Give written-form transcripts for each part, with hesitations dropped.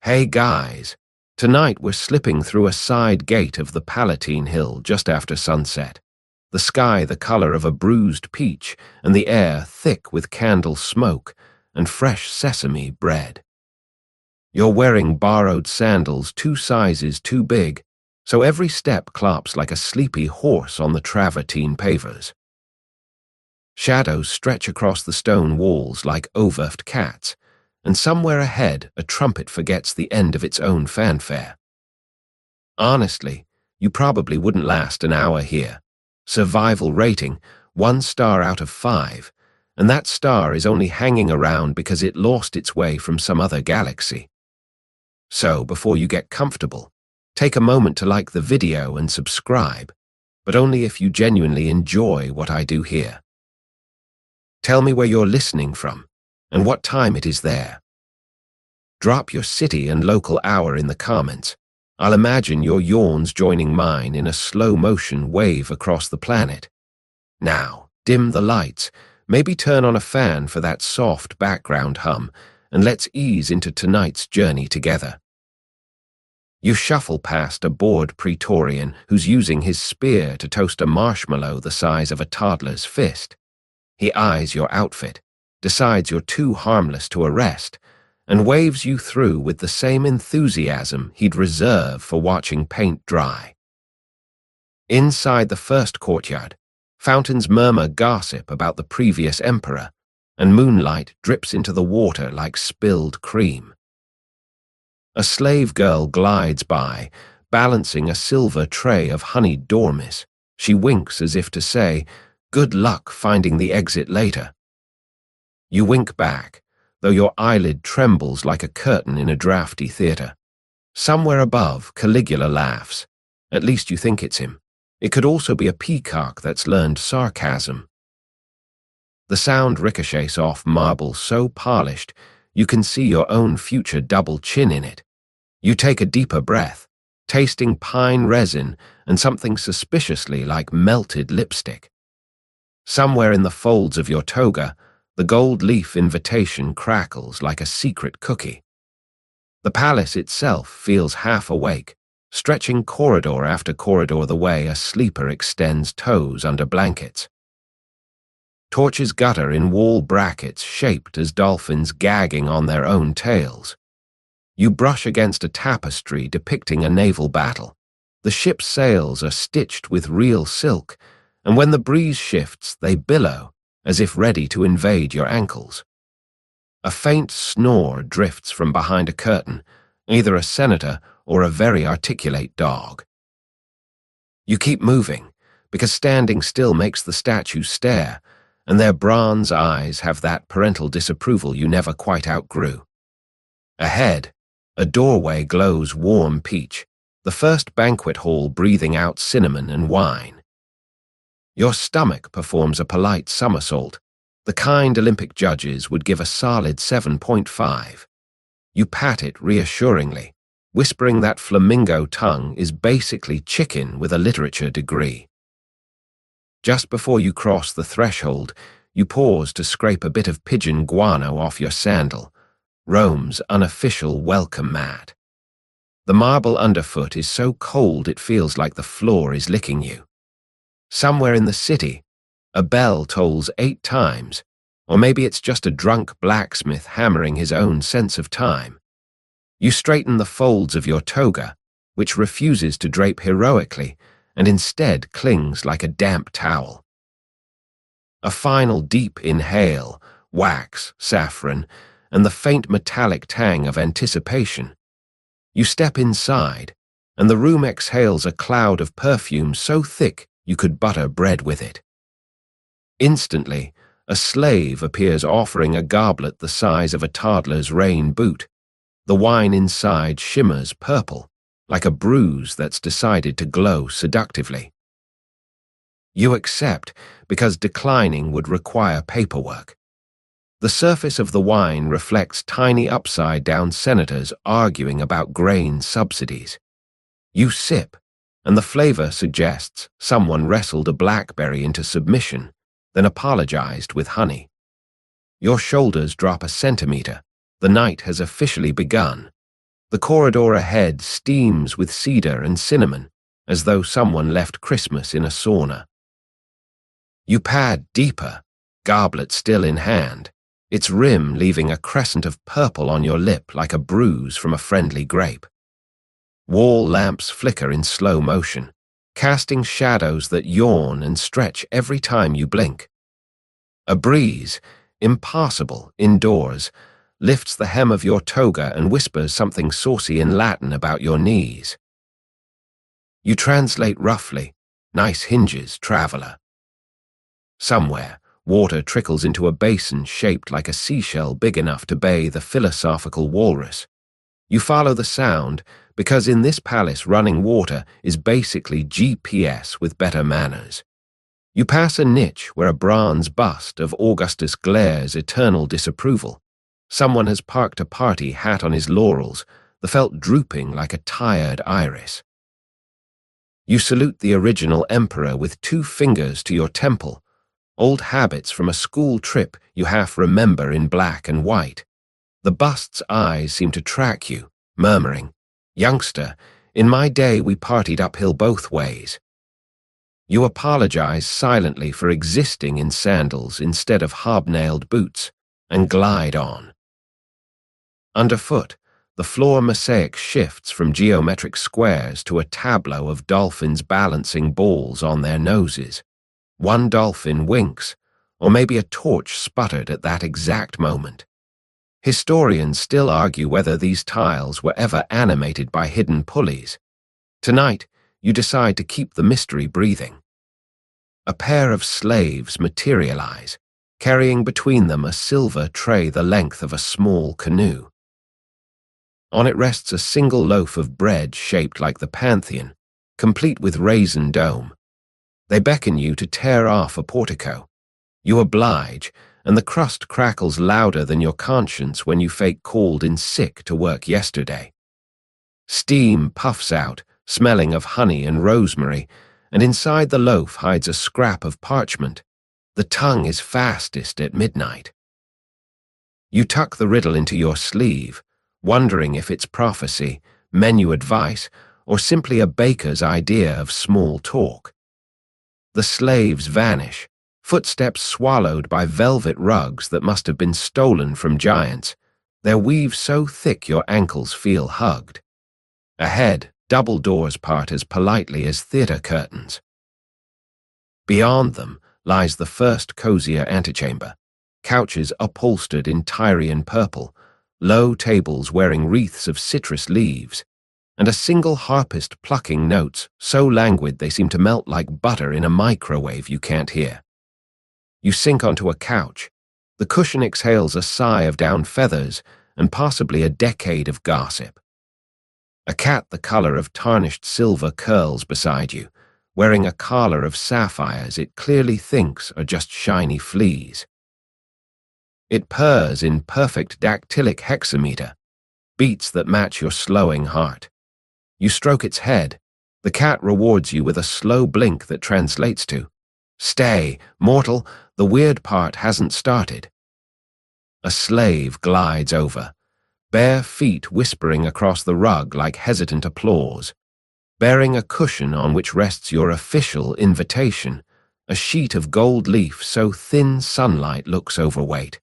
Hey guys, tonight we're slipping through a side gate of the Palatine hill just after sunset. The sky the color of a bruised peach, and the air thick with candle smoke and fresh sesame bread. You're wearing borrowed sandals 2 sizes too big, so every step clops like a sleepy horse on the travertine pavers. Shadows stretch across the stone walls like overstuffed cats, and somewhere ahead a trumpet forgets the end of its own fanfare. Honestly, you probably wouldn't last an hour here. Survival rating, 1 star out of 5, and that star is only hanging around because it lost its way from some other galaxy. So, before you get comfortable, take a moment to like the video and subscribe, but only if you genuinely enjoy what I do here. Tell me where you're listening from, and what time it is there. Drop your city and local hour in the comments. I'll imagine your yawns joining mine in a slow-motion wave across the planet. Now, dim the lights, maybe turn on a fan for that soft background hum, and let's ease into tonight's journey together. You shuffle past a bored Praetorian who's using his spear to toast a marshmallow the size of a toddler's fist. He eyes your outfit, decides you're too harmless to arrest, and waves you through with the same enthusiasm he'd reserve for watching paint dry. Inside the first courtyard, fountains murmur gossip about the previous emperor, and moonlight drips into the water like spilled cream. A slave girl glides by, balancing a silver tray of honeyed dormice. She winks as if to say, "Good luck finding the exit later." You wink back, though your eyelid trembles like a curtain in a drafty theater. Somewhere above, Caligula laughs. At least you think it's him. It could also be a peacock that's learned sarcasm. The sound ricochets off marble so polished, you can see your own future double chin in it. You take a deeper breath, tasting pine resin and something suspiciously like melted lipstick. Somewhere in the folds of your toga, the gold leaf invitation crackles like a secret cookie. The palace itself feels half awake, stretching corridor after corridor the way a sleeper extends toes under blankets. Torches gutter in wall brackets shaped as dolphins gagging on their own tails. You brush against a tapestry depicting a naval battle. The ship's sails are stitched with real silk, and when the breeze shifts, they billow, as if ready to invade your ankles. A faint snore drifts from behind a curtain, either a senator or a very articulate dog. You keep moving, because standing still makes the statues stare, and their bronze eyes have that parental disapproval you never quite outgrew. Ahead, a doorway glows warm peach, the first banquet hall breathing out cinnamon and wine. Your stomach performs a polite somersault. The kind Olympic judges would give a solid 7.5. You pat it reassuringly, whispering that flamingo tongue is basically chicken with a literature degree. Just before you cross the threshold, you pause to scrape a bit of pigeon guano off your sandal, Rome's unofficial welcome mat. The marble underfoot is so cold it feels like the floor is licking you. Somewhere in the city, a bell tolls 8 times, or maybe it's just a drunk blacksmith hammering his own sense of time. You straighten the folds of your toga, which refuses to drape heroically and instead clings like a damp towel. A final deep inhale, wax, saffron, and the faint metallic tang of anticipation. You step inside, and the room exhales a cloud of perfume so thick you could butter bread with it. Instantly, a slave appears offering a goblet the size of a toddler's rain boot. The wine inside shimmers purple, like a bruise that's decided to glow seductively. You accept because declining would require paperwork. The surface of the wine reflects tiny upside-down senators arguing about grain subsidies. You sip, and the flavor suggests someone wrestled a blackberry into submission, then apologized with honey. Your shoulders drop a centimeter. The night has officially begun. The corridor ahead steams with cedar and cinnamon, as though someone left Christmas in a sauna. You pad deeper, goblet still in hand, its rim leaving a crescent of purple on your lip like a bruise from a friendly grape. Wall lamps flicker in slow motion, casting shadows that yawn and stretch every time you blink. A breeze, impassable indoors, lifts the hem of your toga and whispers something saucy in Latin about your knees. You translate roughly, "Nice hinges, traveler." Somewhere, water trickles into a basin shaped like a seashell big enough to bathe a philosophical walrus. You follow the sound because in this palace running water is basically GPS with better manners. You pass a niche where a bronze bust of Augustus glares eternal disapproval. Someone has parked a party hat on his laurels, the felt drooping like a tired iris. You salute the original emperor with 2 fingers to your temple, old habits from a school trip you half remember in black and white. The bust's eyes seem to track you, murmuring, "Youngster, in my day we partied uphill both ways." You apologize silently for existing in sandals instead of hobnailed boots, and glide on. Underfoot, the floor mosaic shifts from geometric squares to a tableau of dolphins balancing balls on their noses. One dolphin winks, or maybe a torch sputtered at that exact moment. Historians still argue whether these tiles were ever animated by hidden pulleys. Tonight, you decide to keep the mystery breathing. A pair of slaves materialize, carrying between them a silver tray the length of a small canoe. On it rests a single loaf of bread shaped like the Pantheon, complete with raisin dome. They beckon you to tear off a portico. You oblige, and the crust crackles louder than your conscience when you fake called in sick to work yesterday. Steam puffs out, smelling of honey and rosemary, and inside the loaf hides a scrap of parchment. The tongue is fastest at midnight. You tuck the riddle into your sleeve, wondering if it's prophecy, menu advice, or simply a baker's idea of small talk. The slaves vanish, footsteps swallowed by velvet rugs that must have been stolen from giants, their weave so thick your ankles feel hugged. Ahead, double doors part as politely as theater curtains. Beyond them lies the first cozier antechamber, couches upholstered in Tyrian purple, low tables wearing wreaths of citrus leaves, and a single harpist plucking notes so languid they seem to melt like butter in a microwave you can't hear. You sink onto a couch. The cushion exhales a sigh of down feathers and possibly a decade of gossip. A cat the color of tarnished silver curls beside you, wearing a collar of sapphires it clearly thinks are just shiny fleas. It purrs in perfect dactylic hexameter, beats that match your slowing heart. You stroke its head. The cat rewards you with a slow blink that translates to, "Stay, mortal, the weird part hasn't started." A slave glides over, bare feet whispering across the rug like hesitant applause, bearing a cushion on which rests your official invitation, a sheet of gold leaf so thin sunlight looks overweight.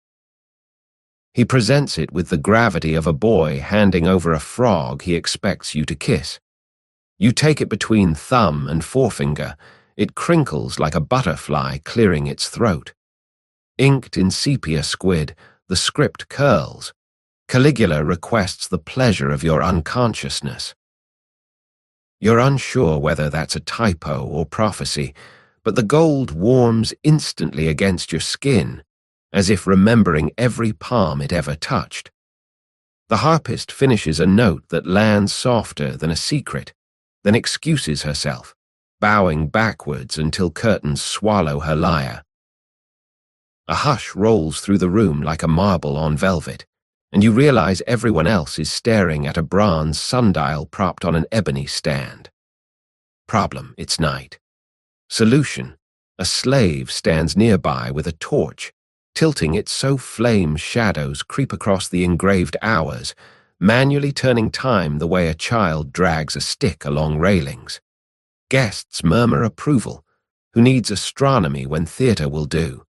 He presents it with the gravity of a boy handing over a frog he expects you to kiss. You take it between thumb and forefinger. It crinkles like a butterfly clearing its throat. Inked in sepia squid, the script curls. Caligula requests the pleasure of your unconsciousness. You're unsure whether that's a typo or prophecy, but the gold warms instantly against your skin, as if remembering every palm it ever touched. The harpist finishes a note that lands softer than a secret, then excuses herself, bowing backwards until curtains swallow her lyre. A hush rolls through the room like a marble on velvet, and you realize everyone else is staring at a bronze sundial propped on an ebony stand. Problem, it's night. Solution, a slave stands nearby with a torch, tilting it so flame shadows creep across the engraved hours, manually turning time the way a child drags a stick along railings. Guests murmur approval. Who needs astronomy when theatre will do?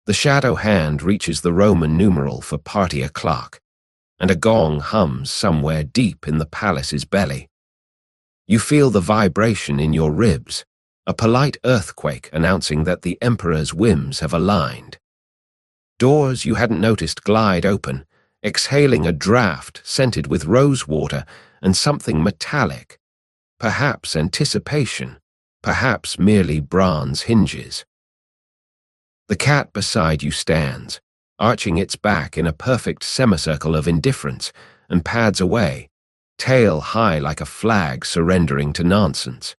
The shadow hand reaches the Roman numeral for party o'clock, and a gong hums somewhere deep in the palace's belly. You feel the vibration in your ribs, a polite earthquake announcing that the emperor's whims have aligned. Doors you hadn't noticed glide open, exhaling a draught scented with rose water and something metallic, perhaps anticipation, perhaps merely bronze hinges. The cat beside you stands, arching its back in a perfect semicircle of indifference, and pads away, tail high like a flag surrendering to nonsense.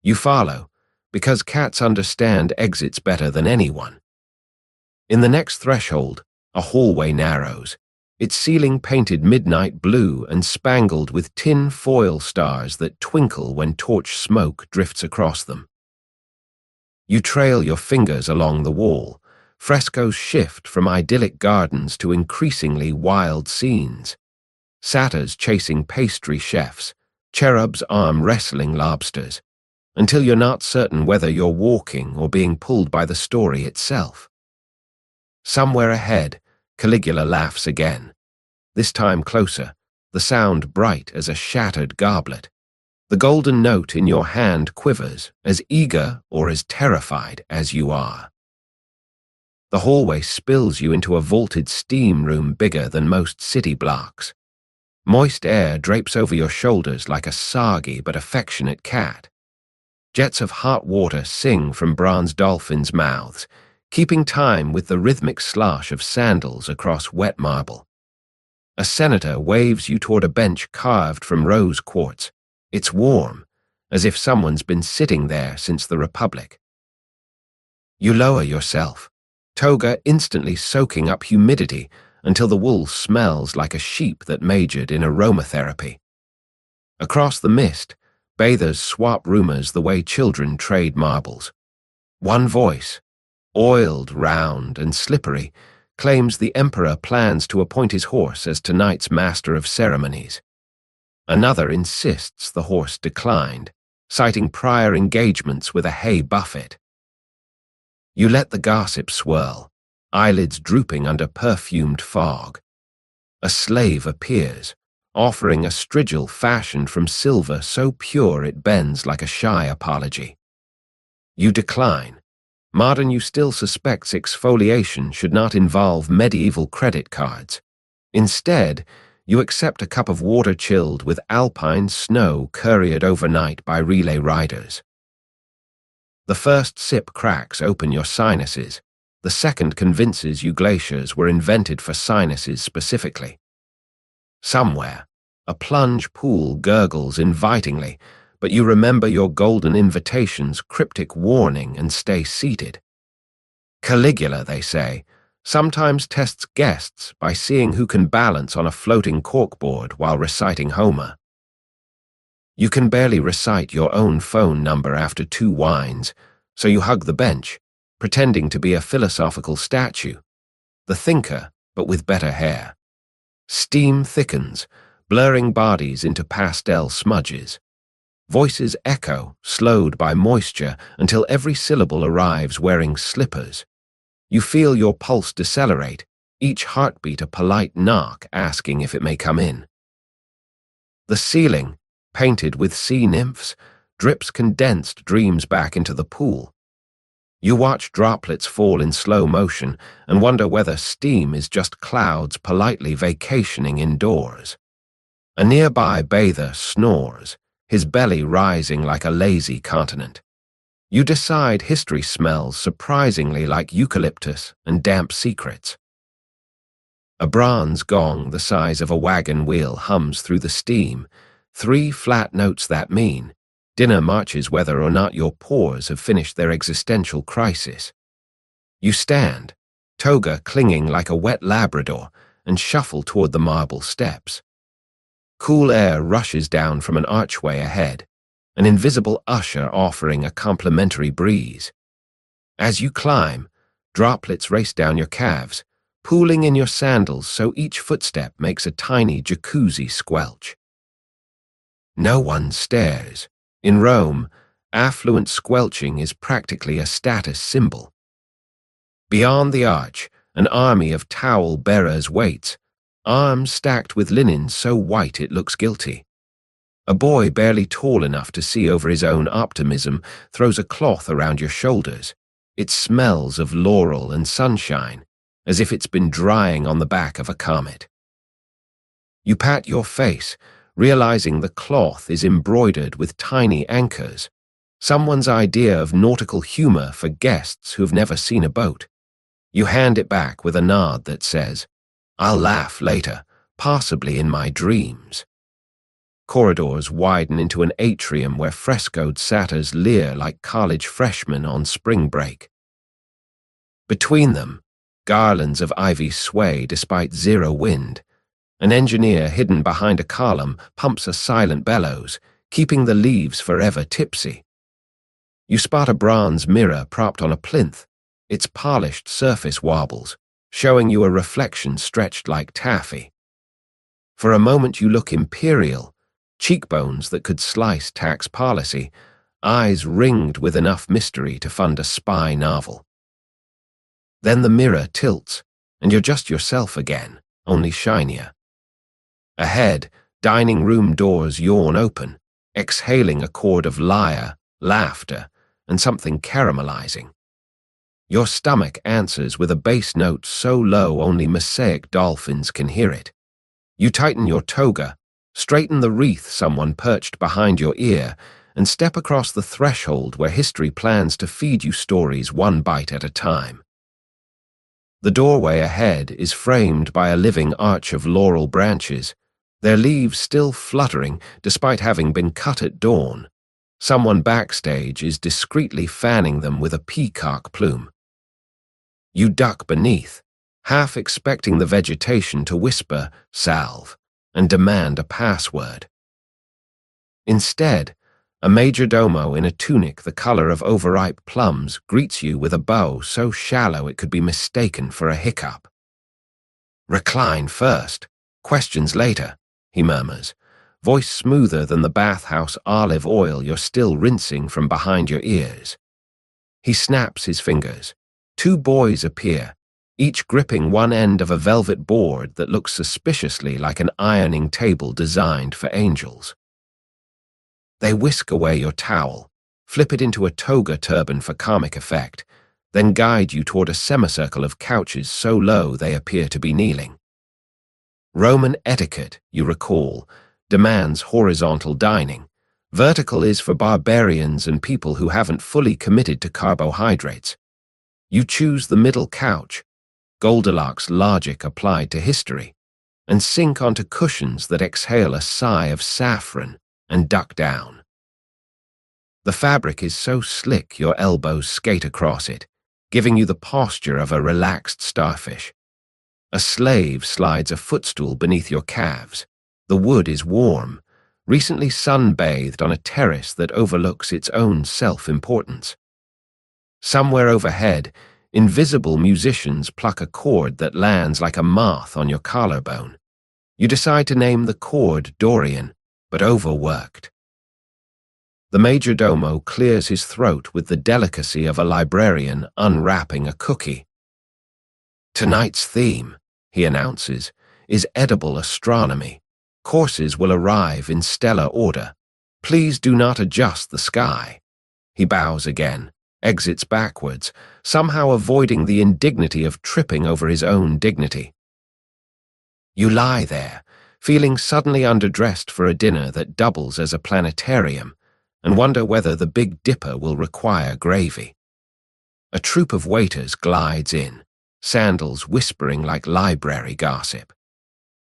You follow, because cats understand exits better than anyone. In the next threshold, a hallway narrows, its ceiling painted midnight blue and spangled with tin foil stars that twinkle when torch smoke drifts across them. You trail your fingers along the wall. Frescoes shift from idyllic gardens to increasingly wild scenes. Satyrs chasing pastry chefs, cherubs arm wrestling lobsters, until you're not certain whether you're walking or being pulled by the story itself. Somewhere ahead, Caligula laughs again. This time closer, the sound bright as a shattered goblet. The golden note in your hand quivers, as eager or as terrified as you are. The hallway spills you into a vaulted steam room bigger than most city blocks. Moist air drapes over your shoulders like a soggy but affectionate cat. Jets of hot water sing from bronze dolphins' mouths, keeping time with the rhythmic slosh of sandals across wet marble. A senator waves you toward a bench carved from rose quartz. It's warm, as if someone's been sitting there since the Republic. You lower yourself, toga instantly soaking up humidity until the wool smells like a sheep that majored in aromatherapy. Across the mist, bathers swap rumors the way children trade marbles. One voice, oiled, round, and slippery, claims the emperor plans to appoint his horse as tonight's master of ceremonies. Another insists the horse declined, citing prior engagements with a hay buffet. You let the gossip swirl, eyelids drooping under perfumed fog. A slave appears, offering a strigil fashioned from silver so pure it bends like a shy apology. You decline. Modern you still suspects exfoliation should not involve medieval credit cards. Instead, you accept a cup of water chilled with alpine snow couriered overnight by relay riders. The first sip cracks open your sinuses. The second convinces you glaciers were invented for sinuses specifically. Somewhere, a plunge pool gurgles invitingly, but you remember your golden invitation's cryptic warning and stay seated. Caligula, they say, sometimes tests guests by seeing who can balance on a floating corkboard while reciting Homer. You can barely recite your own phone number after 2 wines, so you hug the bench, pretending to be a philosophical statue, the thinker, but with better hair. Steam thickens, blurring bodies into pastel smudges. Voices echo, slowed by moisture, until every syllable arrives wearing slippers. You feel your pulse decelerate, each heartbeat a polite knock asking if it may come in. The ceiling, painted with sea nymphs, drips condensed dreams back into the pool. You watch droplets fall in slow motion and wonder whether steam is just clouds politely vacationing indoors. A nearby bather snores, his belly rising like a lazy continent. You decide history smells surprisingly like eucalyptus and damp secrets. A bronze gong the size of a wagon wheel hums through the steam, 3 flat notes that mean dinner marches whether or not your pores have finished their existential crisis. You stand, toga clinging like a wet Labrador, and shuffle toward the marble steps. Cool air rushes down from an archway ahead, an invisible usher offering a complimentary breeze. As you climb, droplets race down your calves, pooling in your sandals so each footstep makes a tiny jacuzzi squelch. No one stares. In Rome, affluent squelching is practically a status symbol. Beyond the arch, an army of towel-bearers waits, arms stacked with linen so white it looks guilty. A boy barely tall enough to see over his own optimism throws a cloth around your shoulders. It smells of laurel and sunshine, as if it's been drying on the back of a comet. You pat your face, realizing the cloth is embroidered with tiny anchors, someone's idea of nautical humor for guests who've never seen a boat. You hand it back with a nod that says, "I'll laugh later, possibly in my dreams." Corridors widen into an atrium where frescoed satyrs leer like college freshmen on spring break. Between them, garlands of ivy sway despite zero wind. An engineer hidden behind a column pumps a silent bellows, keeping the leaves forever tipsy. You spot a bronze mirror propped on a plinth. Its polished surface wobbles, showing you a reflection stretched like taffy. For a moment you look imperial, cheekbones that could slice tax policy, eyes ringed with enough mystery to fund a spy novel. Then the mirror tilts, and you're just yourself again, only shinier. Ahead, dining room doors yawn open, exhaling a chord of lyre, laughter, and something caramelizing. Your stomach answers with a bass note so low only mosaic dolphins can hear it. You tighten your toga, straighten the wreath someone perched behind your ear, and step across the threshold where history plans to feed you stories one bite at a time. The doorway ahead is framed by a living arch of laurel branches, their leaves still fluttering despite having been cut at dawn. Someone backstage is discreetly fanning them with a peacock plume. You duck beneath, half expecting the vegetation to whisper, "Salve," and demand a password. Instead, a majordomo in a tunic the color of overripe plums greets you with a bow so shallow it could be mistaken for a hiccup. "Recline first, questions later," he murmurs, voice smoother than the bathhouse olive oil you're still rinsing from behind your ears. He snaps his fingers. Two boys appear, each gripping one end of a velvet board that looks suspiciously like an ironing table designed for angels. They whisk away your towel, flip it into a toga turban for comic effect, then guide you toward a semicircle of couches so low they appear to be kneeling. Roman etiquette, you recall, demands horizontal dining. Vertical is for barbarians and people who haven't fully committed to carbohydrates. You choose the middle couch, Goldilocks logic applied to history, and sink onto cushions that exhale a sigh of saffron and duck down. The fabric is so slick your elbows skate across it, giving you the posture of a relaxed starfish. A slave slides a footstool beneath your calves. The wood is warm, recently sunbathed on a terrace that overlooks its own self-importance. Somewhere overhead, invisible musicians pluck a chord that lands like a moth on your collarbone. You decide to name the chord Dorian, but overworked. The majordomo clears his throat with the delicacy of a librarian unwrapping a cookie. "Tonight's theme," he announces, "is edible astronomy. Courses will arrive in stellar order. Please do not adjust the sky." He bows again, exits backwards, somehow avoiding the indignity of tripping over his own dignity. You lie there, feeling suddenly underdressed for a dinner that doubles as a planetarium, and wonder whether the Big Dipper will require gravy. A troop of waiters glides in, sandals whispering like library gossip.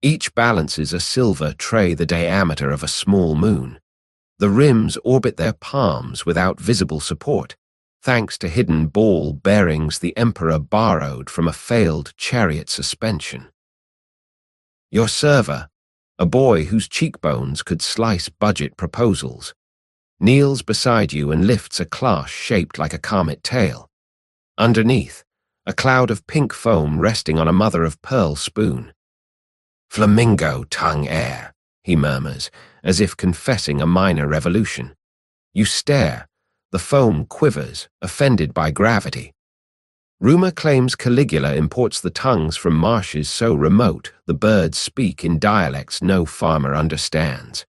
Each balances a silver tray the diameter of a small moon. The rims orbit their palms without visible support, thanks to hidden ball bearings the emperor borrowed from a failed chariot suspension. Your server, a boy whose cheekbones could slice budget proposals, kneels beside you and lifts a cloche shaped like a comet tail. Underneath, a cloud of pink foam resting on a mother-of-pearl spoon. "Flamingo tongue air," he murmurs, as if confessing a minor revolution. You stare. The foam quivers, offended by gravity. Rumor claims Caligula imports the tongues from marshes so remote the birds speak in dialects no farmer understands.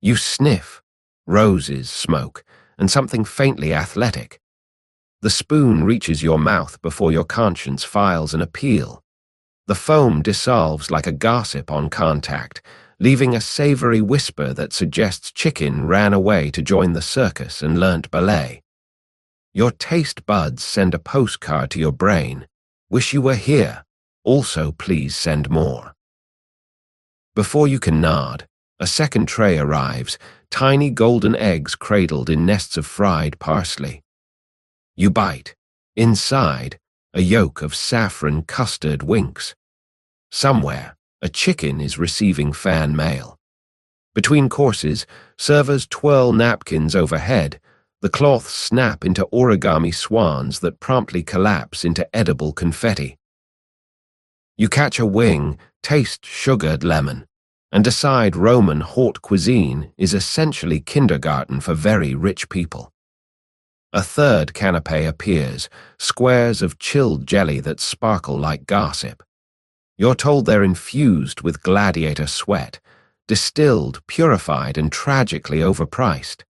You sniff. Roses, smoke, and something faintly athletic. The spoon reaches your mouth before your conscience files an appeal. The foam dissolves like a gossip on contact, leaving a savory whisper that suggests chicken ran away to join the circus and learnt ballet. Your taste buds send a postcard to your brain. Wish you were here. Also, please send more. Before you can nod, a second tray arrives, tiny golden eggs cradled in nests of fried parsley. You bite. Inside, a yolk of saffron custard winks. Somewhere, a chicken is receiving fan mail. Between courses, servers twirl napkins overhead. The cloths snap into origami swans that promptly collapse into edible confetti. You catch a wing, taste sugared lemon, and decide Roman haute cuisine is essentially kindergarten for very rich people. A third canapé appears, squares of chilled jelly that sparkle like gossip. You're told they're infused with gladiator sweat, distilled, purified, and tragically overpriced.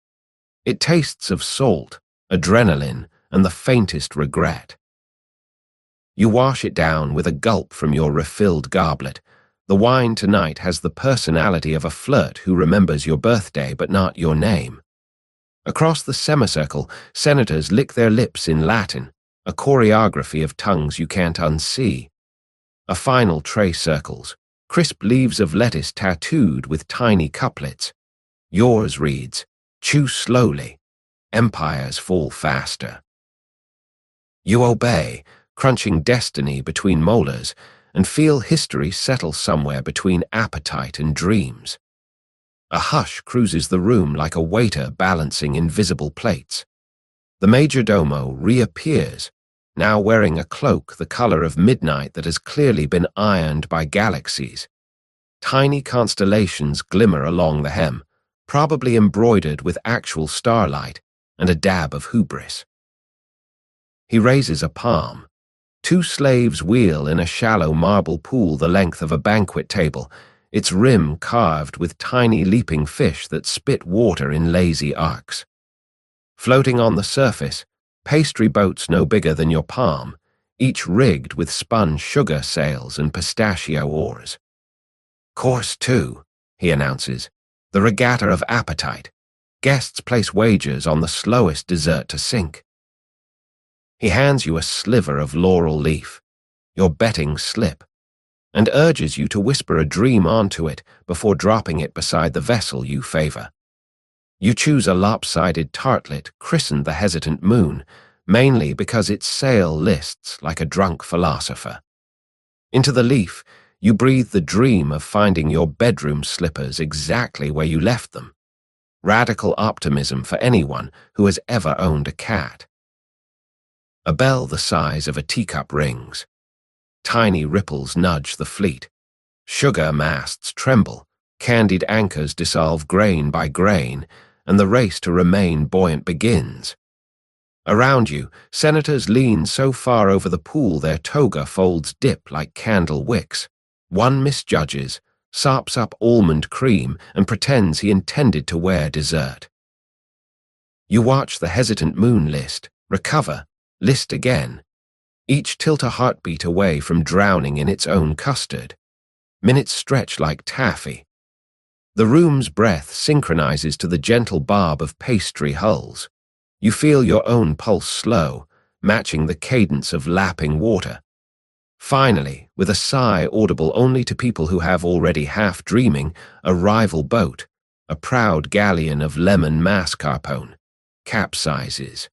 It tastes of salt, adrenaline, and the faintest regret. You wash it down with a gulp from your refilled goblet. The wine tonight has the personality of a flirt who remembers your birthday but not your name. Across the semicircle, senators lick their lips in Latin, a choreography of tongues you can't unsee. A final tray circles, crisp leaves of lettuce tattooed with tiny couplets. Yours reads, "Chew slowly. Empires fall faster." You obey, crunching destiny between molars, and feel history settle somewhere between appetite and dreams. A hush cruises the room like a waiter balancing invisible plates. The majordomo reappears, now wearing a cloak the color of midnight that has clearly been ironed by galaxies. Tiny constellations glimmer along the hem, probably embroidered with actual starlight and a dab of hubris. He raises a palm. Two slaves wheel in a shallow marble pool the length of a banquet table, its rim carved with tiny leaping fish that spit water in lazy arcs. Floating on the surface, pastry boats no bigger than your palm, each rigged with spun sugar sails and pistachio oars. "Course 2, he announces, "the regatta of appetite. Guests place wagers on the slowest dessert to sink." He hands you a sliver of laurel leaf, your betting slip, and urges you to whisper a dream onto it before dropping it beside the vessel you favor. You choose a lopsided tartlet christened the Hesitant Moon, mainly because its sail lists like a drunk philosopher. Into the leaf, you breathe the dream of finding your bedroom slippers exactly where you left them. Radical optimism for anyone who has ever owned a cat. A bell the size of a teacup rings. Tiny ripples nudge the fleet. Sugar masts tremble, candied anchors dissolve grain by grain, and the race to remain buoyant begins. Around you, senators lean so far over the pool their toga folds dip like candle wicks. One misjudges, sops up almond cream, and pretends he intended to wear dessert. You watch the Hesitant Moon list, recover, list again. Each tilt a heartbeat away from drowning in its own custard. Minutes stretch like taffy. The room's breath synchronizes to the gentle barb of pastry hulls. You feel your own pulse slow, matching the cadence of lapping water. Finally, with a sigh audible only to people who have already half dreaming, a rival boat, a proud galleon of lemon mascarpone, capsizes.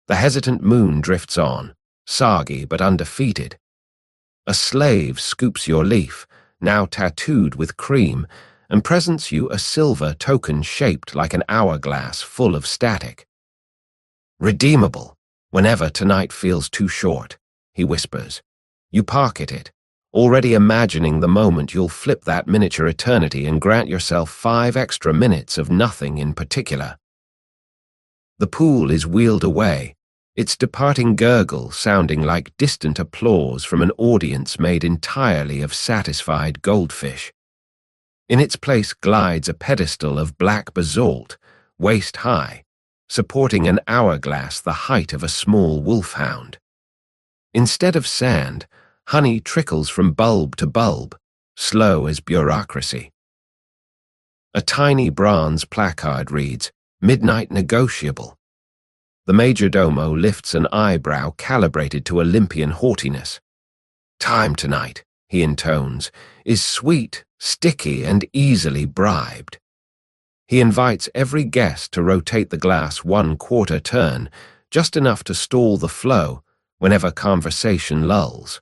The Hesitant Moon drifts on, soggy but undefeated. A slave scoops your leaf, now tattooed with cream, and presents you a silver token shaped like an hourglass full of static. Redeemable, Whenever tonight feels too short, he whispers, you park at it, already imagining the moment you'll flip that miniature eternity and grant yourself 5 extra minutes of nothing in particular. The pool is wheeled away, its departing gurgle sounding like distant applause from an audience made entirely of satisfied goldfish. In its place glides a pedestal of black basalt, waist-high, supporting an hourglass the height of a small wolfhound. Instead of sand, honey trickles from bulb to bulb, slow as bureaucracy. A tiny bronze placard reads, Midnight Negotiable. The majordomo lifts an eyebrow calibrated to Olympian haughtiness. Time tonight, he intones, is sweet, sticky, and easily bribed. He invites every guest to rotate the glass 1/4 turn, just enough to stall the flow whenever conversation lulls.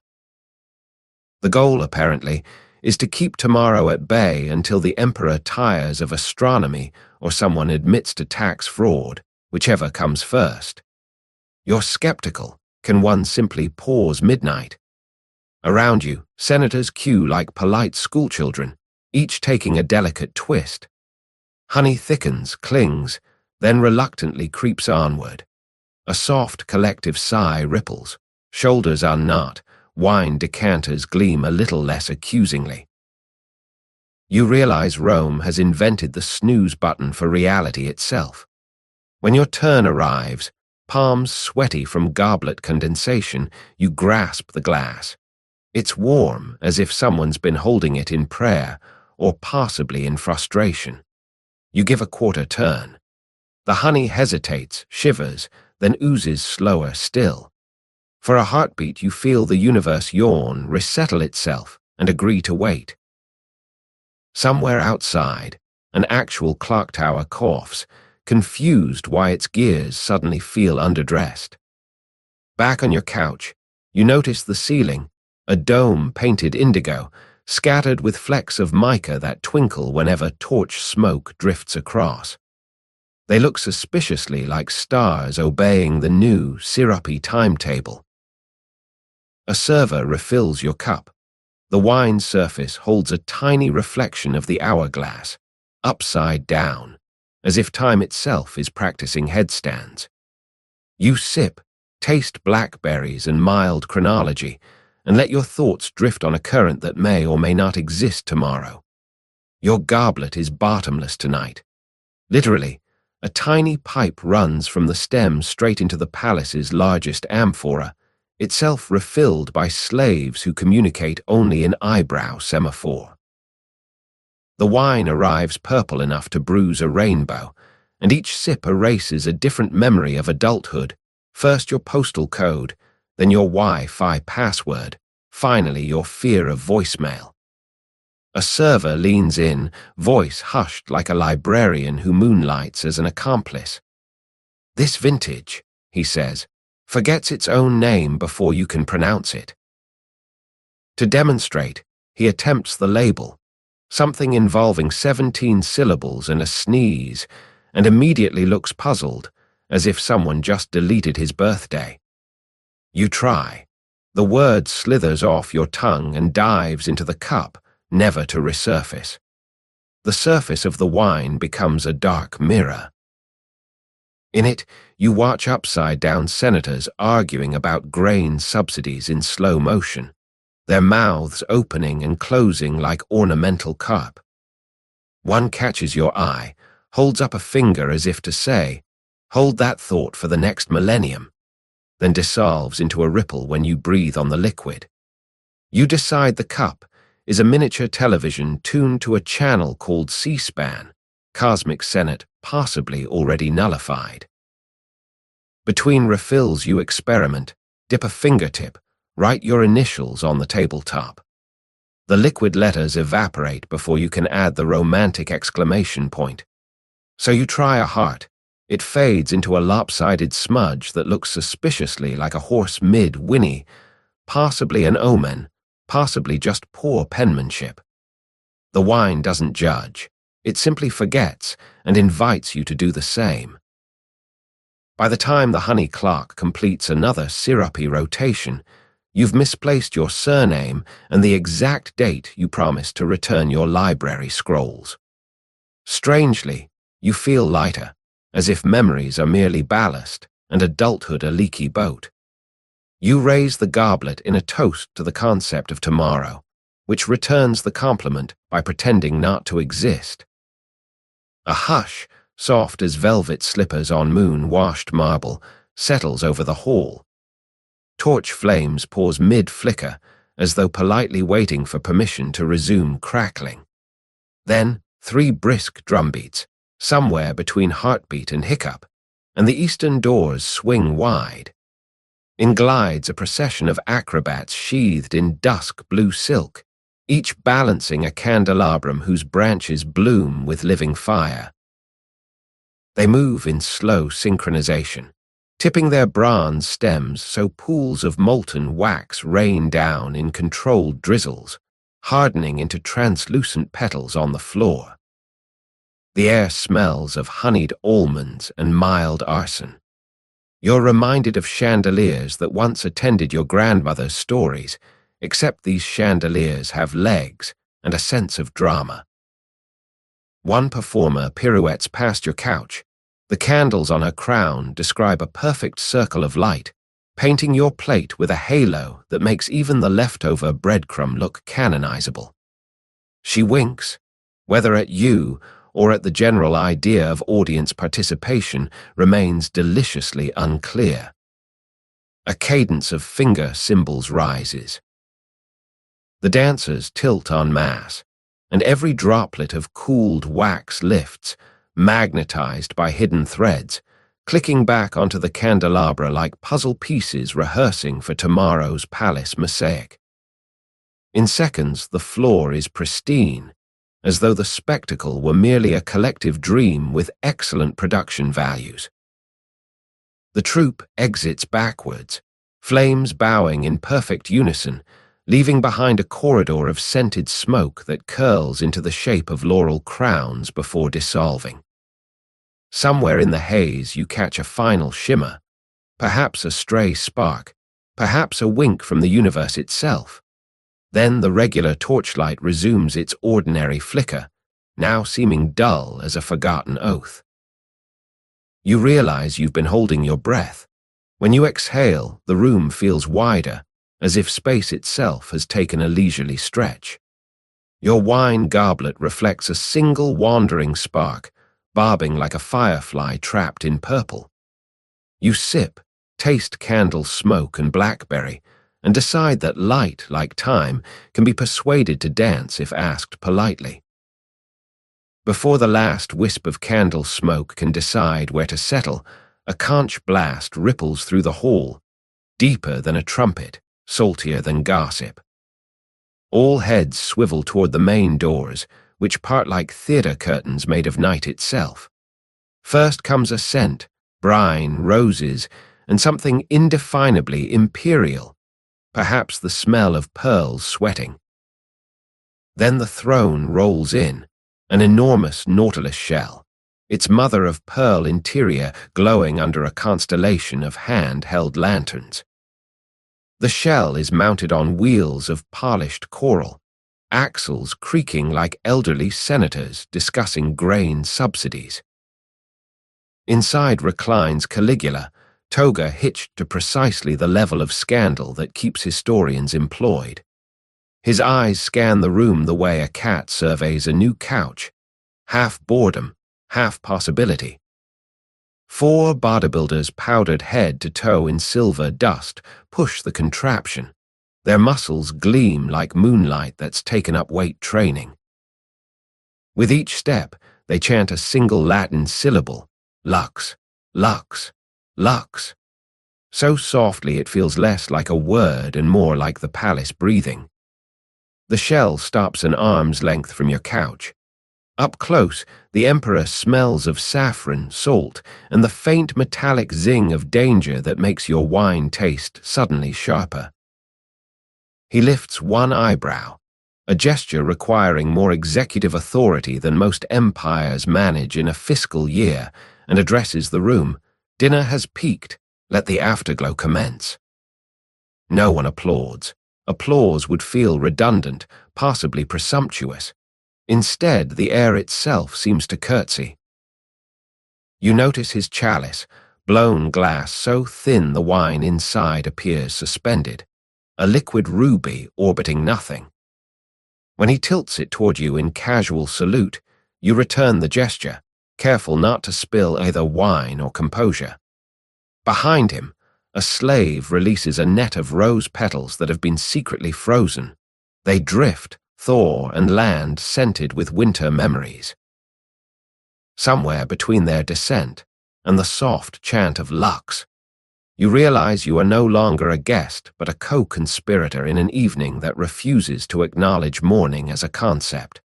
The goal, apparently, is to keep tomorrow at bay until the emperor tires of astronomy or someone admits to tax fraud, whichever comes first. You're skeptical. Can one simply pause midnight? Around you, senators queue like polite schoolchildren, each taking a delicate twist. Honey thickens, clings, then reluctantly creeps onward. A soft collective sigh ripples, shoulders unknot, wine decanters gleam a little less accusingly. You realize Rome has invented the snooze button for reality itself. When your turn arrives, palms sweaty from goblet condensation, you grasp the glass. It's warm, as if someone's been holding it in prayer, or possibly in frustration. You give a 1/4 turn. The honey hesitates, shivers, then oozes slower still. For a heartbeat, you feel the universe yawn, resettle itself, and agree to wait. Somewhere outside, an actual clock tower coughs, confused why its gears suddenly feel underdressed. Back on your couch, you notice the ceiling, a dome painted indigo, scattered with flecks of mica that twinkle whenever torch smoke drifts across. They look suspiciously like stars obeying the new, syrupy timetable. A server refills your cup. The wine surface holds a tiny reflection of the hourglass, upside down, as if time itself is practicing headstands. You sip, taste blackberries and mild chronology, and let your thoughts drift on a current that may or may not exist tomorrow. Your goblet is bottomless tonight. Literally, a tiny pipe runs from the stem straight into the palace's largest amphora, itself refilled by slaves who communicate only in eyebrow semaphore. The wine arrives purple enough to bruise a rainbow, and each sip erases a different memory of adulthood, first your postal code, then your Wi-Fi password, finally your fear of voicemail. A server leans in, voice hushed like a librarian who moonlights as an accomplice. This vintage, he says, forgets its own name before you can pronounce it. To demonstrate, he attempts the label, something involving 17 syllables and a sneeze, and immediately looks puzzled, as if someone just deleted his birthday. You try. The word slithers off your tongue and dives into the cup, never to resurface. The surface of the wine becomes a dark mirror. In it, you watch upside-down senators arguing about grain subsidies in slow motion, their mouths opening and closing like ornamental carp. One catches your eye, holds up a finger as if to say, "Hold that thought for the next millennium," then dissolves into a ripple when you breathe on the liquid. You decide the cup is a miniature television tuned to a channel called C-SPAN, Cosmic Senate possibly already nullified. Between refills you experiment, dip a fingertip, write your initials on the tabletop. The liquid letters evaporate before you can add the romantic exclamation point. So you try a heart. It fades into a lopsided smudge that looks suspiciously like a horse mid-whinny, possibly an omen, possibly just poor penmanship. The wine doesn't judge. It simply forgets and invites you to do the same. By the time the honey clock completes another syrupy rotation, you've misplaced your surname and the exact date you promised to return your library scrolls. Strangely, you feel lighter, as if memories are merely ballast and adulthood a leaky boat. You raise the goblet in a toast to the concept of tomorrow, which returns the compliment by pretending not to exist. A hush, soft as velvet slippers on moon-washed marble, settles over the hall. Torch flames pause mid-flicker, as though politely waiting for permission to resume crackling. Then, 3 brisk drumbeats, somewhere between heartbeat and hiccup, and the eastern doors swing wide. In glides a procession of acrobats sheathed in dusk blue silk, each balancing a candelabrum whose branches bloom with living fire. They move in slow synchronization, tipping their bronze stems so pools of molten wax rain down in controlled drizzles, hardening into translucent petals on the floor. The air smells of honeyed almonds and mild arson. You're reminded of chandeliers that once attended your grandmother's stories, except these chandeliers have legs and a sense of drama. One performer pirouettes past your couch. The candles on her crown describe a perfect circle of light, painting your plate with a halo that makes even the leftover breadcrumb look canonizable. She winks, whether at you or at the general idea of audience participation remains deliciously unclear. A cadence of finger cymbals rises. The dancers tilt en masse, and every droplet of cooled wax lifts, magnetized by hidden threads, clicking back onto the candelabra like puzzle pieces rehearsing for tomorrow's palace mosaic. In seconds, the floor is pristine, as though the spectacle were merely a collective dream with excellent production values. The troupe exits backwards, flames bowing in perfect unison, leaving behind a corridor of scented smoke that curls into the shape of laurel crowns before dissolving. Somewhere in the haze you catch a final shimmer, perhaps a stray spark, perhaps a wink from the universe itself. Then the regular torchlight resumes its ordinary flicker, now seeming dull as a forgotten oath. You realize you've been holding your breath. When you exhale, the room feels wider, as if space itself has taken a leisurely stretch. Your wine goblet reflects a single wandering spark, bobbing like a firefly trapped in purple. You sip, taste candle smoke and blackberry, and decide that light, like time, can be persuaded to dance if asked politely. Before the last wisp of candle smoke can decide where to settle, a conch blast ripples through the hall, deeper than a trumpet, saltier than gossip. All heads swivel toward the main doors, which part like theater curtains made of night itself. First comes a scent, brine, roses, and something indefinably imperial, perhaps the smell of pearls sweating. Then the throne rolls in, an enormous nautilus shell, its mother-of-pearl interior glowing under a constellation of hand-held lanterns. The shell is mounted on wheels of polished coral, axles creaking like elderly senators discussing grain subsidies. Inside reclines Caligula, toga hitched to precisely the level of scandal that keeps historians employed. His eyes scan the room the way a cat surveys a new couch, half boredom, half possibility. 4 bodybuilders powdered head to toe in silver dust push the contraption. Their muscles gleam like moonlight that's taken up weight training. With each step, they chant a single Latin syllable, lux, lux, lux. So softly it feels less like a word and more like the palace breathing. The shell stops an arm's length from your couch. Up close, the emperor smells of saffron, salt, and the faint metallic zing of danger that makes your wine taste suddenly sharper. He lifts one eyebrow, a gesture requiring more executive authority than most empires manage in a fiscal year, and addresses the room, Dinner has peaked. Let the afterglow commence. No one applauds. Applause would feel redundant, possibly presumptuous. Instead, the air itself seems to curtsy. You notice his chalice, blown glass so thin the wine inside appears suspended, a liquid ruby orbiting nothing. When he tilts it toward you in casual salute, you return the gesture, careful not to spill either wine or composure. Behind him, a slave releases a net of rose petals that have been secretly frozen. They drift, thaw, and land scented with winter memories. Somewhere between their descent and the soft chant of Lux, you realize you are no longer a guest but a co-conspirator in an evening that refuses to acknowledge mourning as a concept.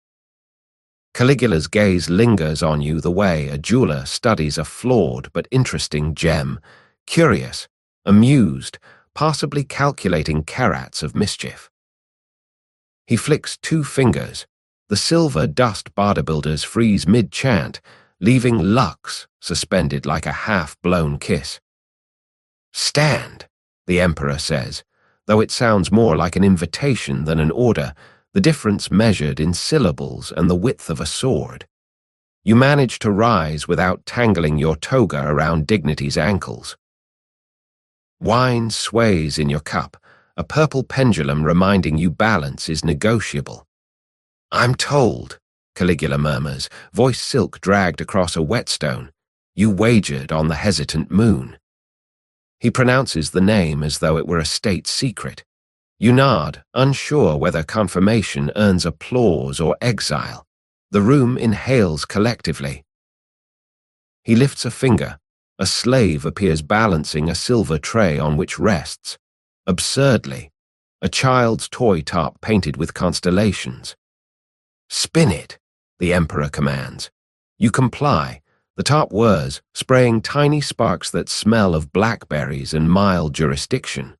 Caligula's gaze lingers on you the way a jeweler studies a flawed but interesting gem, curious, amused, possibly calculating carats of mischief. He flicks 2 fingers. The silver dust bodybuilders freeze mid-chant, leaving Lux suspended like a half-blown kiss. "Stand," the Emperor says, though it sounds more like an invitation than an order, the difference measured in syllables and the width of a sword. You manage to rise without tangling your toga around Dignity's ankles. Wine sways in your cup, a purple pendulum reminding you balance is negotiable. "I'm told," Caligula murmurs, voice silk dragged across a whetstone. "You wagered on the hesitant moon." He pronounces the name as though it were a state secret. You nod, unsure whether confirmation earns applause or exile. The room inhales collectively. He lifts a finger. A slave appears balancing a silver tray on which rests, absurdly, a child's toy top painted with constellations. "Spin it," the Emperor commands. You comply, the top whirs, spraying tiny sparks that smell of blackberries and mild jurisdiction.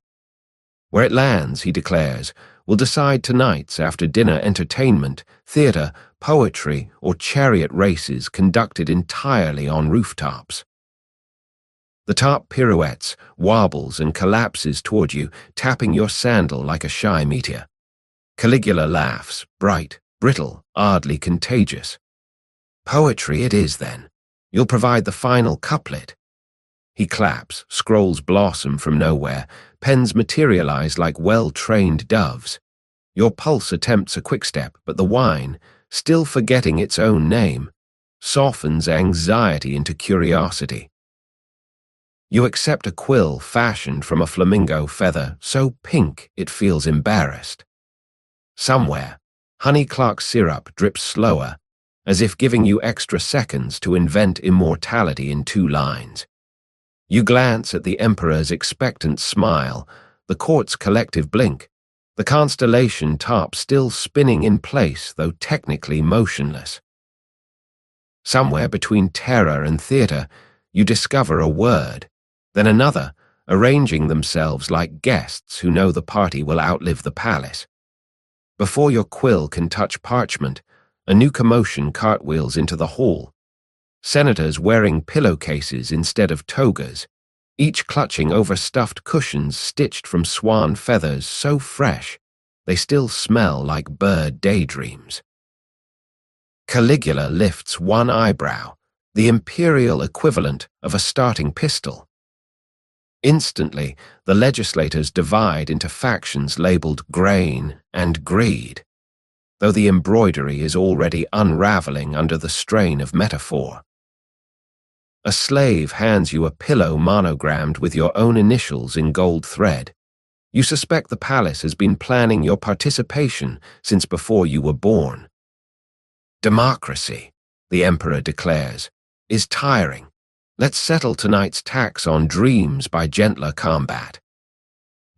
Where it lands, he declares, will decide tonight's after-dinner entertainment, theater, poetry, or chariot races conducted entirely on rooftops. The top pirouettes, wobbles, and collapses toward you, tapping your sandal like a shy meteor. Caligula laughs, bright, brittle, oddly contagious. "Poetry it is, then. You'll provide the final couplet." He claps, scrolls blossom from nowhere, pens materialize like well-trained doves. Your pulse attempts a quickstep, but the wine, still forgetting its own name, softens anxiety into curiosity. You accept a quill fashioned from a flamingo feather, so pink it feels embarrassed. Somewhere, honey clock syrup drips slower, as if giving you extra seconds to invent immortality in 2 lines. You glance at the Emperor's expectant smile, the court's collective blink, the constellation top still spinning in place, though technically motionless. Somewhere between terror and theater, you discover a word, then another, arranging themselves like guests who know the party will outlive the palace. Before your quill can touch parchment, a new commotion cartwheels into the hall. Senators wearing pillowcases instead of togas, each clutching overstuffed cushions stitched from swan feathers so fresh they still smell like bird daydreams. Caligula lifts one eyebrow, the imperial equivalent of a starting pistol. Instantly, the legislators divide into factions labeled grain and greed, though the embroidery is already unraveling under the strain of metaphor. A slave hands you a pillow monogrammed with your own initials in gold thread. You suspect the palace has been planning your participation since before you were born. "Democracy," the Emperor declares, "is tiring. Let's settle tonight's tax on dreams by gentler combat."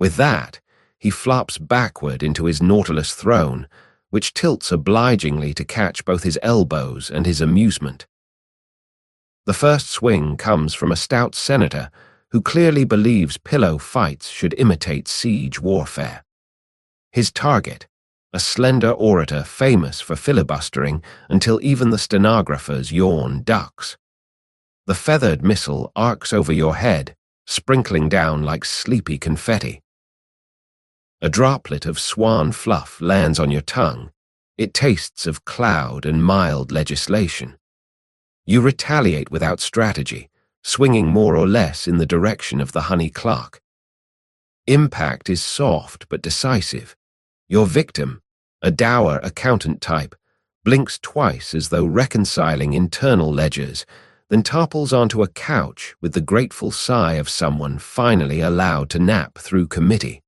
With that, he flops backward into his Nautilus throne, which tilts obligingly to catch both his elbows and his amusement. The first swing comes from a stout senator who clearly believes pillow fights should imitate siege warfare. His target, a slender orator famous for filibustering until even the stenographers yawn ducks. The feathered missile arcs over your head, sprinkling down like sleepy confetti. A droplet of swan fluff lands on your tongue. It tastes of cloud and mild legislation. You retaliate without strategy, swinging more or less in the direction of the honey clock. Impact is soft but decisive. Your victim, a dour accountant type, blinks twice as though reconciling internal ledgers, then topples onto a couch with the grateful sigh of someone finally allowed to nap through committee.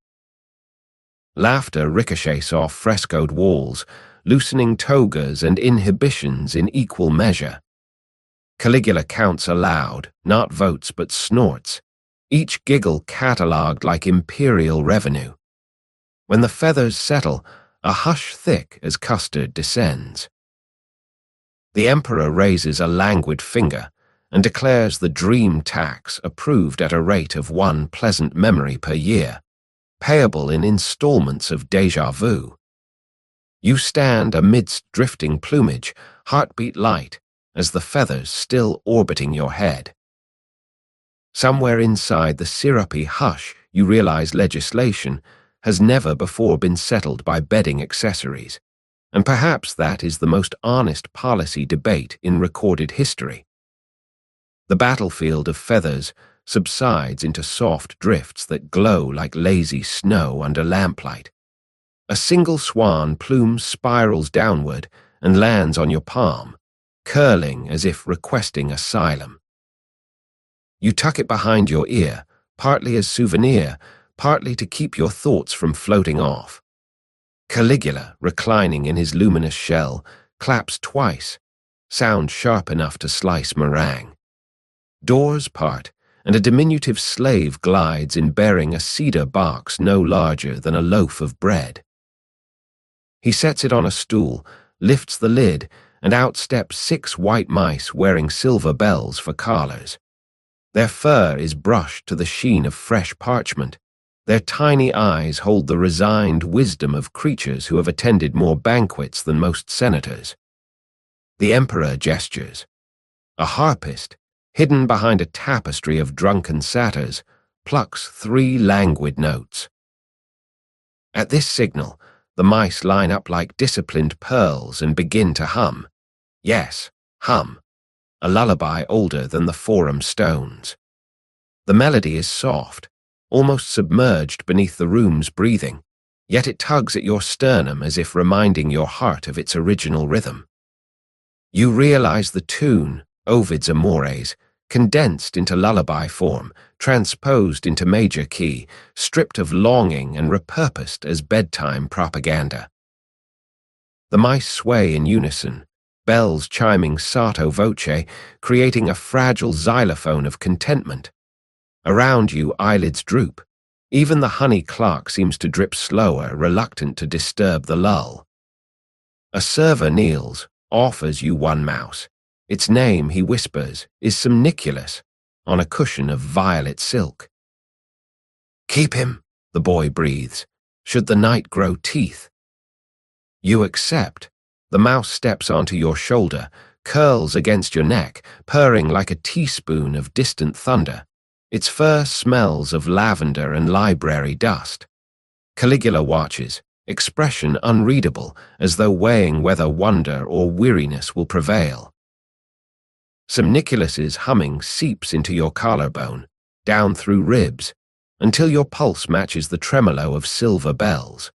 Laughter ricochets off frescoed walls, loosening togas and inhibitions in equal measure. Caligula counts aloud, not votes but snorts, each giggle catalogued like imperial revenue. When the feathers settle, a hush thick as custard descends. The emperor raises a languid finger and declares the dream tax approved at a rate of 1 pleasant memory per year, payable in installments of déjà vu. You stand amidst drifting plumage, heartbeat light, as the feathers still orbiting your head. Somewhere inside the syrupy hush, you realize legislation has never before been settled by bedding accessories, and perhaps that is the most honest policy debate in recorded history. The battlefield of feathers subsides into soft drifts that glow like lazy snow under lamplight. A single swan plume spirals downward and lands on your palm, curling as if requesting asylum. You tuck it behind your ear, partly as souvenir, partly to keep your thoughts from floating off. Caligula, reclining in his luminous shell, claps twice, sound sharp enough to slice meringue. Doors part, and a diminutive slave glides in bearing a cedar box no larger than a loaf of bread. He sets it on a stool, lifts the lid, and out step 6 white mice wearing silver bells for collars. Their fur is brushed to the sheen of fresh parchment. Their tiny eyes hold the resigned wisdom of creatures who have attended more banquets than most senators. The emperor gestures. A harpist, hidden behind a tapestry of drunken satyrs, plucks 3 languid notes. At this signal, the mice line up like disciplined pearls and begin to hum. Yes, hum. A lullaby older than the forum stones. The melody is soft, almost submerged beneath the room's breathing, yet it tugs at your sternum as if reminding your heart of its original rhythm. You realize the tune, Ovid's Amores, condensed into lullaby form, transposed into major key, stripped of longing and repurposed as bedtime propaganda. The mice sway in unison, bells chiming sotto voce, creating a fragile xylophone of contentment. Around you, eyelids droop. Even the honey clock seems to drip slower, reluctant to disturb the lull. A server kneels, offers you 1 mouse. Its name, he whispers, is Somniculus, on a cushion of violet silk. "Keep him," the boy breathes, "should the night grow teeth." You accept. The mouse steps onto your shoulder, curls against your neck, purring like a teaspoon of distant thunder. Its fur smells of lavender and library dust. Caligula watches, expression unreadable, as though weighing whether wonder or weariness will prevail. Somniculus's humming seeps into your collarbone, down through ribs, until your pulse matches the tremolo of silver bells.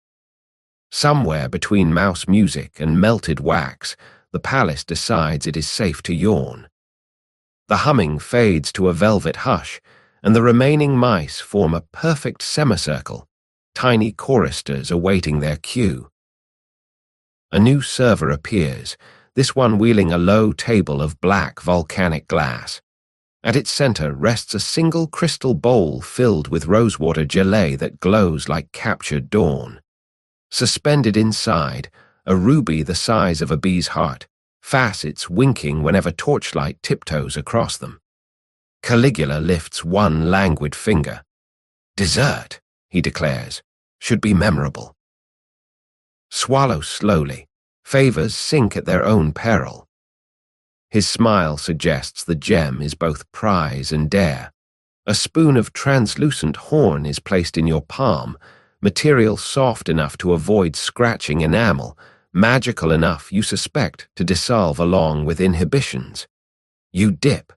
Somewhere between mouse music and melted wax, the palace decides it is safe to yawn. The humming fades to a velvet hush, and the remaining mice form a perfect semicircle, tiny choristers awaiting their cue. A new server appears, this one wheeling a low table of black volcanic glass. At its center rests a single crystal bowl filled with rosewater gelée that glows like captured dawn. Suspended inside, a ruby the size of a bee's heart, facets winking whenever torchlight tiptoes across them. Caligula lifts 1 languid finger. "Dessert," he declares, "should be memorable." Swallow slowly. Favors sink at their own peril. His smile suggests the gem is both prize and dare. A spoon of translucent horn is placed in your palm, material soft enough to avoid scratching enamel, magical enough, you suspect, to dissolve along with inhibitions. You dip.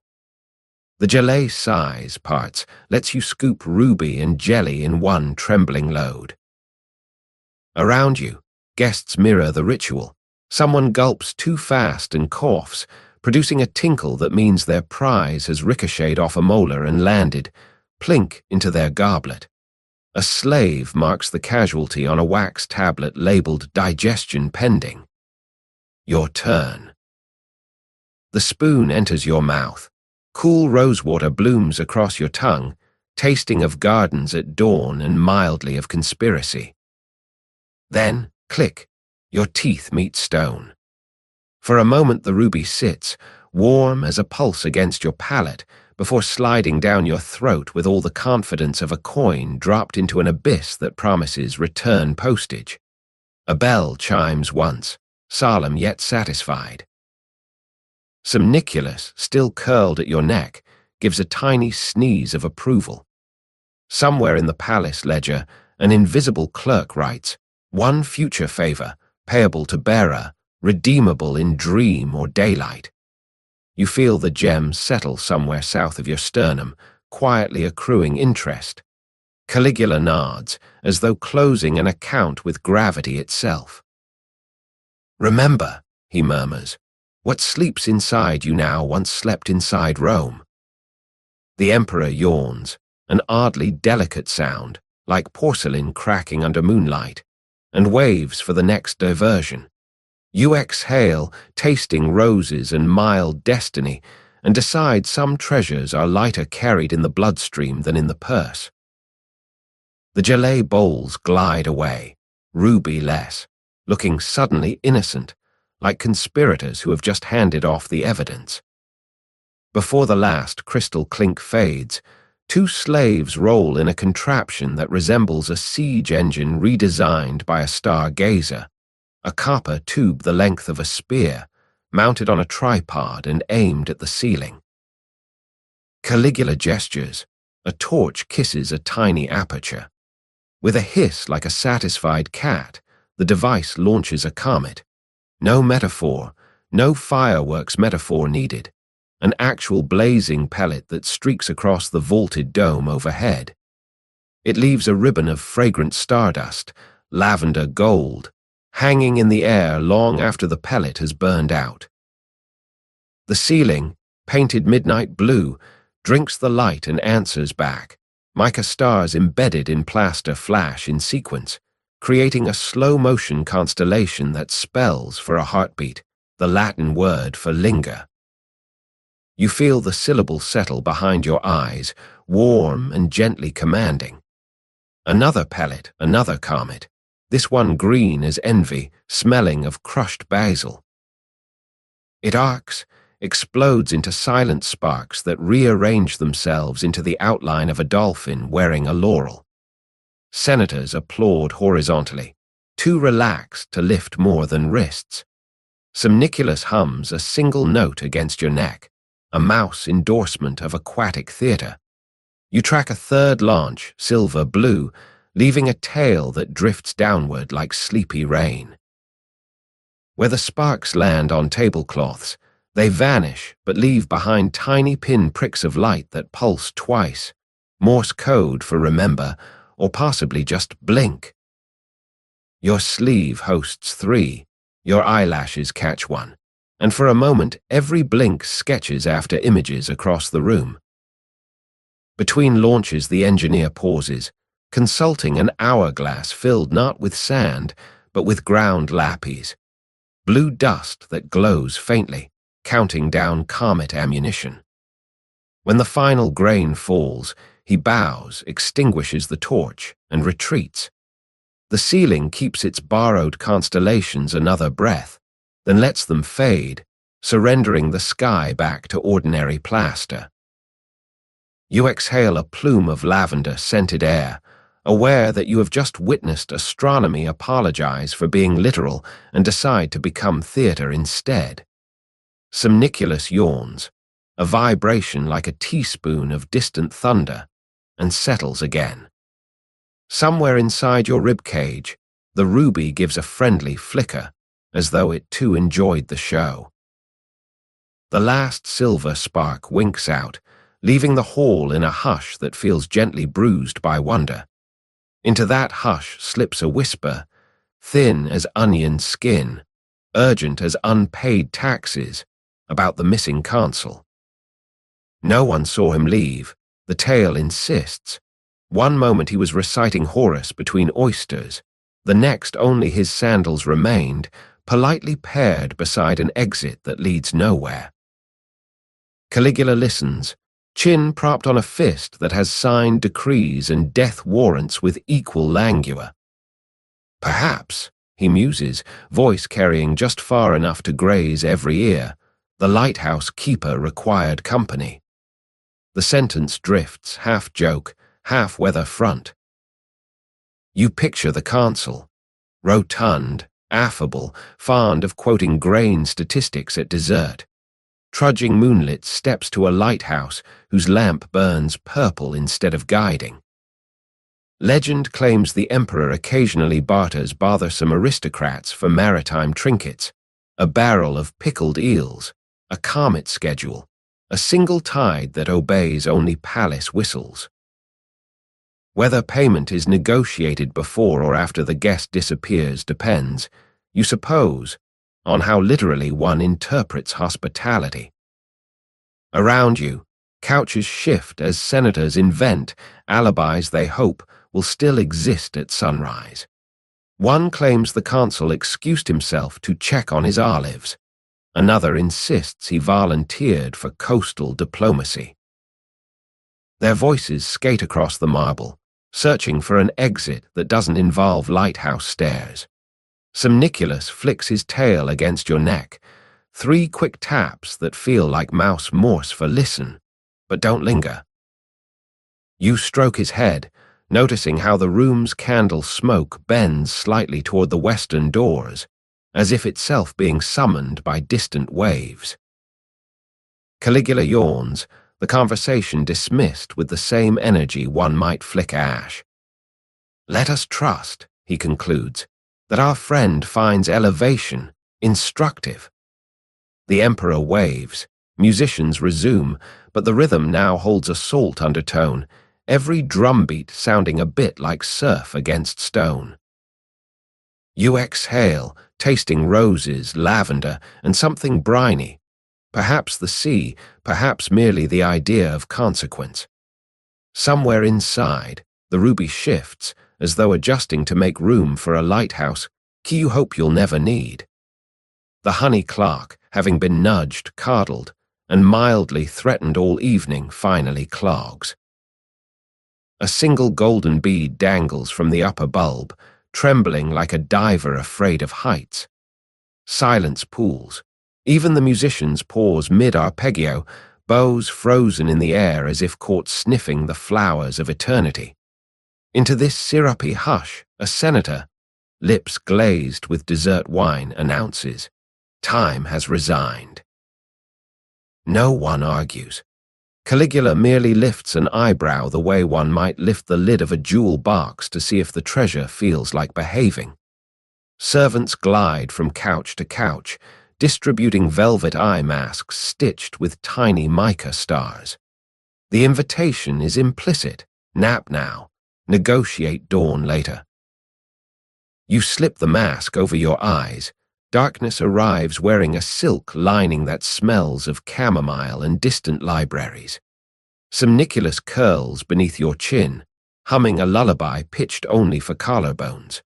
The gelée size parts lets you scoop ruby and jelly in one trembling load. Around you, guests mirror the ritual. Someone gulps too fast and coughs, producing a tinkle that means their prize has ricocheted off a molar and landed, plink, into their goblet. A slave marks the casualty on a wax tablet labeled digestion pending. Your turn. The spoon enters your mouth. Cool rosewater blooms across your tongue, tasting of gardens at dawn and mildly of conspiracy. Then, click, your teeth meet stone. For a moment the ruby sits, warm as a pulse against your palate, before sliding down your throat with all the confidence of a coin dropped into an abyss that promises return postage. A bell chimes once, solemn yet satisfied. Scandalous, still curled at your neck, gives a tiny sneeze of approval. Somewhere in the palace ledger, an invisible clerk writes, "One future favor, payable to bearer, redeemable in dream or daylight." You feel the gem settle somewhere south of your sternum, quietly accruing interest. Caligula nods, as though closing an account with gravity itself. "Remember," he murmurs, "what sleeps inside you now once slept inside Rome." The emperor yawns, an oddly delicate sound, like porcelain cracking under moonlight, and waves for the next diversion. You exhale, tasting roses and mild destiny, and decide some treasures are lighter carried in the bloodstream than in the purse. The gelée bowls glide away, ruby-less, looking suddenly innocent, like conspirators who have just handed off the evidence. Before the last crystal clink fades, two slaves roll in a contraption that resembles a siege engine redesigned by a stargazer, a copper tube the length of a spear, mounted on a tripod and aimed at the ceiling. Caligula gestures. A torch kisses a tiny aperture. With a hiss like a satisfied cat, the device launches a comet. No metaphor, no fireworks metaphor needed. An actual blazing pellet that streaks across the vaulted dome overhead. It leaves a ribbon of fragrant stardust, lavender gold, hanging in the air long after the pellet has burned out. The ceiling, painted midnight blue, drinks the light and answers back. Mica stars embedded in plaster flash in sequence, creating a slow-motion constellation that spells for a heartbeat, the Latin word for linger. You feel the syllable settle behind your eyes, warm and gently commanding. Another pellet, another comet, this one green as envy, smelling of crushed basil. It arcs, explodes into silent sparks that rearrange themselves into the outline of a dolphin wearing a laurel. Senators applaud horizontally, too relaxed to lift more than wrists. Scandalous hums a single note against your neck, a mouse endorsement of aquatic theater. You track a third launch, silver-blue, leaving a tail that drifts downward like sleepy rain. Where the sparks land on tablecloths, they vanish but leave behind tiny pin pricks of light that pulse twice, Morse code for remember, or possibly just blink. Your sleeve hosts 3, your eyelashes catch 1, and for a moment every blink sketches after images across the room. Between launches the engineer pauses, consulting an hourglass filled not with sand, but with ground lapis, blue dust that glows faintly, counting down comet ammunition. When the final grain falls, he bows, extinguishes the torch, and retreats. The ceiling keeps its borrowed constellations another breath, then lets them fade, surrendering the sky back to ordinary plaster. You exhale a plume of lavender-scented air, aware that you have just witnessed astronomy apologize for being literal and decide to become theater instead. Somniculus yawns, a vibration like a teaspoon of distant thunder, and settles again. Somewhere inside your ribcage, the ruby gives a friendly flicker, as though it too enjoyed the show. The last silver spark winks out, leaving the hall in a hush that feels gently bruised by wonder. Into that hush slips a whisper, thin as onion skin, urgent as unpaid taxes, about the missing consul. No one saw him leave, the tale insists. One moment he was reciting Horace between oysters, the next only his sandals remained, politely paired beside an exit that leads nowhere. Caligula listens, chin propped on a fist that has signed decrees and death warrants with equal languor. Perhaps, he muses, voice carrying just far enough to graze every ear, the lighthouse keeper required company. The sentence drifts, half joke, half weather front. You picture the consul, rotund, affable, fond of quoting grain statistics at dessert. Trudging moonlit steps to a lighthouse whose lamp burns purple instead of guiding. Legend claims the emperor occasionally barters bothersome aristocrats for maritime trinkets, a barrel of pickled eels, a comet schedule, a single tide that obeys only palace whistles. Whether payment is negotiated before or after the guest disappears depends, you suppose, on how literally one interprets hospitality. Around you, couches shift as senators invent alibis they hope will still exist at sunrise. One claims the consul excused himself to check on his olives. Another insists he volunteered for coastal diplomacy. Their voices skate across the marble, searching for an exit that doesn't involve lighthouse stairs. Somniculus flicks his tail against your neck, 3 quick taps that feel like mouse morse for listen, but don't linger. You stroke his head, noticing how the room's candle smoke bends slightly toward the western doors, as if itself being summoned by distant waves. Caligula yawns, the conversation dismissed with the same energy one might flick ash. Let us trust, he concludes, that our friend finds elevation instructive. The emperor waves, musicians resume, but the rhythm now holds a salt undertone, every drumbeat sounding a bit like surf against stone. You exhale, tasting roses, lavender, and something briny, perhaps the sea, perhaps merely the idea of consequence. Somewhere inside, the ruby shifts, as though adjusting to make room for a lighthouse key you hope you'll never need. The honey clock, having been nudged, coddled, and mildly threatened all evening, finally clogs. A single golden bead dangles from the upper bulb, trembling like a diver afraid of heights. Silence pools. Even the musicians pause mid-arpeggio, bows frozen in the air as if caught sniffing the flowers of eternity. Into this syrupy hush, a senator, lips glazed with dessert wine, announces, time has resigned. No one argues. Caligula merely lifts an eyebrow the way one might lift the lid of a jewel box to see if the treasure feels like behaving. Servants glide from couch to couch, distributing velvet eye masks stitched with tiny mica stars. The invitation is implicit. Nap now. Negotiate dawn later. You slip the mask over your eyes. Darkness arrives wearing a silk lining that smells of chamomile and distant libraries. Somniculus curls beneath your chin, humming a lullaby pitched only for collarbones.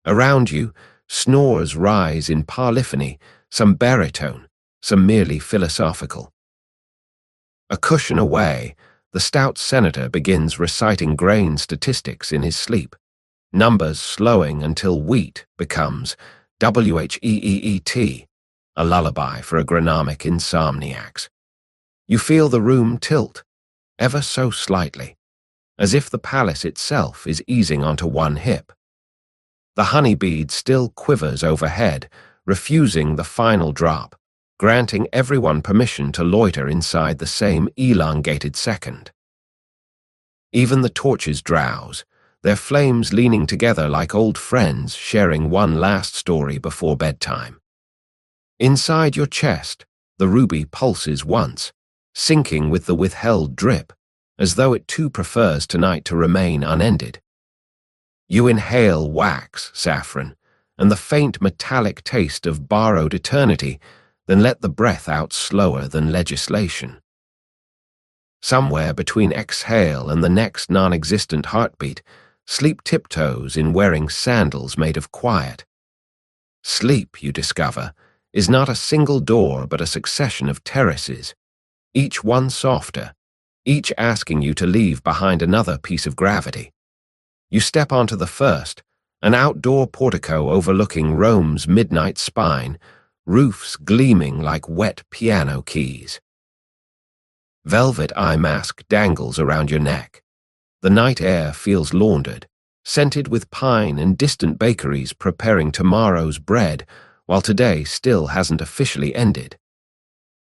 Around you, snores rise in polyphony, some baritone, some merely philosophical. A cushion away, the stout senator begins reciting grain statistics in his sleep, numbers slowing until wheat becomes WHEEET, a lullaby for agronomic insomniacs. You feel the room tilt, ever so slightly, as if the palace itself is easing onto one hip. The honey bead still quivers overhead, refusing the final drop, granting everyone permission to loiter inside the same elongated second. Even the torches drowse, their flames leaning together like old friends sharing one last story before bedtime. Inside your chest, the ruby pulses once, sinking with the withheld drip, as though it too prefers tonight to remain unended. You inhale wax, saffron, and the faint metallic taste of borrowed eternity, then let the breath out slower than legislation. Somewhere between exhale and the next non-existent heartbeat, sleep tiptoes in wearing sandals made of quiet. Sleep, you discover, is not a single door but a succession of terraces, each one softer, each asking you to leave behind another piece of gravity. You step onto the first, an outdoor portico overlooking Rome's midnight spine, roofs gleaming like wet piano keys. Velvet eye mask dangles around your neck. The night air feels laundered, scented with pine and distant bakeries preparing tomorrow's bread, while today still hasn't officially ended.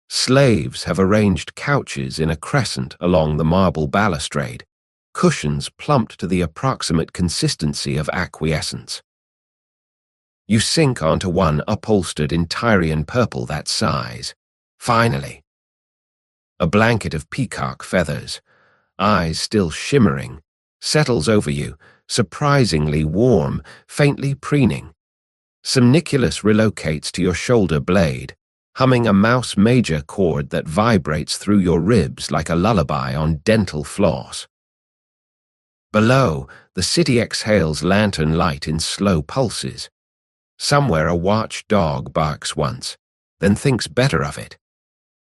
Slaves have arranged couches in a crescent along the marble balustrade, cushions plumped to the approximate consistency of acquiescence. You sink onto one upholstered in Tyrian purple that sighs. Finally. A blanket of peacock feathers, eyes still shimmering, settles over you, surprisingly warm, faintly preening. Somniculus relocates to your shoulder blade, humming a mouse major chord that vibrates through your ribs like a lullaby on dental floss. Below, the city exhales lantern light in slow pulses. Somewhere a watch dog barks once, then thinks better of it.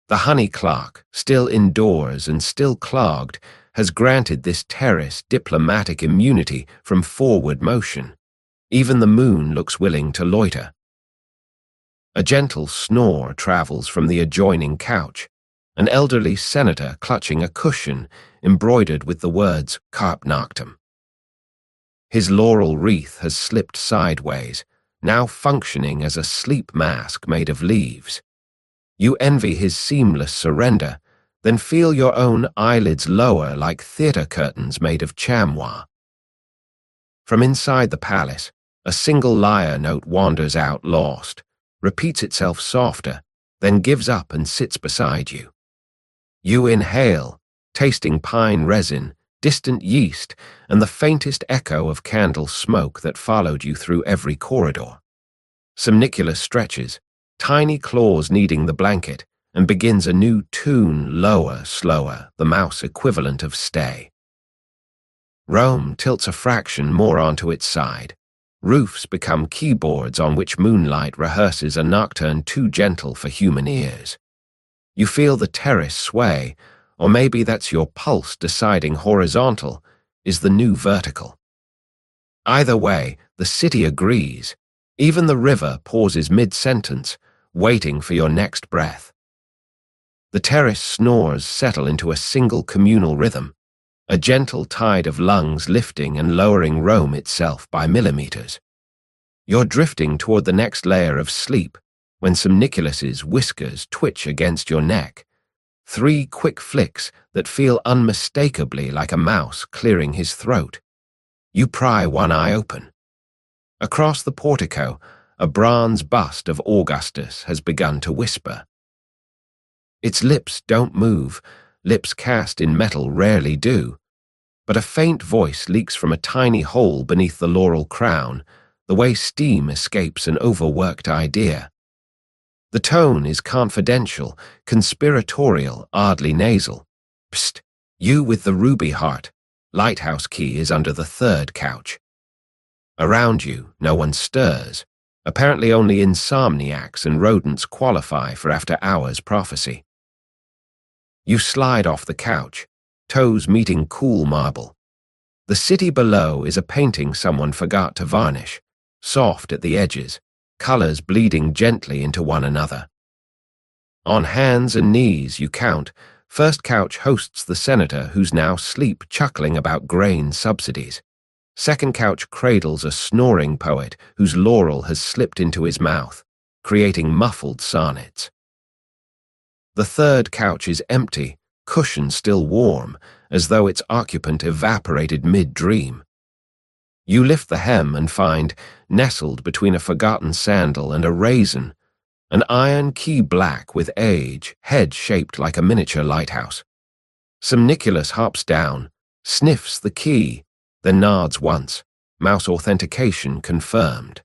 The honey clock, still indoors and still clogged, has granted this terrace diplomatic immunity from forward motion. Even the moon looks willing to loiter. A gentle snore travels from the adjoining couch, an elderly senator clutching a cushion embroidered with the words Carp Noctem. His laurel wreath has slipped sideways, now functioning as a sleep mask made of leaves. You envy his seamless surrender, then feel your own eyelids lower like theater curtains made of chamois. From inside the palace, a single lyre note wanders out lost, repeats itself softer, then gives up and sits beside you. You inhale, tasting pine resin, distant yeast, and the faintest echo of candle smoke that followed you through every corridor. Somniculus stretches, tiny claws kneading the blanket, and begins a new tune, lower, slower, the mouse equivalent of stay. Rome tilts a fraction more onto its side. Roofs become keyboards on which moonlight rehearses a nocturne too gentle for human ears. You feel the terrace sway, or maybe that's your pulse deciding horizontal is the new vertical. Either way, the city agrees. Even the river pauses mid-sentence, waiting for your next breath. The terrace snores settle into a single communal rhythm, a gentle tide of lungs lifting and lowering Rome itself by millimeters. You're drifting toward the next layer of sleep when Somniculus's whiskers twitch against your neck, 3 quick flicks that feel unmistakably like a mouse clearing his throat. You pry one eye open. Across the portico, a bronze bust of Augustus has begun to whisper. Its lips don't move, lips cast in metal rarely do, but a faint voice leaks from a tiny hole beneath the laurel crown, the way steam escapes an overworked idea. The tone is confidential, conspiratorial, oddly nasal. Psst, you with the ruby heart. Lighthouse key is under the 3rd couch. Around you, no one stirs. Apparently only insomniacs and rodents qualify for after-hours prophecy. You slide off the couch, toes meeting cool marble. The city below is a painting someone forgot to varnish, soft at the edges, colors bleeding gently into one another. On hands and knees, you count. First couch hosts the senator who's now asleep chuckling about grain subsidies. Second couch cradles a snoring poet whose laurel has slipped into his mouth, creating muffled sonnets. The third couch is empty, cushion still warm, as though its occupant evaporated mid-dream. You lift the hem and find, nestled between a forgotten sandal and a raisin, an iron key black with age, head shaped like a miniature lighthouse. Somniculus hops down, sniffs the key, then nods once, mouse authentication confirmed.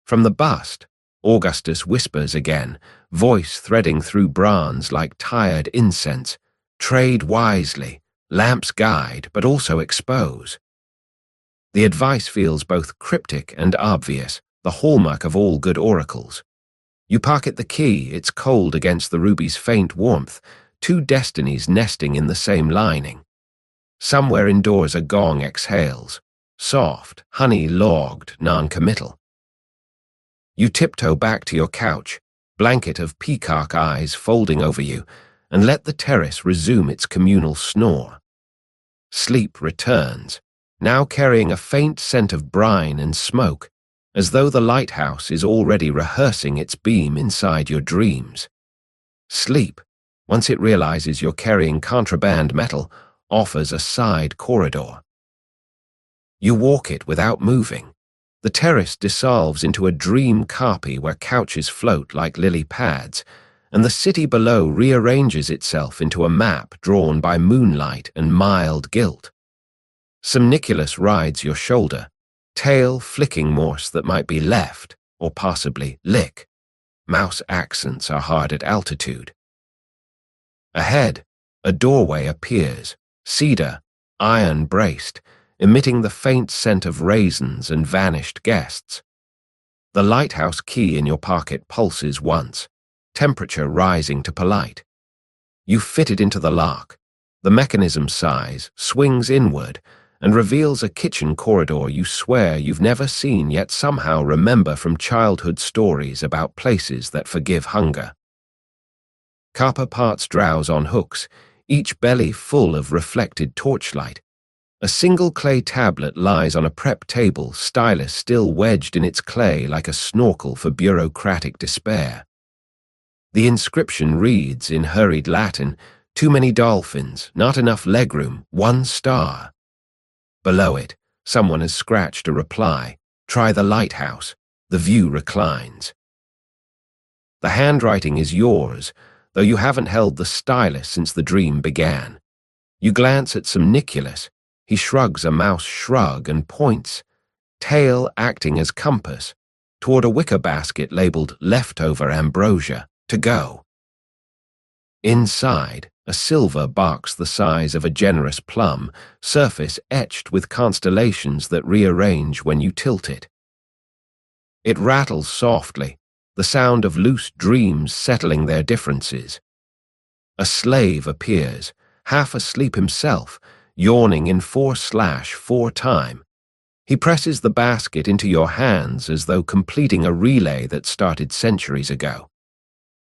From the bust, Augustus whispers again, voice threading through bronze like tired incense, trade wisely, lamps guide but also expose. The advice feels both cryptic and obvious, the hallmark of all good oracles. You pocket the key, it's cold against the ruby's faint warmth, two destinies nesting in the same lining. Somewhere indoors a gong exhales, soft, honey-logged, non-committal. You tiptoe back to your couch, blanket of peacock eyes folding over you, and let the terrace resume its communal snore. Sleep returns, now carrying a faint scent of brine and smoke, as though the lighthouse is already rehearsing its beam inside your dreams. Sleep, once it realizes you're carrying contraband metal, offers a side corridor. You walk it without moving. The terrace dissolves into a dream carpet where couches float like lily pads, and the city below rearranges itself into a map drawn by moonlight and mild guilt. Somniculus rides your shoulder, tail flicking morse that might be left, or possibly lick. Mouse accents are hard at altitude. Ahead, a doorway appears, cedar, iron-braced, emitting the faint scent of raisins and vanished guests. The lighthouse key in your pocket pulses once, temperature rising to polite. You fit it into the lock. The mechanism sighs, swings inward, and reveals a kitchen corridor you swear you've never seen yet somehow remember from childhood stories about places that forgive hunger. Copper parts drowse on hooks, each belly full of reflected torchlight. A single clay tablet lies on a prep table, stylus still wedged in its clay like a snorkel for bureaucratic despair. The inscription reads, in hurried Latin, "Too many dolphins, not enough legroom, 1 star." Below it, someone has scratched a reply, "Try the lighthouse, the view reclines." The handwriting is yours, though you haven't held the stylus since the dream began. You glance at Somniculus. He shrugs a mouse shrug and points, tail acting as compass, toward a wicker basket labeled "Leftover Ambrosia, to go." Inside, a silver box the size of a generous plum, surface etched with constellations that rearrange when you tilt it. It rattles softly, the sound of loose dreams settling their differences. A slave appears, half asleep himself, yawning in 4/4 time. He presses the basket into your hands as though completing a relay that started centuries ago.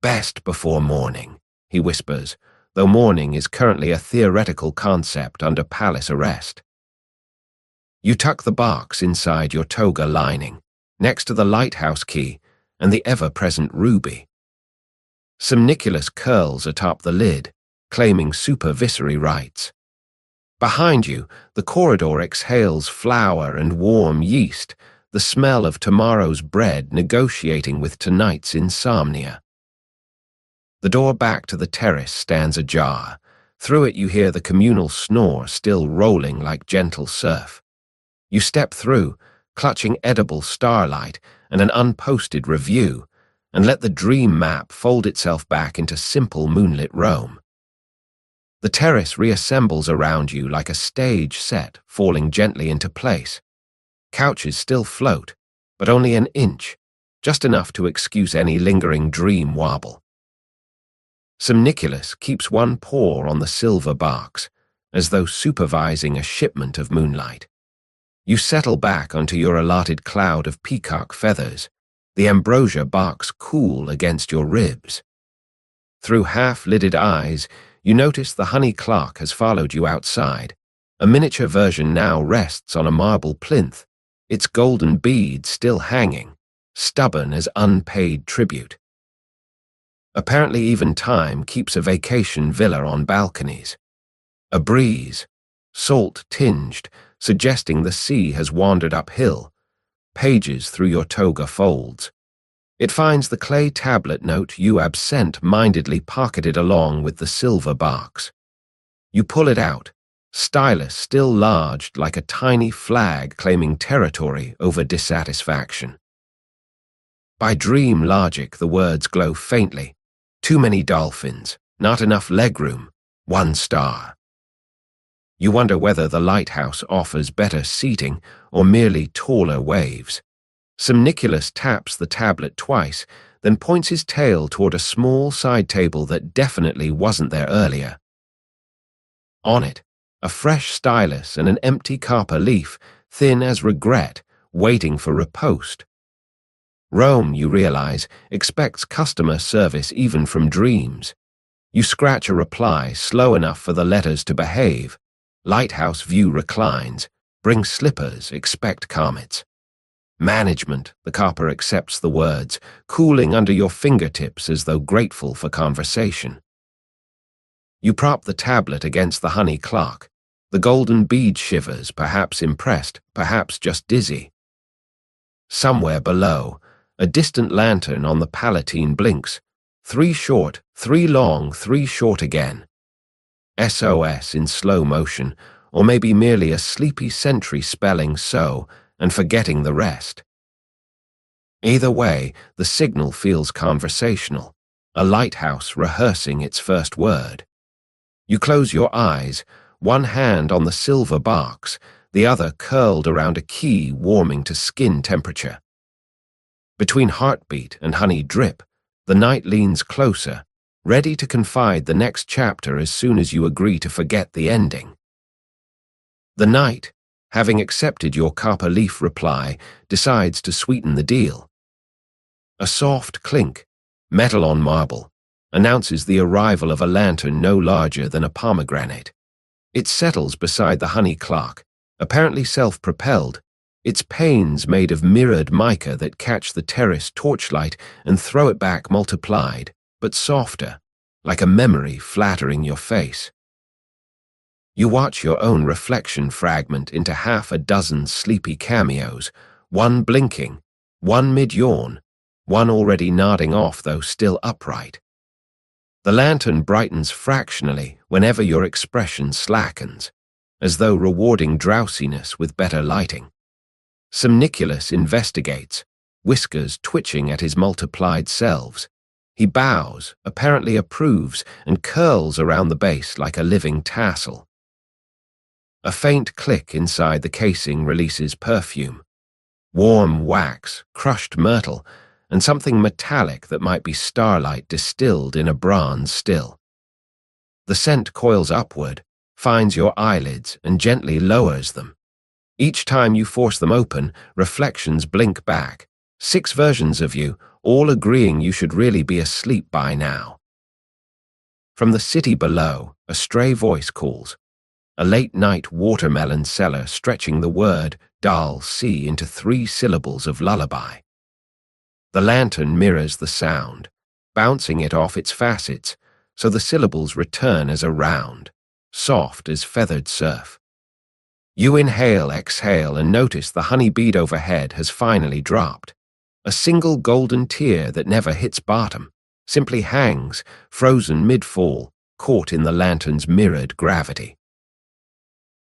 "Best before morning," he whispers, though morning is currently a theoretical concept under palace arrest. You tuck the box inside your toga lining, next to the lighthouse key and the ever-present ruby. Somniculus curls atop the lid, claiming supervisory rights. Behind you, the corridor exhales flour and warm yeast, the smell of tomorrow's bread negotiating with tonight's insomnia. The door back to the terrace stands ajar. Through it you hear the communal snore still rolling like gentle surf. You step through, clutching edible starlight and an unposted review, and let the dream map fold itself back into simple moonlit Rome. The terrace reassembles around you like a stage set falling gently into place. Couches still float, but only an inch, just enough to excuse any lingering dream wobble. Somniculus keeps one paw on the silver box, as though supervising a shipment of moonlight. You settle back onto your allotted cloud of peacock feathers, the ambrosia box cool against your ribs. Through half-lidded eyes, you notice the honey clock has followed you outside. A miniature version now rests on a marble plinth, its golden bead still hanging, stubborn as unpaid tribute. Apparently even time keeps a vacation villa on balconies. A breeze, salt-tinged, suggesting the sea has wandered uphill, pages through your toga folds. It finds the clay tablet note you absent-mindedly pocketed along with the silver box. You pull it out, stylus still larged like a tiny flag claiming territory over dissatisfaction. By dream logic, the words glow faintly. Too many dolphins, not enough legroom, 1 star. You wonder whether the lighthouse offers better seating or merely taller waves. Somniculus taps the tablet twice, then points his tail toward a small side table that definitely wasn't there earlier. On it, a fresh stylus and an empty copper leaf, thin as regret, waiting for riposte. Rome, you realize, expects customer service even from dreams. You scratch a reply slow enough for the letters to behave. Lighthouse view reclines. Bring slippers, expect comets. Management, the copper accepts the words, cooling under your fingertips as though grateful for conversation. You prop the tablet against the honey clock. The golden bead shivers, perhaps impressed, perhaps just dizzy. Somewhere below, a distant lantern on the Palatine blinks. 3 short, 3 long, 3 short again. SOS in slow motion, or maybe merely a sleepy sentry spelling so and forgetting the rest. Either way, the signal feels conversational, a lighthouse rehearsing its first word. You close your eyes, one hand on the silver box, the other curled around a key warming to skin temperature. Between heartbeat and honey drip, the night leans closer, ready to confide the next chapter as soon as you agree to forget the ending. The night, having accepted your copper leaf reply, decides to sweeten the deal. A soft clink, metal on marble, announces the arrival of a lantern no larger than a pomegranate. It settles beside the honey clock, apparently self-propelled, its panes made of mirrored mica that catch the terrace torchlight and throw it back multiplied, but softer, like a memory flattering your face. You watch your own reflection fragment into half a dozen sleepy cameos, one blinking, one mid-yawn, one already nodding off though still upright. The lantern brightens fractionally whenever your expression slackens, as though rewarding drowsiness with better lighting. Somniculus investigates, whiskers twitching at his multiplied selves. He bows, apparently approves, and curls around the base like a living tassel. A faint click inside the casing releases perfume. Warm wax, crushed myrtle, and something metallic that might be starlight distilled in a bronze still. The scent coils upward, finds your eyelids, and gently lowers them. Each time you force them open, reflections blink back. 6 versions of you, all agreeing you should really be asleep by now. From the city below, a stray voice calls. A late-night watermelon seller stretching the word Dal C into 3 syllables of lullaby. The lantern mirrors the sound, bouncing it off its facets, so the syllables return as a round, soft as feathered surf. You inhale, exhale, and notice the honey bead overhead has finally dropped. A single golden tear that never hits bottom, simply hangs, frozen mid-fall, caught in the lantern's mirrored gravity.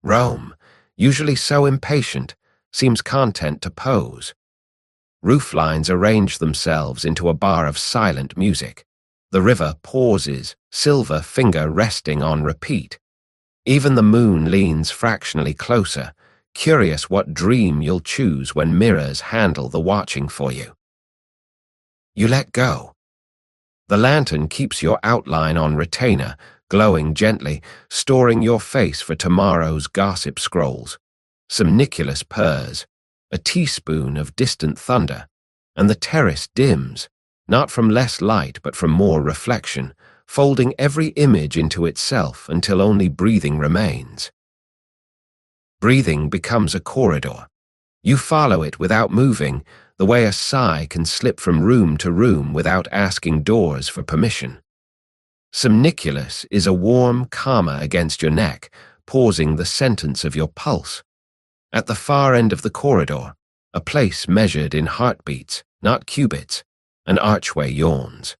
Rome, usually so impatient, seems content to pose. Rooflines arrange themselves into a bar of silent music. The river pauses, silver finger resting on repeat. Even the moon leans fractionally closer, curious what dream you'll choose when mirrors handle the watching for you. You let go. The lantern keeps your outline on retainer, glowing gently, storing your face for tomorrow's gossip scrolls. Somniculus purrs, a teaspoon of distant thunder, and the terrace dims, not from less light but from more reflection, folding every image into itself until only breathing remains. Breathing becomes a corridor. You follow it without moving, the way a sigh can slip from room to room without asking doors for permission. Somniculus is a warm calmer against your neck, pausing the sentence of your pulse. At the far end of the corridor, a place measured in heartbeats, not cubits, an archway yawns.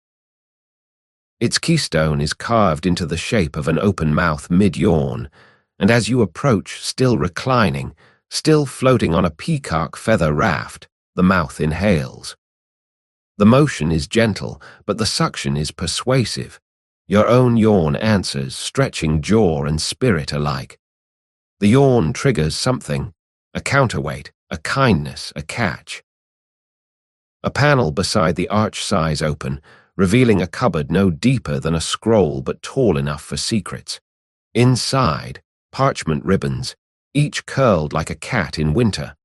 Its keystone is carved into the shape of an open mouth mid-yawn, and as you approach, still reclining, still floating on a peacock feather raft, the mouth inhales. The motion is gentle, but the suction is persuasive. Your own yawn answers, stretching jaw and spirit alike. The yawn triggers something, a counterweight, a kindness, a catch. A panel beside the arch sighs open, revealing a cupboard no deeper than a scroll but tall enough for secrets. Inside, parchment ribbons, each curled like a cat in winter.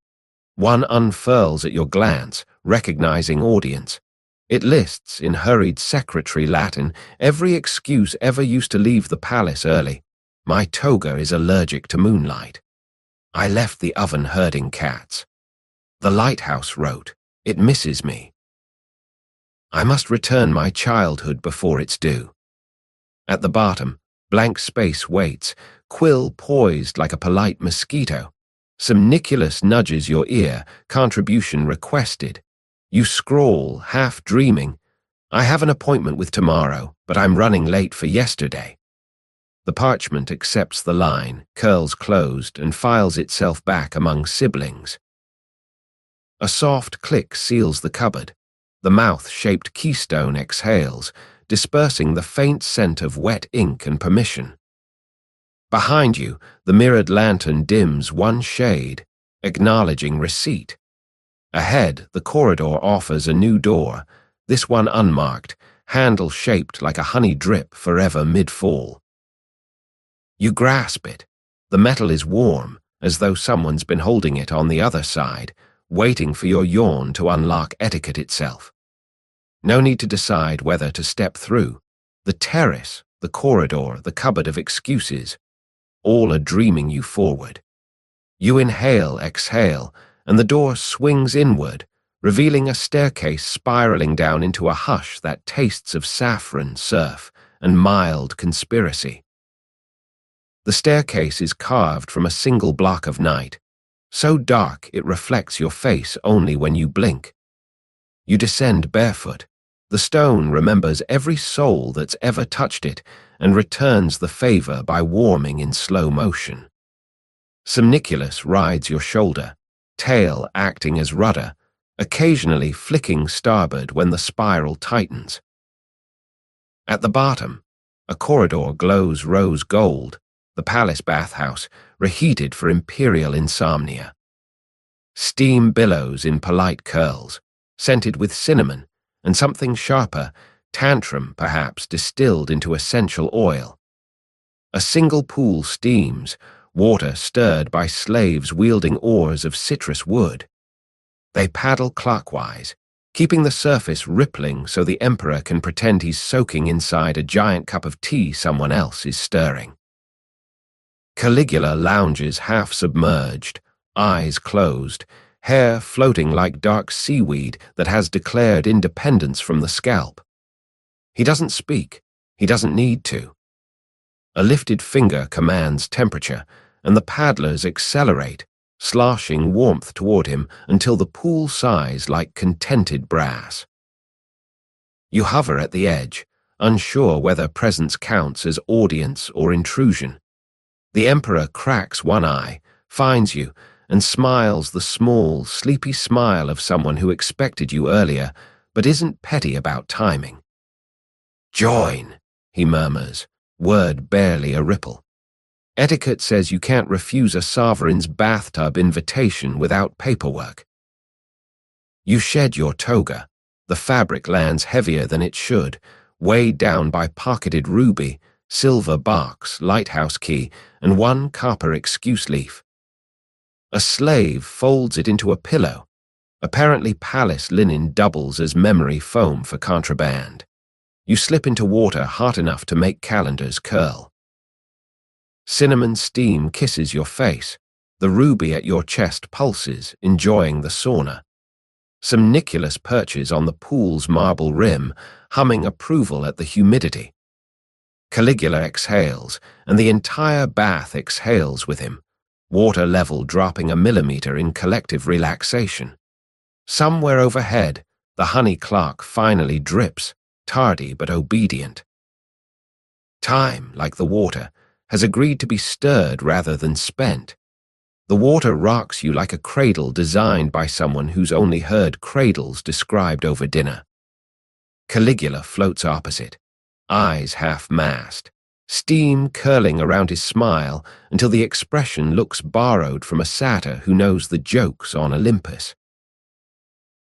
One unfurls at your glance, recognizing audience. It lists, in hurried secretary Latin, every excuse ever used to leave the palace early. My toga is allergic to moonlight. I left the oven herding cats. The lighthouse wrote, it misses me. I must return my childhood before it's due. At the bottom, blank space waits, quill poised like a polite mosquito. Somniculus nudges your ear, contribution requested. You scrawl, half dreaming. I have an appointment with tomorrow, but I'm running late for yesterday. The parchment accepts the line, curls closed, and files itself back among siblings. A soft click seals the cupboard. The mouth-shaped keystone exhales, dispersing the faint scent of wet ink and permission. Behind you, the mirrored lantern dims one shade, acknowledging receipt. Ahead, the corridor offers a new door, this one unmarked, handle shaped like a honey drip forever mid-fall. You grasp it. The metal is warm, as though someone's been holding it on the other side, waiting for your yawn to unlock etiquette itself. No need to decide whether to step through. The terrace, the corridor, the cupboard of excuses, all are dreaming you forward. You inhale, exhale, and the door swings inward, revealing a staircase spiraling down into a hush that tastes of saffron, surf, and mild conspiracy. The staircase is carved from a single block of night, so dark it reflects your face only when you blink. You descend barefoot. The stone remembers every soul that's ever touched it and returns the favor by warming in slow motion. Somniculus rides your shoulder, tail acting as rudder, occasionally flicking starboard when the spiral tightens. At the bottom, a corridor glows rose gold, the palace bathhouse, reheated for Imperial insomnia. Steam billows in polite curls, scented with cinnamon, and something sharper, tantrum perhaps distilled into essential oil. A single pool steams, water stirred by slaves wielding oars of citrus wood. They paddle clockwise, keeping the surface rippling so the emperor can pretend he's soaking inside a giant cup of tea someone else is stirring. Caligula lounges half submerged, eyes closed, hair floating like dark seaweed that has declared independence from the scalp. He doesn't speak. He doesn't need to. A lifted finger commands temperature, and the paddlers accelerate, sloshing warmth toward him until the pool sighs like contented brass. You hover at the edge, unsure whether presence counts as audience or intrusion. The emperor cracks one eye, finds you, and smiles the small, sleepy smile of someone who expected you earlier, but isn't petty about timing. "Join," he murmurs, word barely a ripple. Etiquette says you can't refuse a sovereign's bathtub invitation without paperwork. You shed your toga. The fabric lands heavier than it should, weighed down by pocketed ruby, silver box, lighthouse key, and one copper excuse leaf. A slave folds it into a pillow. Apparently palace linen doubles as memory foam for contraband. You slip into water hot enough to make calendars curl. Cinnamon steam kisses your face. The ruby at your chest pulses, enjoying the sauna. Somniculus perches on the pool's marble rim, humming approval at the humidity. Caligula exhales, and the entire bath exhales with him, water level dropping a millimeter in collective relaxation. Somewhere overhead, the honey clock finally drips, tardy but obedient. Time, like the water, has agreed to be stirred rather than spent. The water rocks you like a cradle designed by someone who's only heard cradles described over dinner. Caligula floats opposite, eyes half-masked, steam curling around his smile until the expression looks borrowed from a satyr who knows the jokes on Olympus.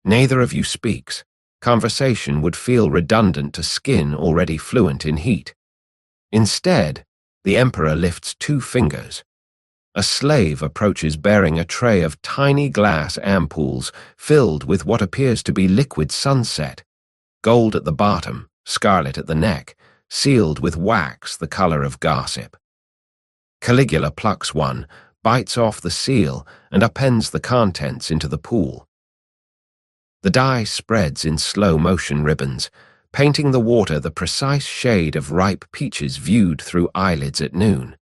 Neither of you speaks. Conversation would feel redundant to skin already fluent in heat. Instead, the emperor lifts 2 fingers. A slave approaches bearing a tray of tiny glass ampoules filled with what appears to be liquid sunset, gold at the bottom, scarlet at the neck, sealed with wax the color of gossip. Caligula plucks one, bites off the seal, and appends the contents into the pool. The dye spreads in slow-motion ribbons, painting the water the precise shade of ripe peaches viewed through eyelids at noon.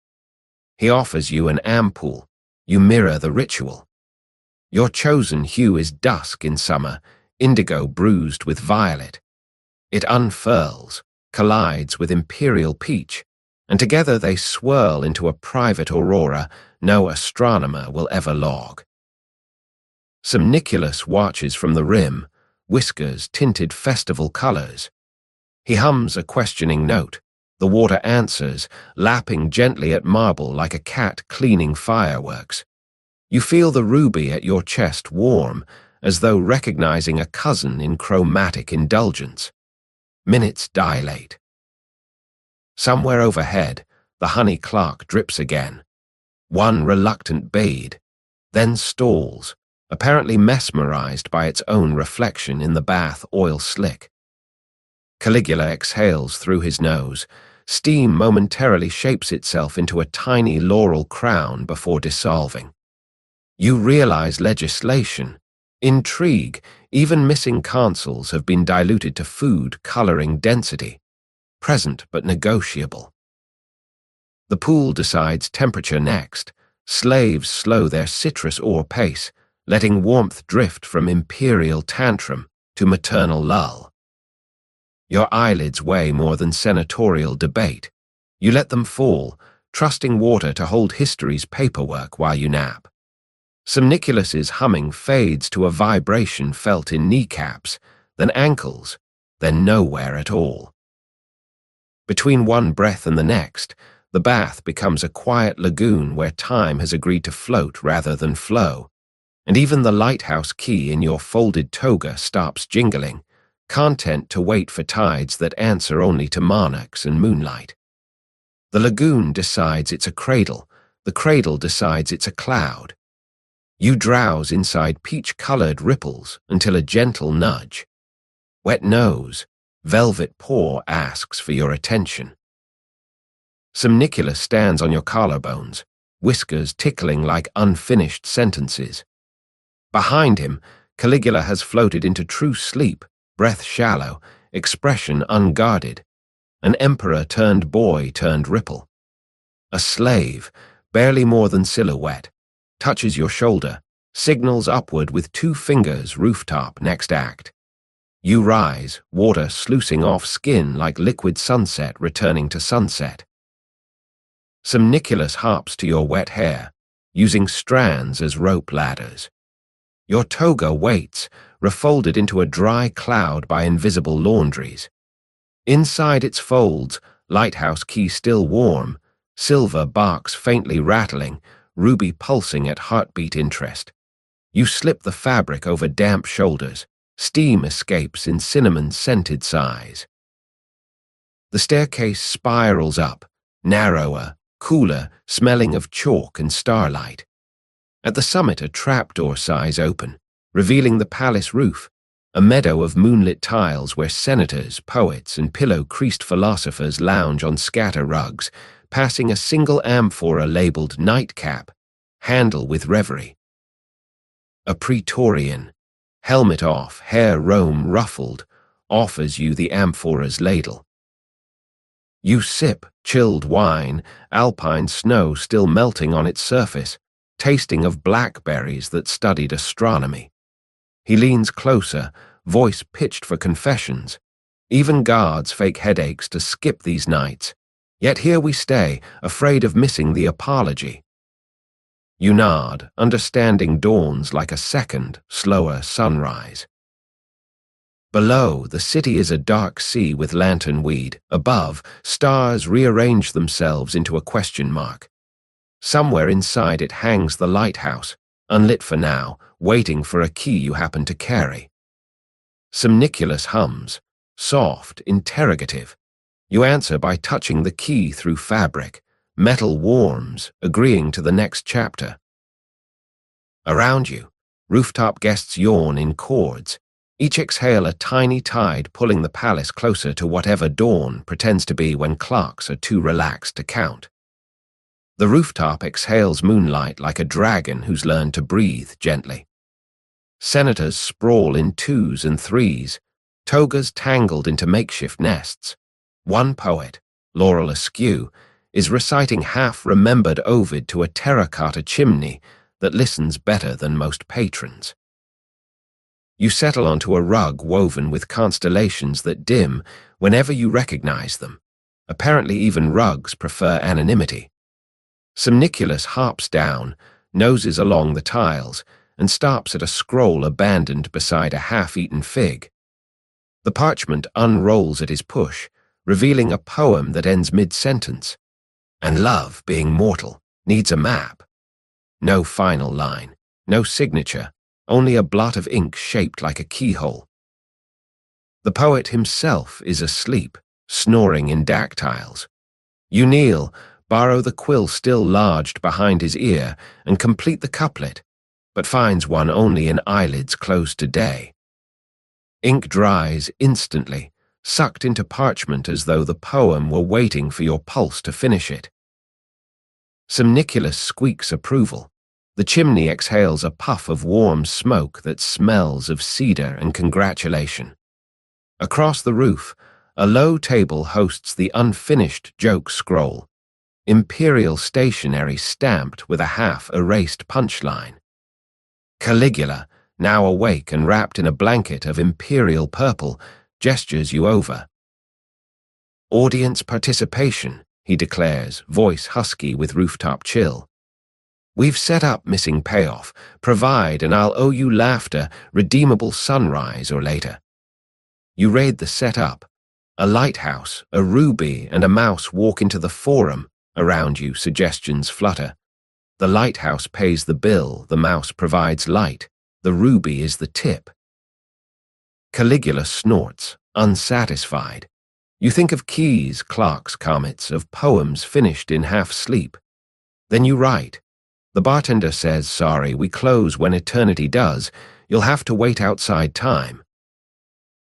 He offers you an ampoule. You mirror the ritual. Your chosen hue is dusk in summer, indigo bruised with violet. It unfurls, collides with imperial peach, and together they swirl into a private aurora no astronomer will ever log. Somniculus watches from the rim, whiskers tinted festival colors. He hums a questioning note. The water answers, lapping gently at marble like a cat cleaning fireworks. You feel the ruby at your chest warm, as though recognizing a cousin in chromatic indulgence. Minutes dilate. Somewhere overhead, the honey clock drips again. One reluctant bead, then stalls, apparently mesmerized by its own reflection in the bath oil slick. Caligula exhales through his nose. Steam momentarily shapes itself into a tiny laurel crown before dissolving. You realize legislation, intrigue, even missing consuls have been diluted to food coloring density, present but negotiable. The pool decides temperature next. Slaves slow their citrus ore pace, letting warmth drift from imperial tantrum to maternal lull. Your eyelids weigh more than senatorial debate. You let them fall, trusting water to hold history's paperwork while you nap. Somniculus's humming fades to a vibration felt in kneecaps, then ankles, then nowhere at all. Between one breath and the next, the bath becomes a quiet lagoon where time has agreed to float rather than flow, and even the lighthouse key in your folded toga stops jingling, content to wait for tides that answer only to monarchs and moonlight. The lagoon decides it's a cradle, the cradle decides it's a cloud. You drowse inside peach-colored ripples until a gentle nudge. Wet nose, velvet paw asks for your attention. Somniculus stands on your collarbones, whiskers tickling like unfinished sentences. Behind him, Caligula has floated into true sleep, breath shallow, expression unguarded. An emperor turned boy turned ripple. A slave, barely more than silhouette, touches your shoulder, signals upward with 2 fingers rooftop next act. You rise, water sluicing off skin like liquid sunset returning to sunset. Somniculus hops to your wet hair, using strands as rope ladders. Your toga waits, refolded into a dry cloud by invisible laundries. Inside its folds, lighthouse key still warm, silver box faintly rattling, ruby pulsing at heartbeat interest. You slip the fabric over damp shoulders. Steam escapes in cinnamon-scented sighs. The staircase spirals up, narrower, cooler, smelling of chalk and starlight. At the summit, a trapdoor sighs open, revealing the palace roof, a meadow of moonlit tiles where senators, poets, and pillow-creased philosophers lounge on scatter rugs, passing a single amphora labeled nightcap, handle with reverie. A praetorian, helmet off, hair roam ruffled, offers you the amphora's ladle. You sip chilled wine, alpine snow still melting on its surface, tasting of blackberries that studied astronomy. He leans closer, voice pitched for confessions. Even guards fake headaches to skip these nights. Yet here we stay, afraid of missing the apology. You nod, understanding dawns like a second, slower sunrise. Below, the city is a dark sea with lantern weed. Above, stars rearrange themselves into a question mark. Somewhere inside it hangs the lighthouse, unlit for now, waiting for a key you happen to carry. Somniculus hums, soft, interrogative. You answer by touching the key through fabric. Metal warms, agreeing to the next chapter. Around you, rooftop guests yawn in chords. Each exhale a tiny tide pulling the palace closer to whatever dawn pretends to be when clocks are too relaxed to count. The rooftop exhales moonlight like a dragon who's learned to breathe gently. Senators sprawl in twos and threes, togas tangled into makeshift nests. One poet, laurel askew, is reciting half-remembered Ovid to a terracotta chimney that listens better than most patrons. You settle onto a rug woven with constellations that dim whenever you recognize them. Apparently even rugs prefer anonymity. Somniculus hops down, noses along the tiles, and stops at a scroll abandoned beside a half-eaten fig. The parchment unrolls at his push, revealing a poem that ends mid-sentence. And love, being mortal, needs a map. No final line, no signature, only a blot of ink shaped like a keyhole. The poet himself is asleep, snoring in dactyls. You kneel, borrow the quill still lodged behind his ear, and complete the couplet, but finds one only in eyelids closed to day. Ink dries instantly, sucked into parchment as though the poem were waiting for your pulse to finish it. Somniculus squeaks approval. The chimney exhales a puff of warm smoke that smells of cedar and congratulation. Across the roof, a low table hosts the unfinished joke scroll, Imperial stationery stamped with a half-erased punchline. Caligula, now awake and wrapped in a blanket of Imperial purple, gestures you over. Audience participation, he declares, voice husky with rooftop chill. We've set up missing payoff. Provide and I'll owe you laughter, redeemable sunrise or later. You raid the setup. A lighthouse, a ruby, and a mouse walk into the forum. Around you, suggestions flutter. The lighthouse pays the bill, the mouse provides light, the ruby is the tip. Caligula snorts, unsatisfied. You think of keys, clocks, comets, of poems finished in half-sleep. Then you write. The bartender says, sorry, we close when eternity does. You'll have to wait outside time.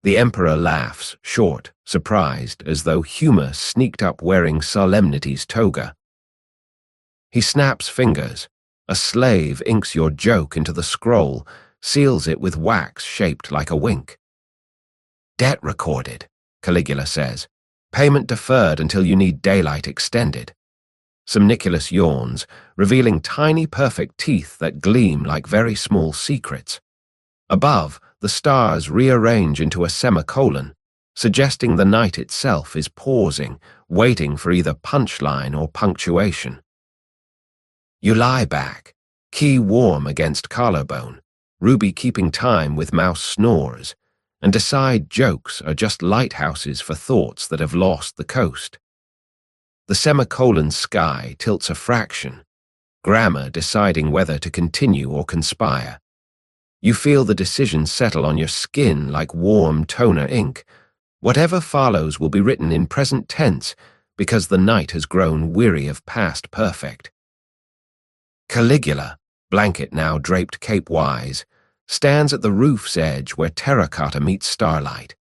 The emperor laughs, short, surprised, as though humor sneaked up wearing solemnity's toga. He snaps fingers. A slave inks your joke into the scroll, seals it with wax shaped like a wink. Debt recorded, Caligula says. Payment deferred until you need daylight extended. Somniculus yawns, revealing tiny perfect teeth that gleam like very small secrets. Above, the stars rearrange into a semicolon, suggesting the night itself is pausing, waiting for either punchline or punctuation. You lie back, key warm against collarbone, ruby keeping time with mouse snores, and decide jokes are just lighthouses for thoughts that have lost the coast. The semicolon sky tilts a fraction, grammar deciding whether to continue or conspire. You feel the decision settle on your skin like warm toner ink. Whatever follows will be written in present tense because the night has grown weary of past perfect. Caligula, blanket now draped cape-wise, stands at the roof's edge where terracotta meets starlight.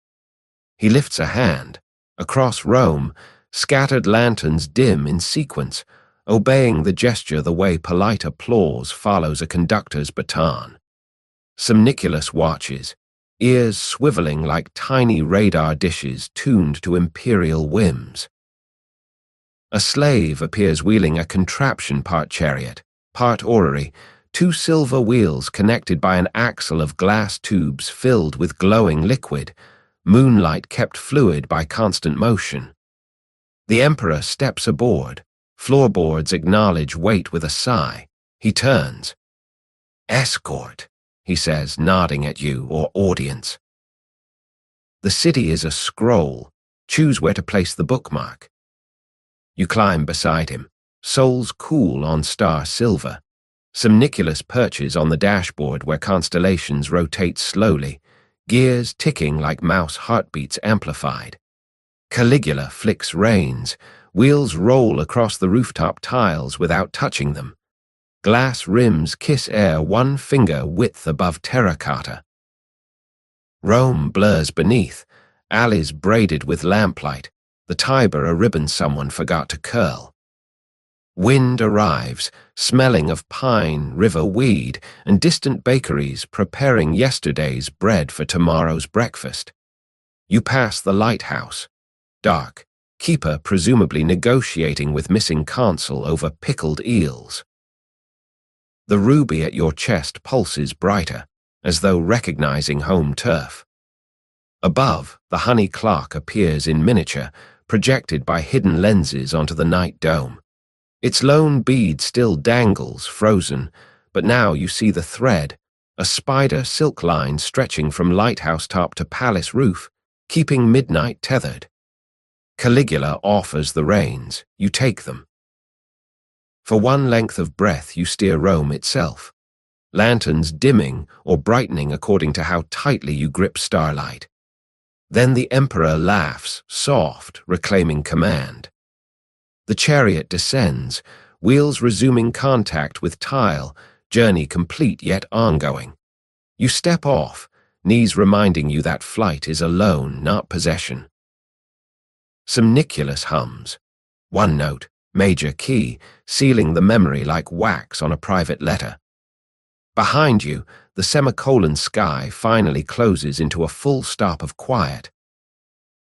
He lifts a hand. Across Rome, scattered lanterns dim in sequence, obeying the gesture the way polite applause follows a conductor's baton. Somniculus watches, ears swiveling like tiny radar dishes tuned to Imperial whims. A slave appears wheeling a contraption part chariot, part orrery, two silver wheels connected by an axle of glass tubes filled with glowing liquid, moonlight kept fluid by constant motion. The Emperor steps aboard. Floorboards acknowledge weight with a sigh. He turns. "Escort," he says, nodding at you or audience. The city is a scroll. Choose where to place the bookmark. You climb beside him, soles cool on star silver. Somniculus perches on the dashboard where constellations rotate slowly, gears ticking like mouse heartbeats amplified. Caligula flicks reins, wheels roll across the rooftop tiles without touching them. Glass rims kiss air 1 finger width above terracotta. Rome blurs beneath, alleys braided with lamplight, the Tiber a ribbon someone forgot to curl. Wind arrives, smelling of pine, river weed, and distant bakeries preparing yesterday's bread for tomorrow's breakfast. You pass the lighthouse. Dark, keeper presumably negotiating with missing consul over pickled eels. The ruby at your chest pulses brighter, as though recognizing home turf. Above, the honey clock appears in miniature, projected by hidden lenses onto the night dome. Its lone bead still dangles, frozen, but now you see the thread, a spider silk line stretching from lighthouse top to palace roof, keeping midnight tethered. Caligula offers the reins. You take them. For one length of breath you steer Rome itself, lanterns dimming or brightening according to how tightly you grip starlight. Then the Emperor laughs, soft, reclaiming command. The chariot descends, wheels resuming contact with tile, journey complete yet ongoing. You step off, knees reminding you that flight is a loan, not possession. Somniculus hums. One note, major key, sealing the memory like wax on a private letter. Behind you, the semicolon sky finally closes into a full stop of quiet.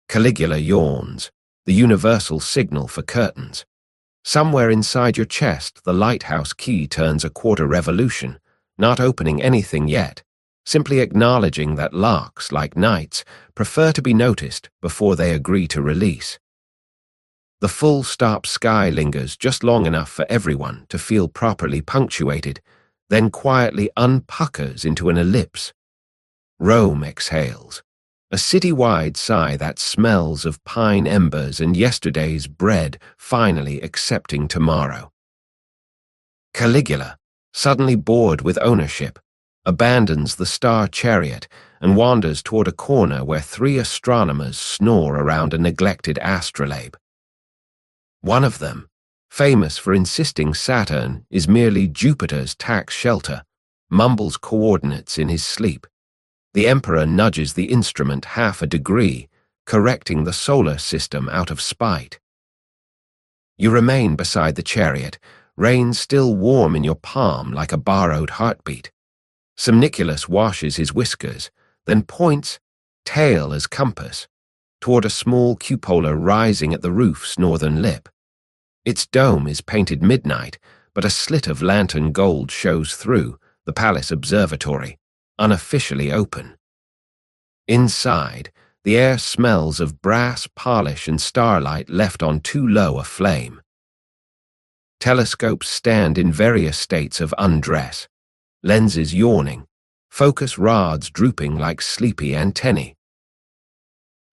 Caligula yawns, the universal signal for curtains. Somewhere inside your chest, the lighthouse key turns a quarter revolution, not opening anything yet, simply acknowledging that locks, like knights, prefer to be noticed before they agree to release. The full stop sky lingers just long enough for everyone to feel properly punctuated, then quietly unpuckers into an ellipse. Rome exhales, a city-wide sigh that smells of pine embers and yesterday's bread finally accepting tomorrow. Caligula, suddenly bored with ownership, abandons the star chariot and wanders toward a corner where 3 astronomers snore around a neglected astrolabe. One of them, famous for insisting Saturn is merely Jupiter's tax shelter, mumbles coordinates in his sleep. The Emperor nudges the instrument half a degree, correcting the solar system out of spite. You remain beside the chariot, reins still warm in your palm like a borrowed heartbeat. Somniculus washes his whiskers, then points, tail as compass, toward a small cupola rising at the roof's northern lip. Its dome is painted midnight, but a slit of lantern gold shows through, the palace observatory, unofficially open. Inside, the air smells of brass polish and starlight left on too low a flame. Telescopes stand in various states of undress, lenses yawning, focus rods drooping like sleepy antennae.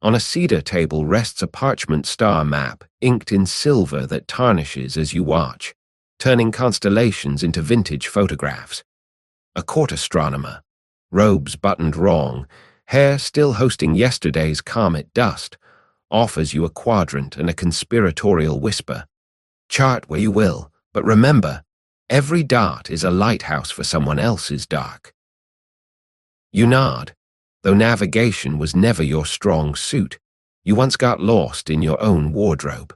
On a cedar table rests a parchment star map, inked in silver that tarnishes as you watch, turning constellations into vintage photographs. A court astronomer, robes buttoned wrong, hair still hosting yesterday's comet dust, offers you a quadrant and a conspiratorial whisper. Chart where you will, but remember, every dot is a lighthouse for someone else's dark. You nod. Though navigation was never your strong suit, you once got lost in your own wardrobe.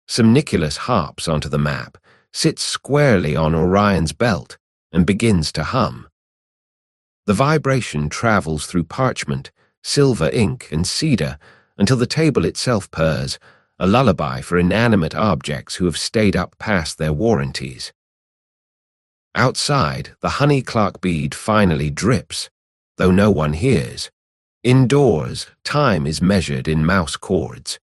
Somniculus hops onto the map, sits squarely on Orion's belt, and begins to hum. The vibration travels through parchment, silver ink, and cedar until the table itself purrs, a lullaby for inanimate objects who have stayed up past their warranties. Outside, the honey clock bead finally drips, though no one hears. Indoors, time is measured in mouse chords.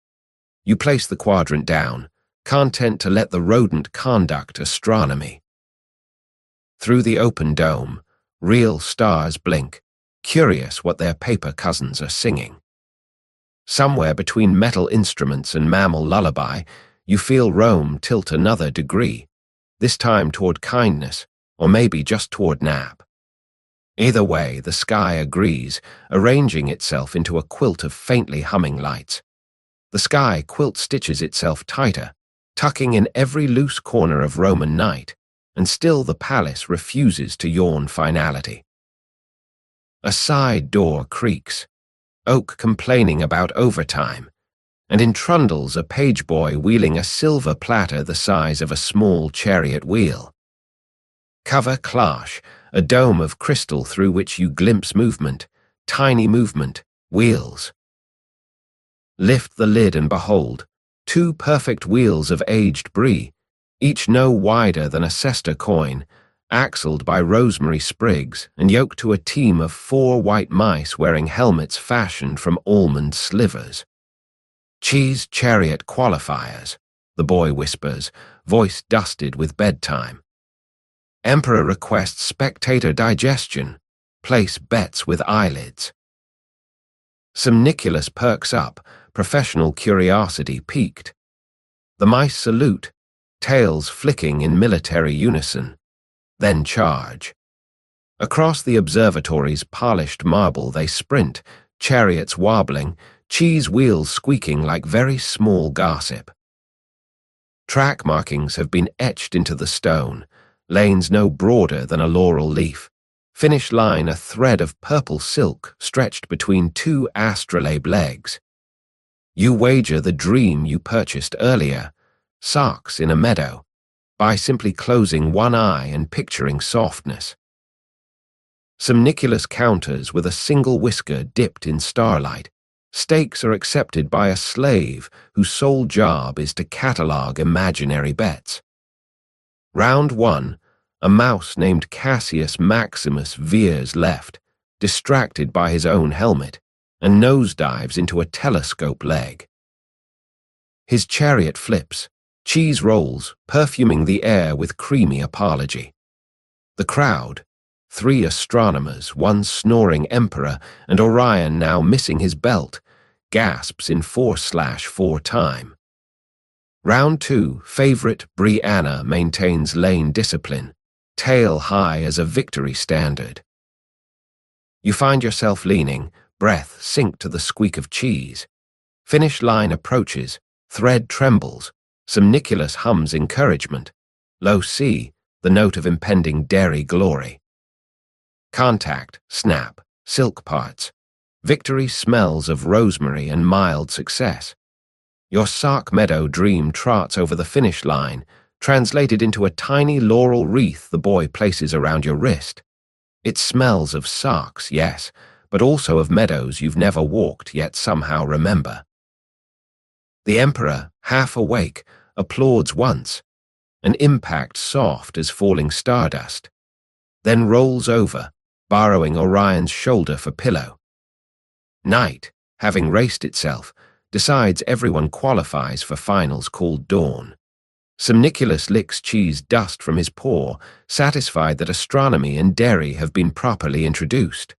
You place the quadrant down, content to let the rodent conduct astronomy. Through the open dome, real stars blink, curious what their paper cousins are singing. Somewhere between metal instruments and mammal lullaby, you feel Rome tilt another degree, this time toward kindness, or maybe just toward nap. Either way, the sky agrees, arranging itself into a quilt of faintly humming lights. The sky quilt stitches itself tighter, tucking in every loose corner of Roman night, and still the palace refuses to yawn finality. A side door creaks, Oak complaining about overtime, and in trundles a page boy wheeling a silver platter the size of a small chariot wheel. Cover clash, a dome of crystal through which you glimpse movement, tiny movement, wheels. Lift the lid and behold, 2 perfect wheels of aged brie, each no wider than a sester coin, axled by rosemary sprigs and yoked to a team of 4 white mice wearing helmets fashioned from almond slivers. Cheese chariot qualifiers, the boy whispers, voice dusted with bedtime. Emperor requests spectator digestion, place bets with eyelids. Somniculus perks up, professional curiosity piqued. The mice salute, tails flicking in military unison. Then charge. Across the observatory's polished marble they sprint, chariots wobbling, cheese wheels squeaking like very small gossip. Track markings have been etched into the stone, lanes no broader than a laurel leaf, finish line a thread of purple silk stretched between 2 astrolabe legs. You wager the dream you purchased earlier, socks in a meadow, by simply closing one eye and picturing softness. Somniculus counters with a single whisker dipped in starlight. Stakes are accepted by a slave whose sole job is to catalogue imaginary bets. Round 1, a mouse named Cassius Maximus veers left, distracted by his own helmet, and nosedives into a telescope leg. His chariot flips, cheese rolls, perfuming the air with creamy apology. The crowd, 3 astronomers, 1 snoring emperor, and Orion now missing his belt, gasps in 4/4 time. Round 2, favorite Brianna maintains lane discipline, tail high as a victory standard. You find yourself leaning, breath sink to the squeak of cheese. Finish line approaches, thread trembles, Somniculus hums encouragement. Low C, the note of impending dairy glory. Contact, snap, silk parts. Victory smells of rosemary and mild success. Your sock meadow dream trots over the finish line, translated into a tiny laurel wreath the boy places around your wrist. It smells of socks, yes, but also of meadows you've never walked yet somehow remember. The emperor, half awake, applauds once, an impact soft as falling stardust, then rolls over, borrowing Orion's shoulder for pillow. Night, having raced itself, decides everyone qualifies for finals called dawn. Somniculus licks cheese dust from his paw, satisfied that astronomy and dairy have been properly introduced.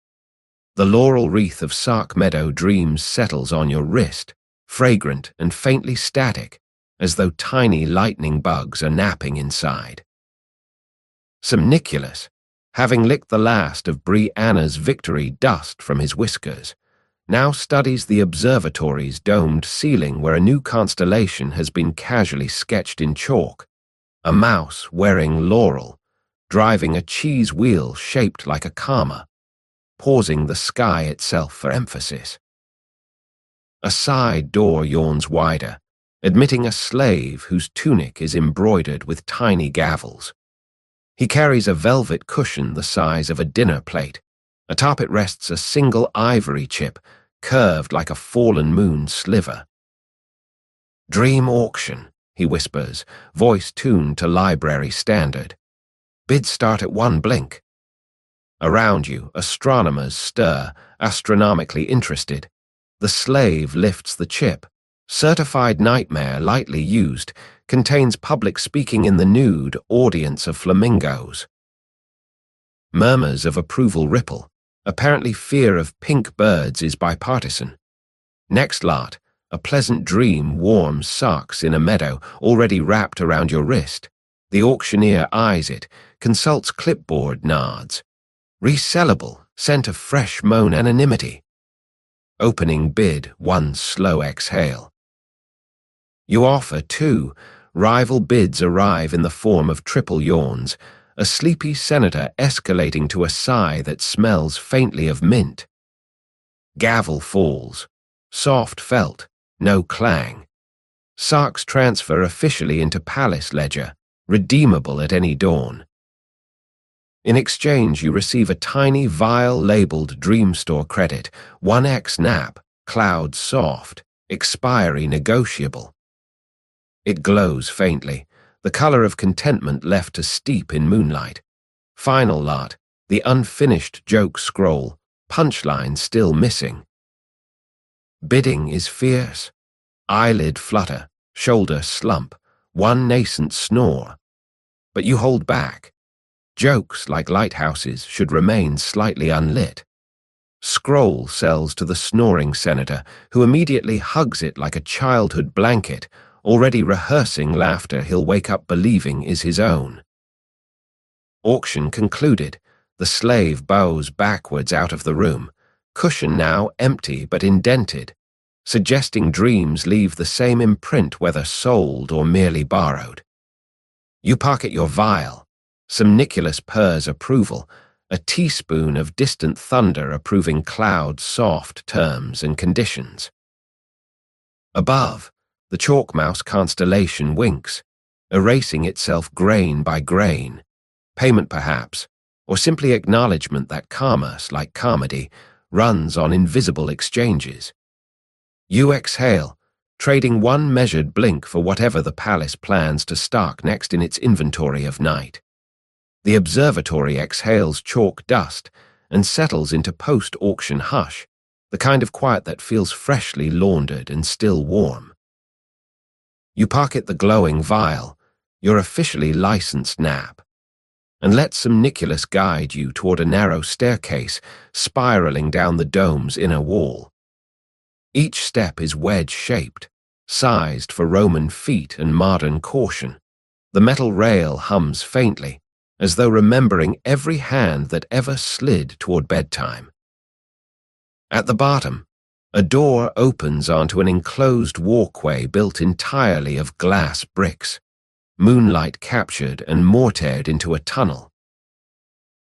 The laurel wreath of Sock Meadow dreams settles on your wrist, fragrant and faintly static, as though tiny lightning bugs are napping inside. Somniculus, having licked the last of Brianna's victory dust from his whiskers, now studies the observatory's domed ceiling where a new constellation has been casually sketched in chalk, a mouse wearing laurel, driving a cheese wheel shaped like a comma, pausing the sky itself for emphasis. A side door yawns wider, admitting a slave whose tunic is embroidered with tiny gavels. He carries a velvet cushion the size of a dinner plate, Atop it rests a single ivory chip, curved like a fallen moon sliver. "Dream auction," he whispers, voice tuned to library standard. "Bids start at 1 blink." Around you, astronomers stir, astronomically interested. The slave lifts the chip. Certified nightmare, lightly used, contains public speaking in the nude, audience of flamingos. Murmurs of approval ripple. Apparently fear of pink birds is bipartisan. Next lot, a pleasant dream warms socks in a meadow already wrapped around your wrist. The auctioneer eyes it, consults clipboard, nods. Resellable, scent of fresh mown anonymity. Opening bid, one slow exhale. You offer 2. Rival bids arrive in the form of triple yawns, a sleepy senator escalating to a sigh that smells faintly of mint. Gavel falls. Soft felt, no clang. Socks transfer officially into palace ledger, redeemable at any dawn. In exchange, you receive a tiny vial labeled Dream Store credit, 1x nap, cloud soft, expiry negotiable. It glows faintly, the color of contentment left to steep in moonlight. Final lot, the unfinished joke scroll, punchline still missing. Bidding is fierce. Eyelid flutter, shoulder slump, one nascent snore. But you hold back. Jokes, like lighthouses, should remain slightly unlit. Scroll sells to the snoring senator, who immediately hugs it like a childhood blanket, already rehearsing laughter he'll wake up believing is his own. Auction concluded. The slave bows backwards out of the room, cushion now empty but indented, suggesting dreams leave the same imprint whether sold or merely borrowed. You pocket your vial, some Nicholas purrs approval, a teaspoon of distant thunder approving cloud soft terms and conditions. Above, the chalk mouse constellation winks, erasing itself grain by grain. Payment perhaps, or simply acknowledgement that commerce, like comedy, runs on invisible exchanges. You exhale, trading one measured blink for whatever the palace plans to stock next in its inventory of night. The observatory exhales chalk dust and settles into post-auction hush, the kind of quiet that feels freshly laundered and still warm. You pocket the glowing vial, your officially licensed nap, and let some Nicholas guide you toward a narrow staircase spiraling down the dome's inner wall. Each step is wedge-shaped, sized for Roman feet and modern caution. The metal rail hums faintly, as though remembering every hand that ever slid toward bedtime. At the bottom, a door opens onto an enclosed walkway built entirely of glass bricks, moonlight captured and mortared into a tunnel.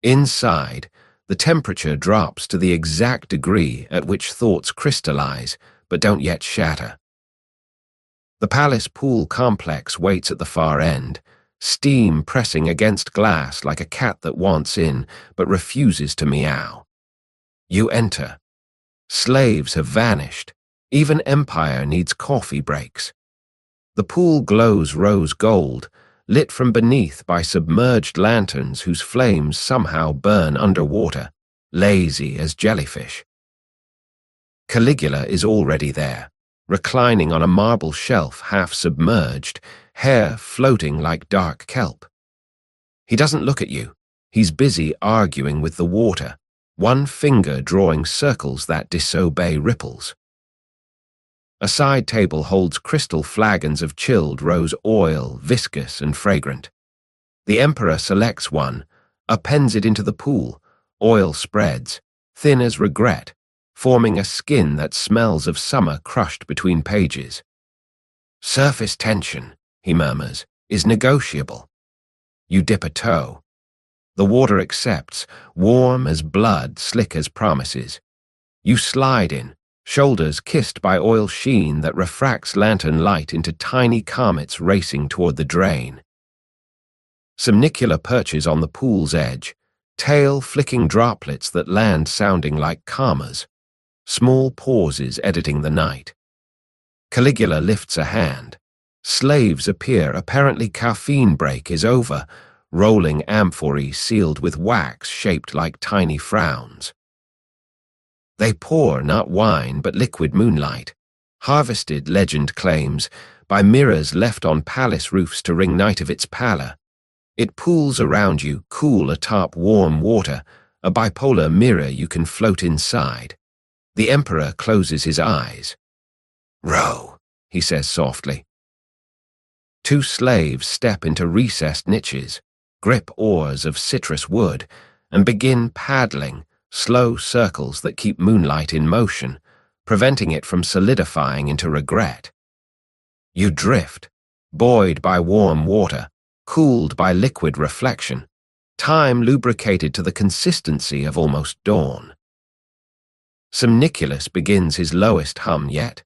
Inside, the temperature drops to the exact degree at which thoughts crystallize but don't yet shatter. The palace pool complex waits at the far end, steam pressing against glass like a cat that wants in but refuses to meow. You enter. Slaves have vanished. Even Empire needs coffee breaks. The pool glows rose gold, lit from beneath by submerged lanterns whose flames somehow burn underwater, lazy as jellyfish. Caligula is already there, reclining on a marble shelf half submerged, hair floating like dark kelp. He doesn't look at you. He's busy arguing with the water, one finger drawing circles that disobey ripples. A side table holds crystal flagons of chilled rose oil, viscous and fragrant. The emperor selects one, appends it into the pool. Oil spreads, thin as regret, forming a skin that smells of summer crushed between pages. "Surface tension," he murmurs, "is negotiable." You dip a toe. The water accepts, warm as blood, slick as promises. You slide in, shoulders kissed by oil sheen that refracts lantern light into tiny comets racing toward the drain. Some Nicula perches on the pool's edge, tail-flicking droplets that land sounding like commas, small pauses editing the night. Caligula lifts a hand. Slaves appear, apparently caffeine break is over, rolling amphorae sealed with wax shaped like tiny frowns. They pour not wine but liquid moonlight, harvested, legend claims, by mirrors left on palace roofs to ring night of its pallor. It pools around you, cool atop warm water, a bipolar mirror you can float inside. The emperor closes his eyes. "Row," he says softly. Two slaves step into recessed niches, grip oars of citrus wood, and begin paddling, slow circles that keep moonlight in motion, preventing it from solidifying into regret. You drift, buoyed by warm water, cooled by liquid reflection, time lubricated to the consistency of almost dawn. Somniculus begins his lowest hum yet,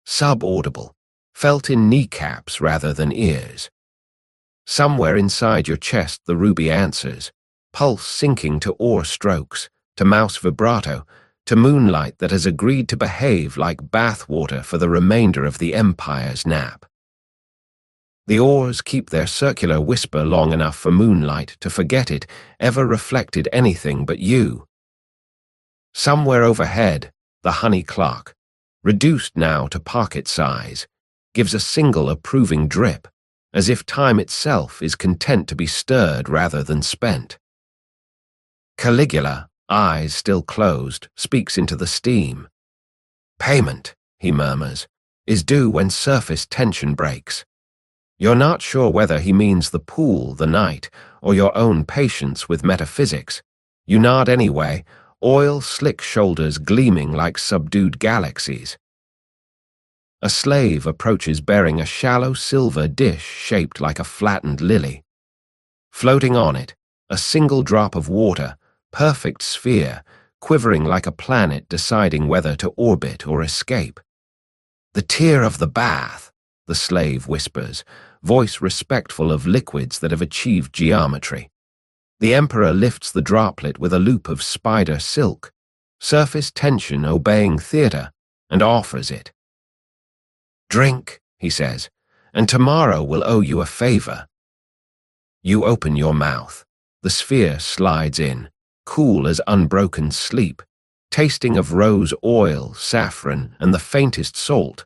subaudible, felt in kneecaps rather than ears. Somewhere inside your chest the ruby answers, pulse sinking to oar strokes, to mouse vibrato, to moonlight that has agreed to behave like bathwater for the remainder of the empire's nap. The oars keep their circular whisper long enough for moonlight to forget it ever reflected anything but you. Somewhere overhead, the honey clock, reduced now to pocket size, gives a single approving drip, as if time itself is content to be stirred rather than spent. Caligula, eyes still closed, speaks into the steam. "Payment," he murmurs, "is due when surface tension breaks." You're not sure whether he means the pool, the night, or your own patience with metaphysics. You nod anyway, oil-slick shoulders gleaming like subdued galaxies. A slave approaches bearing a shallow silver dish shaped like a flattened lily. Floating on it, a single drop of water, perfect sphere, quivering like a planet deciding whether to orbit or escape. "The tear of the bath," the slave whispers, voice respectful of liquids that have achieved geometry. The emperor lifts the droplet with a loop of spider silk, surface tension obeying theater, and offers it. "Drink," he says, "and tomorrow will owe you a favor." You open your mouth. The sphere slides in, cool as unbroken sleep, tasting of rose oil, saffron, and the faintest salt.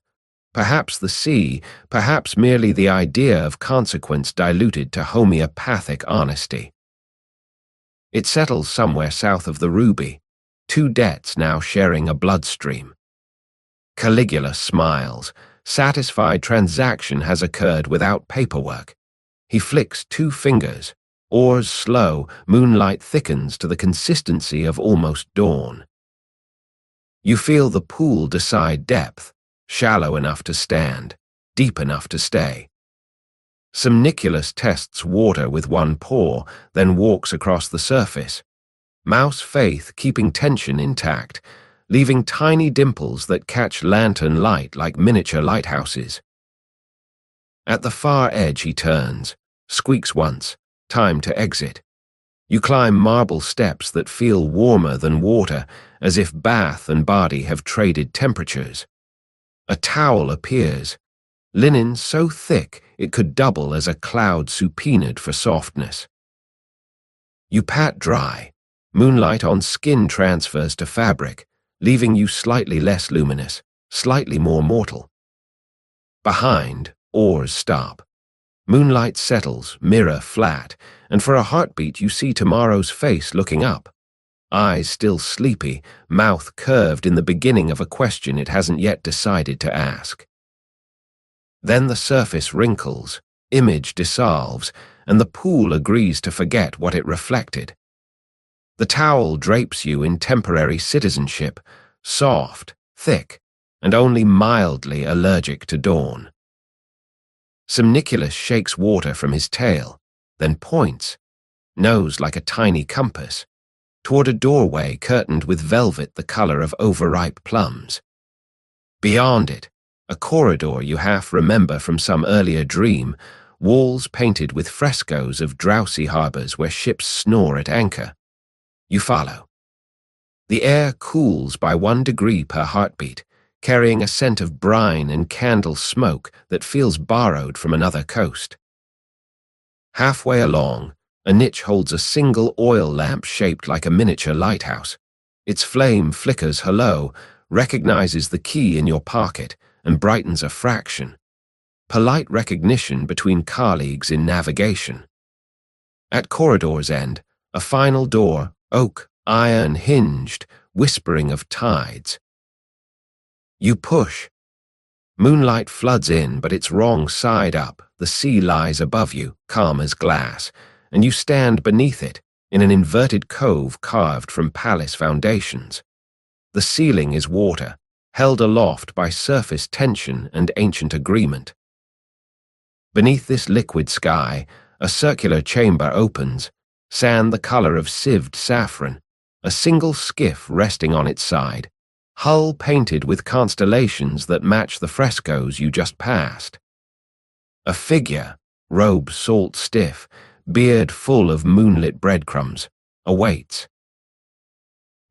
Perhaps the sea, perhaps merely the idea of consequence diluted to homeopathic honesty. It settles somewhere south of the ruby, two debts now sharing a bloodstream. Caligula smiles, satisfied transaction has occurred without paperwork. He flicks two fingers, oars slow, moonlight thickens to the consistency of almost dawn. You feel the pool decide depth, shallow enough to stand, deep enough to stay. Somniculus tests water with one paw, then walks across the surface. Mouse faith keeping tension intact, leaving tiny dimples that catch lantern light like miniature lighthouses. At the far edge he turns, squeaks once, time to exit. You climb marble steps that feel warmer than water, as if bath and body have traded temperatures. A towel appears, linen so thick it could double as a cloud subpoenaed for softness. You pat dry, moonlight on skin transfers to fabric, leaving you slightly less luminous, slightly more mortal. Behind, oars stop. Moonlight settles, mirror flat, and for a heartbeat you see tomorrow's face looking up. Eyes still sleepy, mouth curved in the beginning of a question it hasn't yet decided to ask. Then the surface wrinkles, image dissolves, and the pool agrees to forget what it reflected. The towel drapes you in temporary citizenship, soft, thick, and only mildly allergic to dawn. Somniculus shakes water from his tail, then points, nose like a tiny compass, toward a doorway curtained with velvet the color of overripe plums. Beyond it, a corridor you half remember from some earlier dream, walls painted with frescoes of drowsy harbors where ships snore at anchor. You follow. The air cools by 1 degree per heartbeat, carrying a scent of brine and candle smoke that feels borrowed from another coast. Halfway along, a niche holds a single oil lamp shaped like a miniature lighthouse. Its flame flickers hello, recognizes the key in your pocket, and brightens a fraction. Polite recognition between colleagues in navigation. At corridor's end, a final door, oak, iron hinged, whispering of tides. You push. Moonlight floods in, but it's wrong side up. The sea lies above you, calm as glass, and you stand beneath it, in an inverted cove carved from palace foundations. The ceiling is water, held aloft by surface tension and ancient agreement. Beneath this liquid sky, a circular chamber opens, sand the color of sieved saffron, a single skiff resting on its side, hull painted with constellations that match the frescoes you just passed. A figure, robe salt stiff, beard full of moonlit breadcrumbs, awaits.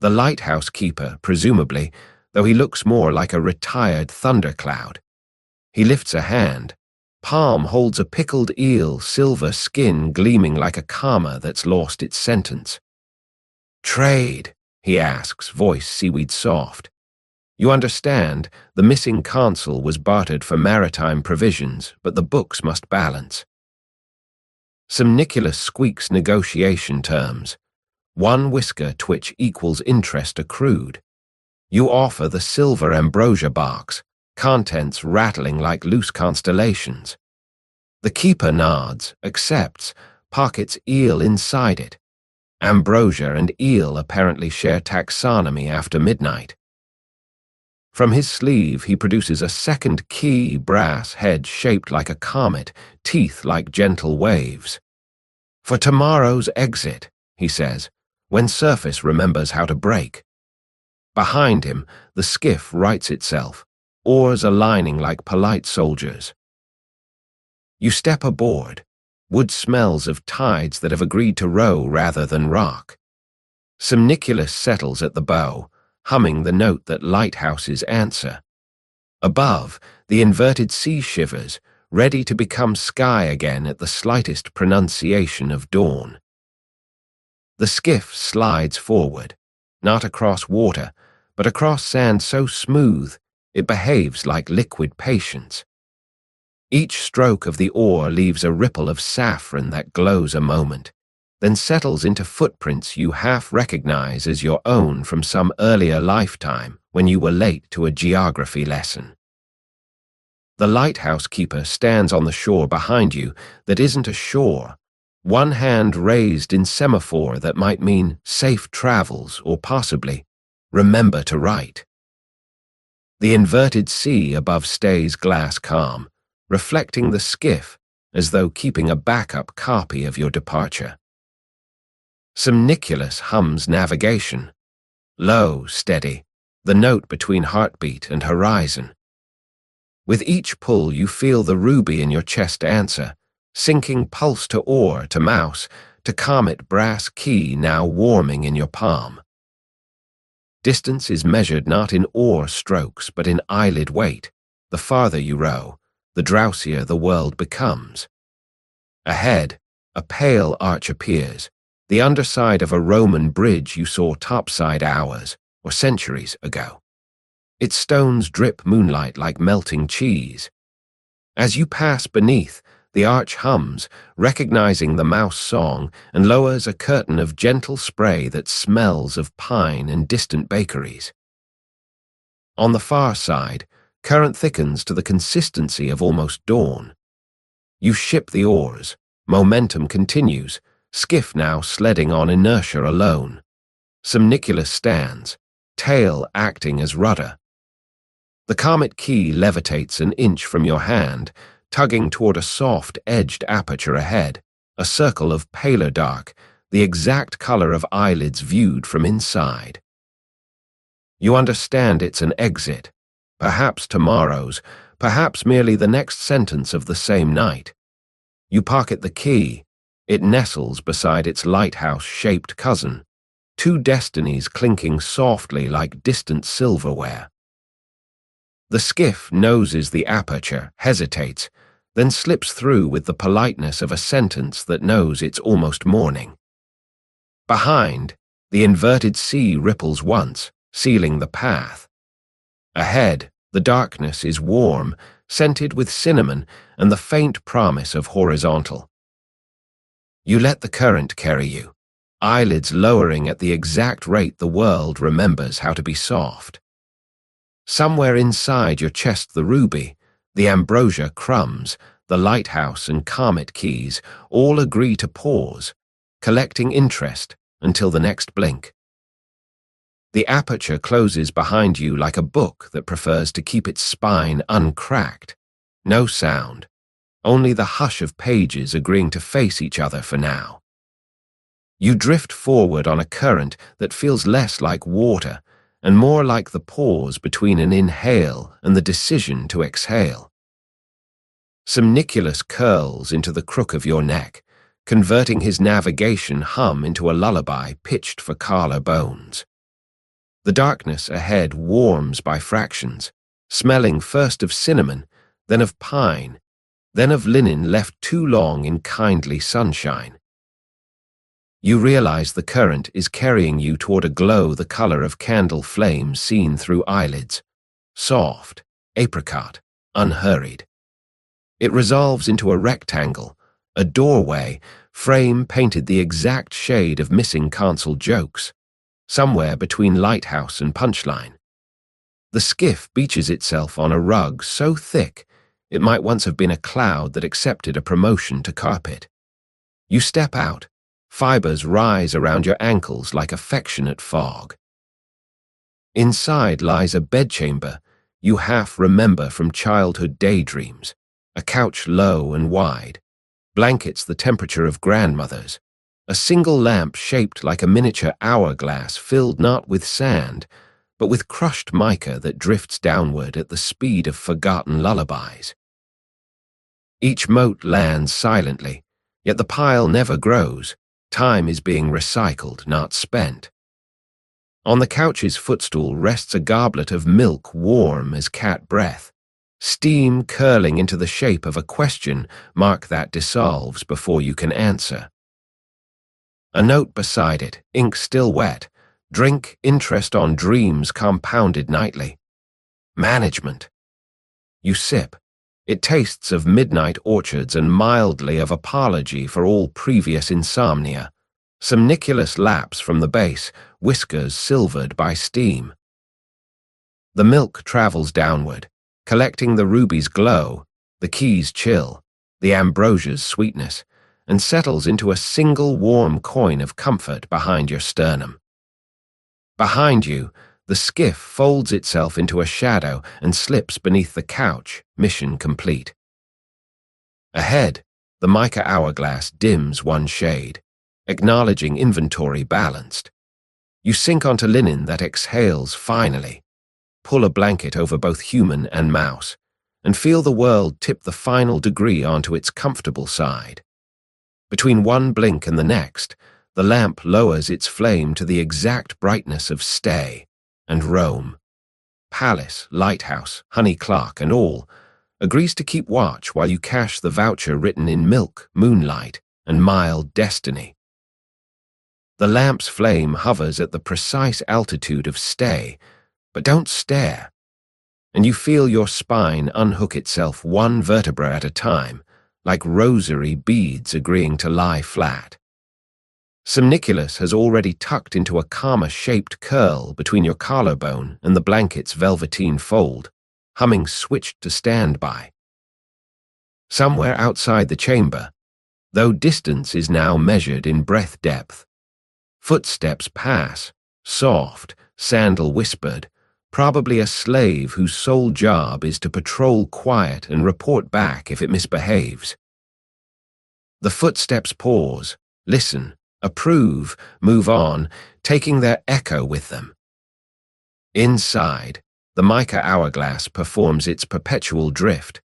The lighthouse keeper, presumably, though he looks more like a retired thundercloud. He lifts a hand. Palm holds a pickled eel, silver skin gleaming like a comma that's lost its sentence. Trade, he asks, voice seaweed soft. You understand, the missing consul was bartered for maritime provisions, but the books must balance. Somniculus squeaks negotiation terms. 1 whisker twitch equals interest accrued. You offer the silver ambrosia box, contents rattling like loose constellations. The keeper nods, accepts, pockets eel inside it. Ambrosia and eel apparently share taxonomy after midnight. From his sleeve he produces a second key, brass head shaped like a comet, teeth like gentle waves. For tomorrow's exit, he says, when surface remembers how to break. Behind him, the skiff rights itself, oars aligning like polite soldiers. You step aboard. Wood smells of tides that have agreed to row rather than rock. Somniculus settles at the bow, humming the note that lighthouses answer. Above, the inverted sea shivers, ready to become sky again at the slightest pronunciation of dawn. The skiff slides forward, not across water, but across sand so smooth it behaves like liquid patience. Each stroke of the oar leaves a ripple of saffron that glows a moment, then settles into footprints you half recognize as your own from some earlier lifetime when you were late to a geography lesson. The lighthouse keeper stands on the shore behind you that isn't a shore, 1 hand raised in semaphore that might mean safe travels or possibly remember to write. The inverted sea above stays glass calm, reflecting the skiff as though keeping a backup copy of your departure. Somniculus hums navigation. Low, steady, the note between heartbeat and horizon. With each pull you feel the ruby in your chest answer, sinking pulse to oar to mouse, to comet brass key now warming in your palm. Distance is measured not in oar strokes but in eyelid weight. The farther you row, the drowsier the world becomes. Ahead, a pale arch appears, the underside of a Roman bridge you saw topside hours or centuries ago. Its stones drip moonlight like melting cheese. As you pass beneath, the arch hums, recognizing the mouse song, and lowers a curtain of gentle spray that smells of pine and distant bakeries. On the far side, current thickens to the consistency of almost dawn. You ship the oars. Momentum continues, skiff now sledding on inertia alone. Somniculus stands, tail acting as rudder. The comet key levitates an inch from your hand, tugging toward a soft-edged aperture ahead, a circle of paler dark, the exact color of eyelids viewed from inside. You understand it's an exit, perhaps tomorrow's, perhaps merely the next sentence of the same night. You pocket the key. It nestles beside its lighthouse-shaped cousin. two destinies clinking softly like distant silverware. The skiff noses the aperture, hesitates, then slips through with the politeness of a sentence that knows it's almost morning. Behind, the inverted sea ripples once, sealing the path. Ahead, the darkness is warm, scented with cinnamon and the faint promise of horizontal. You let the current carry you, eyelids lowering at the exact rate the world remembers how to be soft. Somewhere inside your chest the ruby, the ambrosia crumbs, the lighthouse and comet keys all agree to pause, collecting interest until the next blink. The aperture closes behind you like a book that prefers to keep its spine uncracked. No sound, only the hush of pages agreeing to face each other for now. You drift forward on a current that feels less like water and more like the pause between an inhale and the decision to exhale. Somniculus curls into the crook of your neck, converting his navigation hum into a lullaby pitched for Carla bones. The darkness ahead warms by fractions, smelling first of cinnamon, then of pine, then of linen left too long in kindly sunshine. You realize the current is carrying you toward a glow the color of candle flames seen through eyelids, soft, apricot, unhurried. It resolves into a rectangle, a doorway, frame painted the exact shade of missing console jokes, somewhere between lighthouse and punchline. The skiff beaches itself on a rug so thick it might once have been a cloud that accepted a promotion to carpet. You step out, fibers rise around your ankles like affectionate fog. Inside lies a bedchamber you half remember from childhood daydreams, a couch low and wide, blankets the temperature of grandmothers, a single lamp shaped like a miniature hourglass filled not with sand, but with crushed mica that drifts downward at the speed of forgotten lullabies. Each mote lands silently, yet the pile never grows. Time is being recycled, not spent. On the couch's footstool rests a goblet of milk warm as cat breath, steam curling into the shape of a question mark that dissolves before you can answer. A note beside it, ink still wet, drink interest on dreams compounded nightly. Management. You sip. It tastes of midnight orchards and mildly of apology for all previous insomnia. Somniculous laps from the base, whiskers silvered by steam. The milk travels downward, collecting the ruby's glow, the keys chill, the ambrosia's sweetness, and settles into a single warm coin of comfort behind your sternum. Behind you, the skiff folds itself into a shadow and slips beneath the couch, mission complete. Ahead, the mica hourglass dims one shade, acknowledging inventory balanced. You sink onto linen that exhales finally, pull a blanket over both human and mouse, and feel the world tip the final degree onto its comfortable side. Between one blink and the next, the lamp lowers its flame to the exact brightness of stay and Rome. Palace, lighthouse, honey clock, and all agrees to keep watch while you cash the voucher written in milk, moonlight, and mild destiny. The lamp's flame hovers at the precise altitude of stay, but don't stare, and you feel your spine unhook itself one vertebra at a time, like rosary beads agreeing to lie flat. Somniculus has already tucked into a comma-shaped curl between your collarbone and the blanket's velveteen fold, humming switched to standby. Somewhere outside the chamber, though distance is now measured in breath depth, footsteps pass, soft, sandal-whispered, probably a slave whose sole job is to patrol quiet and report back if it misbehaves. The footsteps pause, listen, approve, move on, taking their echo with them. Inside, the mica hourglass performs its perpetual drift,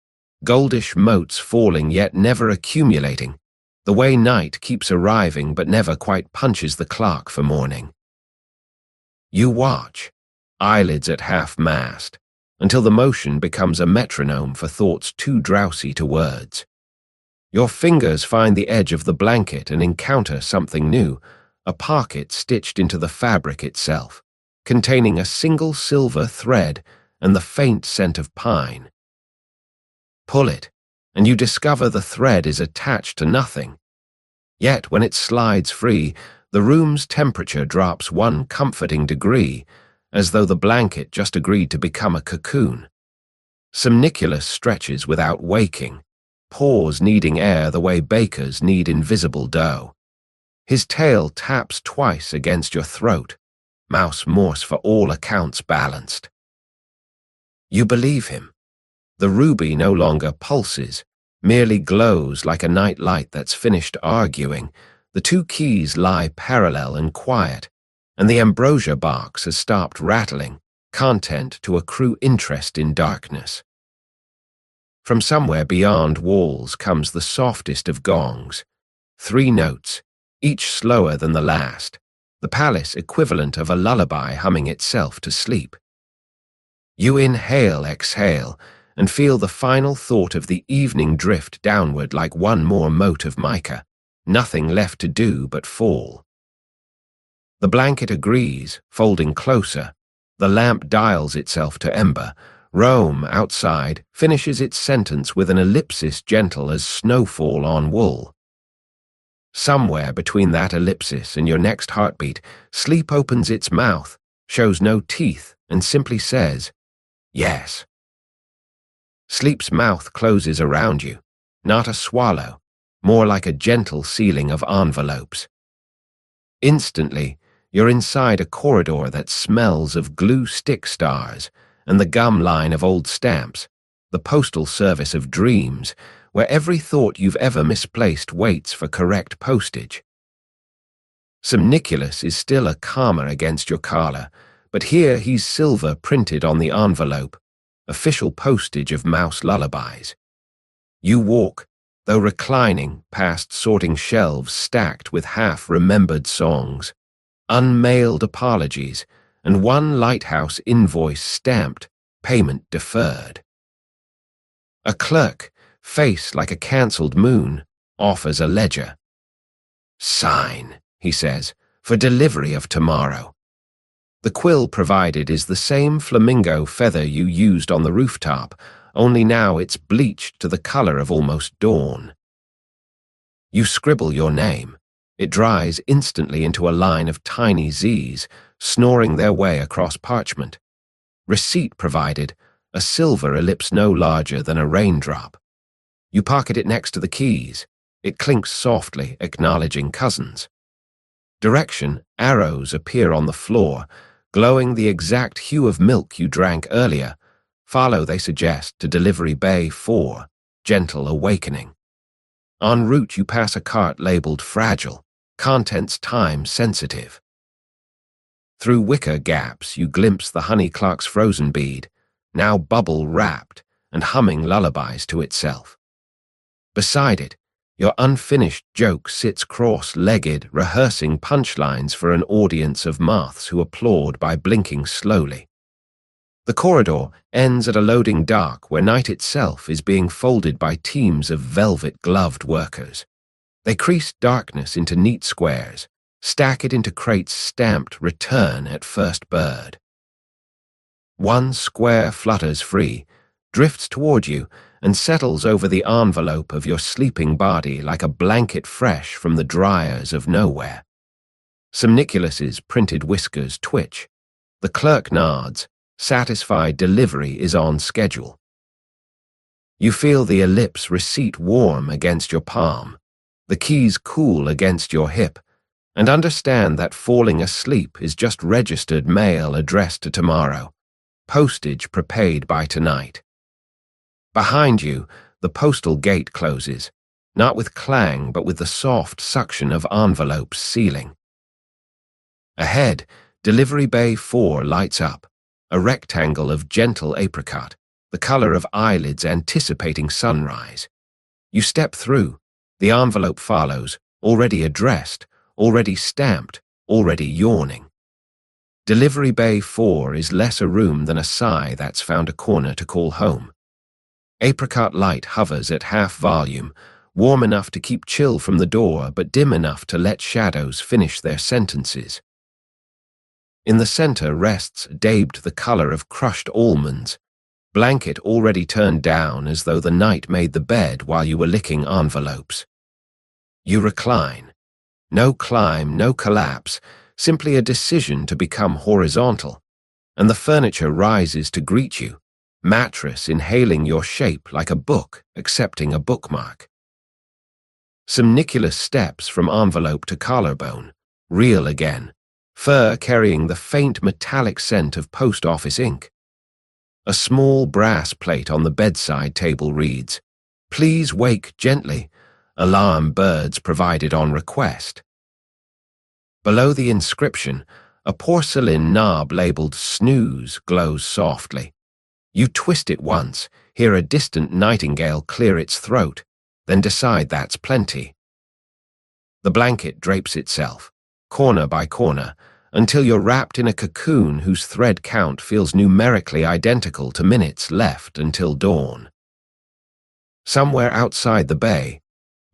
goldish motes falling yet never accumulating, the way night keeps arriving but never quite punches the clock for morning. You watch, eyelids at half-mast, until the motion becomes a metronome for thoughts too drowsy to words. Your fingers find the edge of the blanket and encounter something new, a pocket stitched into the fabric itself, containing a single silver thread and the faint scent of pine. Pull it, and you discover the thread is attached to nothing. Yet when it slides free, the room's temperature drops one comforting degree, as though the blanket just agreed to become a cocoon. Somniculus stretches without waking, pores needing air the way bakers need invisible dough. His tail taps twice against your throat, mouse morse for all accounts balanced. You believe him. The ruby no longer pulses, merely glows like a night light that's finished arguing. The two keys lie parallel and quiet, and the ambrosia box has stopped rattling, content to accrue interest in darkness. From somewhere beyond walls comes the softest of gongs, 3 notes, each slower than the last, the palace equivalent of a lullaby humming itself to sleep. You inhale, exhale, and feel the final thought of the evening drift downward like one more mote of mica, nothing left to do but fall. The blanket agrees, folding closer. The lamp dials itself to ember. Rome, outside, finishes its sentence with an ellipsis gentle as snowfall on wool. Somewhere between that ellipsis and your next heartbeat, sleep opens its mouth, shows no teeth, and simply says, yes. Sleep's mouth closes around you, not a swallow, more like a gentle sealing of envelopes. Instantly, you're inside a corridor that smells of glue stick stars and the gum line of old stamps, the postal service of dreams, where every thought you've ever misplaced waits for correct postage. Somniculus is still a comma against your collar, but here he's silver printed on the envelope, official postage of mouse lullabies. You walk, though reclining, past sorting shelves stacked with half-remembered songs, unmailed apologies, and one lighthouse invoice stamped, payment deferred. A clerk, face like a cancelled moon, offers a ledger. Sign, he says, for delivery of tomorrow. The quill provided is the same flamingo feather you used on the rooftop, only now it's bleached to the color of almost dawn. You scribble your name. It dries instantly into a line of tiny Z's, snoring their way across parchment. Receipt provided, a silver ellipse no larger than a raindrop. You pocket it next to the keys. It clinks softly, acknowledging cousins. Direction, arrows appear on the floor, glowing the exact hue of milk you drank earlier. Follow, they suggest, to Delivery Bay 4, Gentle Awakening. En route, you pass a cart labeled Fragile, contents time sensitive. Through wicker gaps, you glimpse the honey clock's frozen bead, now bubble-wrapped and humming lullabies to itself. Beside it, your unfinished joke sits cross-legged, rehearsing punchlines for an audience of moths who applaud by blinking slowly. The corridor ends at a loading dock where night itself is being folded by teams of velvet-gloved workers. They crease darkness into neat squares, stack it into crates stamped "Return at First Bird." One square flutters free, drifts toward you, and settles over the envelope of your sleeping body like a blanket fresh from the dryers of nowhere. Somniculus's printed whiskers twitch. The clerk nods, satisfied delivery is on schedule. You feel the ellipse receipt warm against your palm, the keys cool against your hip, and understand that falling asleep is just registered mail addressed to tomorrow, postage prepaid by tonight. Behind you, the postal gate closes, not with clang but with the soft suction of envelopes sealing. Ahead, Delivery Bay 4 lights up, a rectangle of gentle apricot, the color of eyelids anticipating sunrise. You step through, the envelope follows, already addressed, already stamped, already yawning. Delivery Bay 4 is less a room than a sigh that's found a corner to call home. Apricot light hovers at half volume, warm enough to keep chill from the door but dim enough to let shadows finish their sentences. In the center rests, daubed the color of crushed almonds, blanket already turned down as though the night made the bed while you were licking envelopes. You recline. No climb, no collapse, simply a decision to become horizontal, and the furniture rises to greet you, mattress inhaling your shape like a book accepting a bookmark. Somniculous steps from envelope to collarbone, real again, fur carrying the faint metallic scent of post office ink. A small brass plate on the bedside table reads, "Please wake gently, alarm birds provided on request." Below the inscription, a porcelain knob labeled snooze glows softly. You twist it once, hear a distant nightingale clear its throat, then decide that's plenty. The blanket drapes itself, corner by corner, until you're wrapped in a cocoon whose thread count feels numerically identical to minutes left until dawn. Somewhere outside the bay,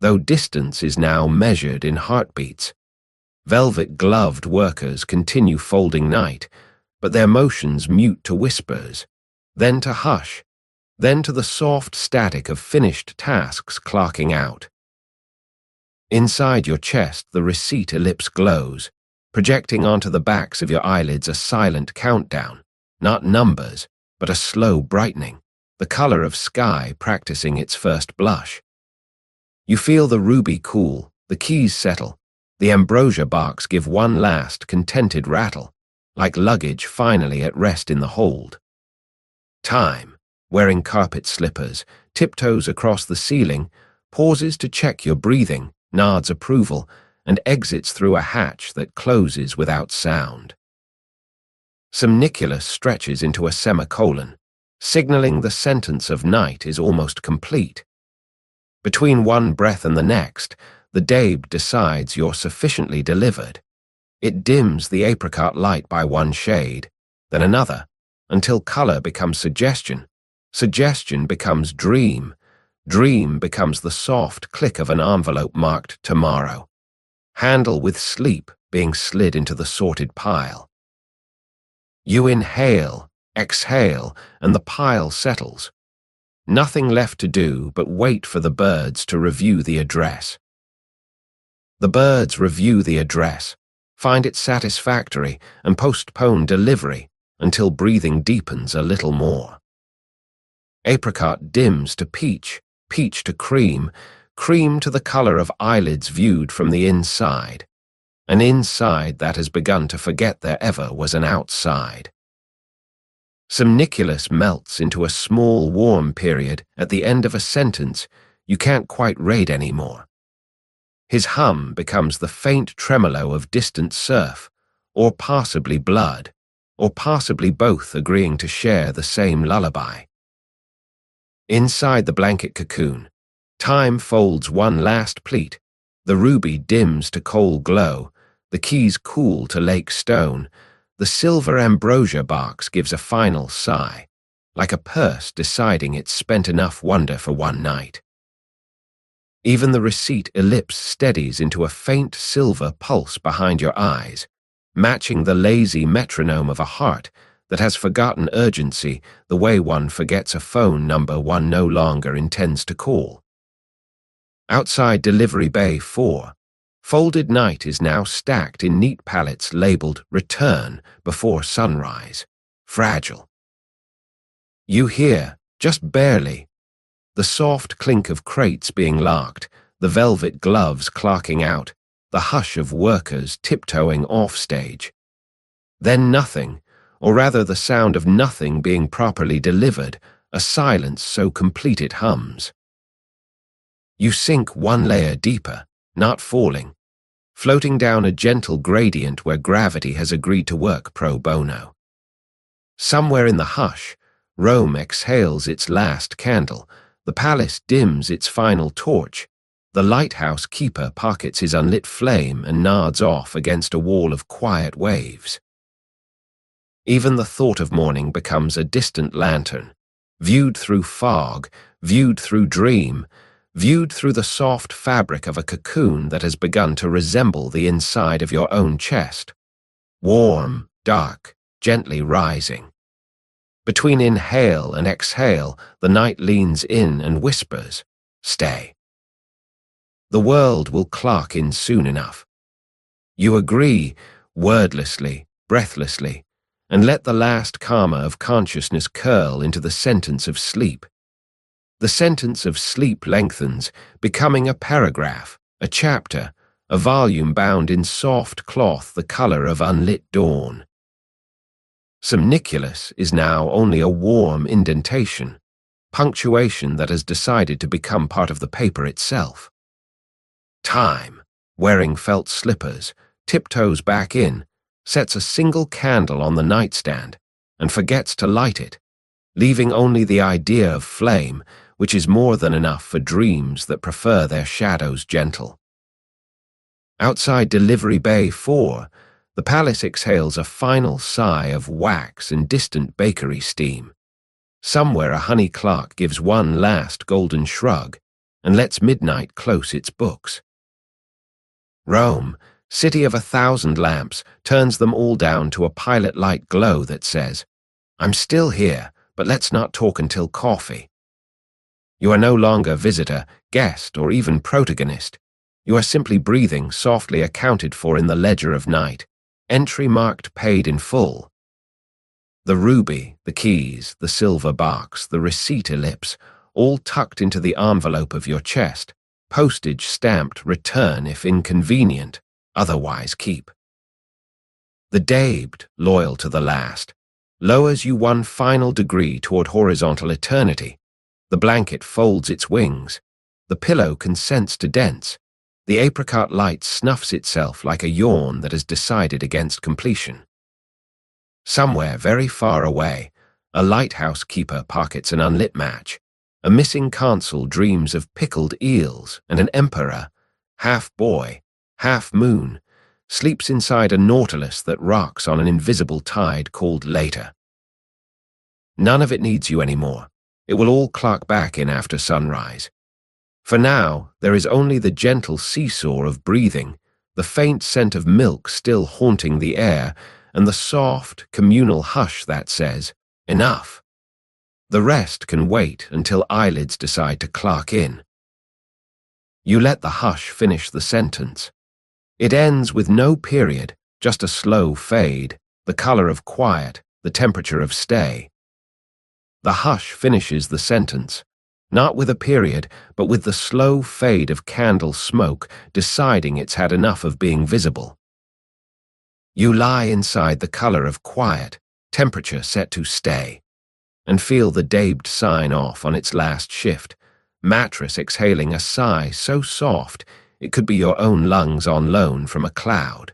though distance is now measured in heartbeats, velvet-gloved workers continue folding night, but their motions mute to whispers, then to hush, then to the soft static of finished tasks clocking out. Inside your chest, the receipt ellipse glows, projecting onto the backs of your eyelids a silent countdown, not numbers, but a slow brightening, the color of sky practicing its first blush. You feel the ruby cool, the keys settle, the ambrosia box give one last contented rattle, like luggage finally at rest in the hold. Time, wearing carpet slippers, tiptoes across the ceiling, pauses to check your breathing, nods approval, and exits through a hatch that closes without sound. Somniculous stretches into a semicolon, signaling the sentence of night is almost complete. Between one breath and the next, the dabe decides you're sufficiently delivered. It dims the apricot light by one shade, then another, until color becomes suggestion. Suggestion becomes dream. Dream becomes the soft click of an envelope marked tomorrow. Handle with sleep being slid into the sorted pile. You inhale, exhale, and the pile settles. Nothing left to do but wait for the birds to review the address. The birds review the address, find it satisfactory, and postpone delivery until breathing deepens a little more. Apricot dims to peach, peach to cream, cream to the color of eyelids viewed from the inside, an inside that has begun to forget there ever was an outside. Somniculous melts into a small warm period at the end of a sentence you can't quite rate anymore. His hum becomes the faint tremolo of distant surf, or possibly blood, or possibly both agreeing to share the same lullaby. Inside the blanket cocoon, time folds one last pleat, the ruby dims to coal glow, the keys cool to lake stone, the silver ambrosia box gives a final sigh, like a purse deciding it's spent enough wonder for one night. Even the receipt ellipse steadies into a faint silver pulse behind your eyes, matching the lazy metronome of a heart that has forgotten urgency the way one forgets a phone number one no longer intends to call. Outside Delivery Bay 4, folded night is now stacked in neat pallets labeled "Return" before sunrise, fragile. You hear, just barely, the soft clink of crates being locked, the velvet gloves clocking out, the hush of workers tiptoeing offstage. Then nothing, or rather the sound of nothing being properly delivered, a silence so complete it hums. You sink one layer deeper, not falling, floating down a gentle gradient where gravity has agreed to work pro bono. Somewhere in the hush, Rome exhales its last candle, the palace dims its final torch, the lighthouse keeper pockets his unlit flame and nods off against a wall of quiet waves. Even the thought of morning becomes a distant lantern, viewed through fog, viewed through dream, viewed through the soft fabric of a cocoon that has begun to resemble the inside of your own chest. Warm, dark, gently rising. Between inhale and exhale, the night leans in and whispers, "Stay." The world will clock in soon enough. You agree, wordlessly, breathlessly, and let the last karma of consciousness curl into the sentence of sleep. The sentence of sleep lengthens, becoming a paragraph, a chapter, a volume bound in soft cloth the color of unlit dawn. Scandalous is now only a warm indentation, punctuation that has decided to become part of the paper itself. Time, wearing felt slippers, tiptoes back in, sets a single candle on the nightstand, and forgets to light it, leaving only the idea of flame, which is more than enough for dreams that prefer their shadows gentle. Outside Delivery Bay 4, the palace exhales a final sigh of wax and distant bakery steam. Somewhere a honey clock gives one last golden shrug and lets midnight close its books. Rome, city of 1,000 lamps, turns them all down to a pilot light glow that says, "I'm still here, but let's not talk until coffee." You are no longer visitor, guest, or even protagonist. You are simply breathing, softly accounted for in the ledger of night, entry marked paid in full. The ruby, the keys, the silver box, the receipt ellipse, all tucked into the envelope of your chest, postage stamped return if inconvenient, otherwise keep. The dabed, loyal to the last, lowers you one final degree toward horizontal eternity. The blanket folds its wings. The pillow consents to dents. The apricot light snuffs itself like a yawn that has decided against completion. Somewhere very far away, a lighthouse keeper pockets an unlit match. A missing consul dreams of pickled eels, and an emperor, half boy, half moon, sleeps inside a nautilus that rocks on an invisible tide called later. None of it needs you anymore. It will all clock back in after sunrise. For now, there is only the gentle seesaw of breathing, the faint scent of milk still haunting the air, and the soft, communal hush that says, "Enough." The rest can wait until eyelids decide to clock in. You let the hush finish the sentence. It ends with no period, just a slow fade, the color of quiet, the temperature of stay. The hush finishes the sentence, not with a period, but with the slow fade of candle smoke deciding it's had enough of being visible. You lie inside the color of quiet, temperature set to stay, and feel the dabed sign off on its last shift, mattress exhaling a sigh so soft it could be your own lungs on loan from a cloud.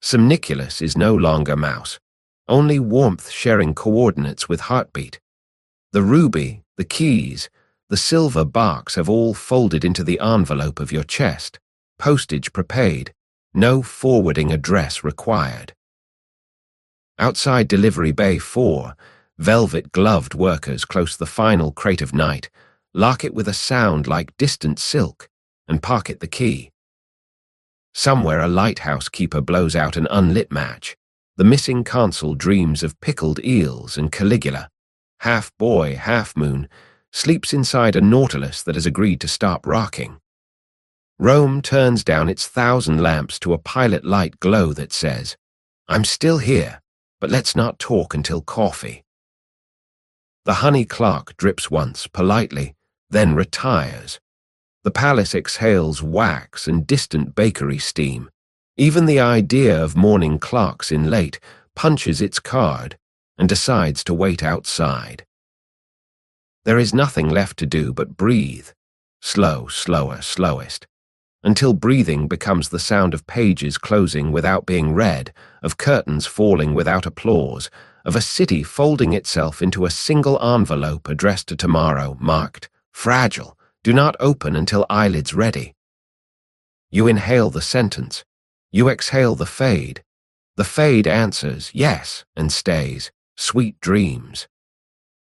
Scandalous is no longer mouse, only warmth sharing coordinates with heartbeat. The ruby, the keys, the silver box have all folded into the envelope of your chest, postage prepaid, no forwarding address required. Outside Delivery Bay 4, velvet-gloved workers close the final crate of night, lock it with a sound like distant silk, and pocket the key. Somewhere a lighthouse keeper blows out an unlit match. The missing consul dreams of pickled eels, and Caligula, half boy, half moon, sleeps inside a nautilus that has agreed to stop rocking. Rome turns down its 1,000 lamps to a pilot light glow that says, "I'm still here, but let's not talk until coffee." The honey clock drips once, politely, then retires. The palace exhales wax and distant bakery steam. Even the idea of morning clocks in late punches its card and decides to wait outside. There is nothing left to do but breathe, slow, slower, slowest, until breathing becomes the sound of pages closing without being read, of curtains falling without applause, of a city folding itself into a single envelope addressed to tomorrow, marked, "Fragile, do not open until eyelids ready." You inhale the sentence. You exhale the fade. The fade answers, yes, and stays. Sweet dreams.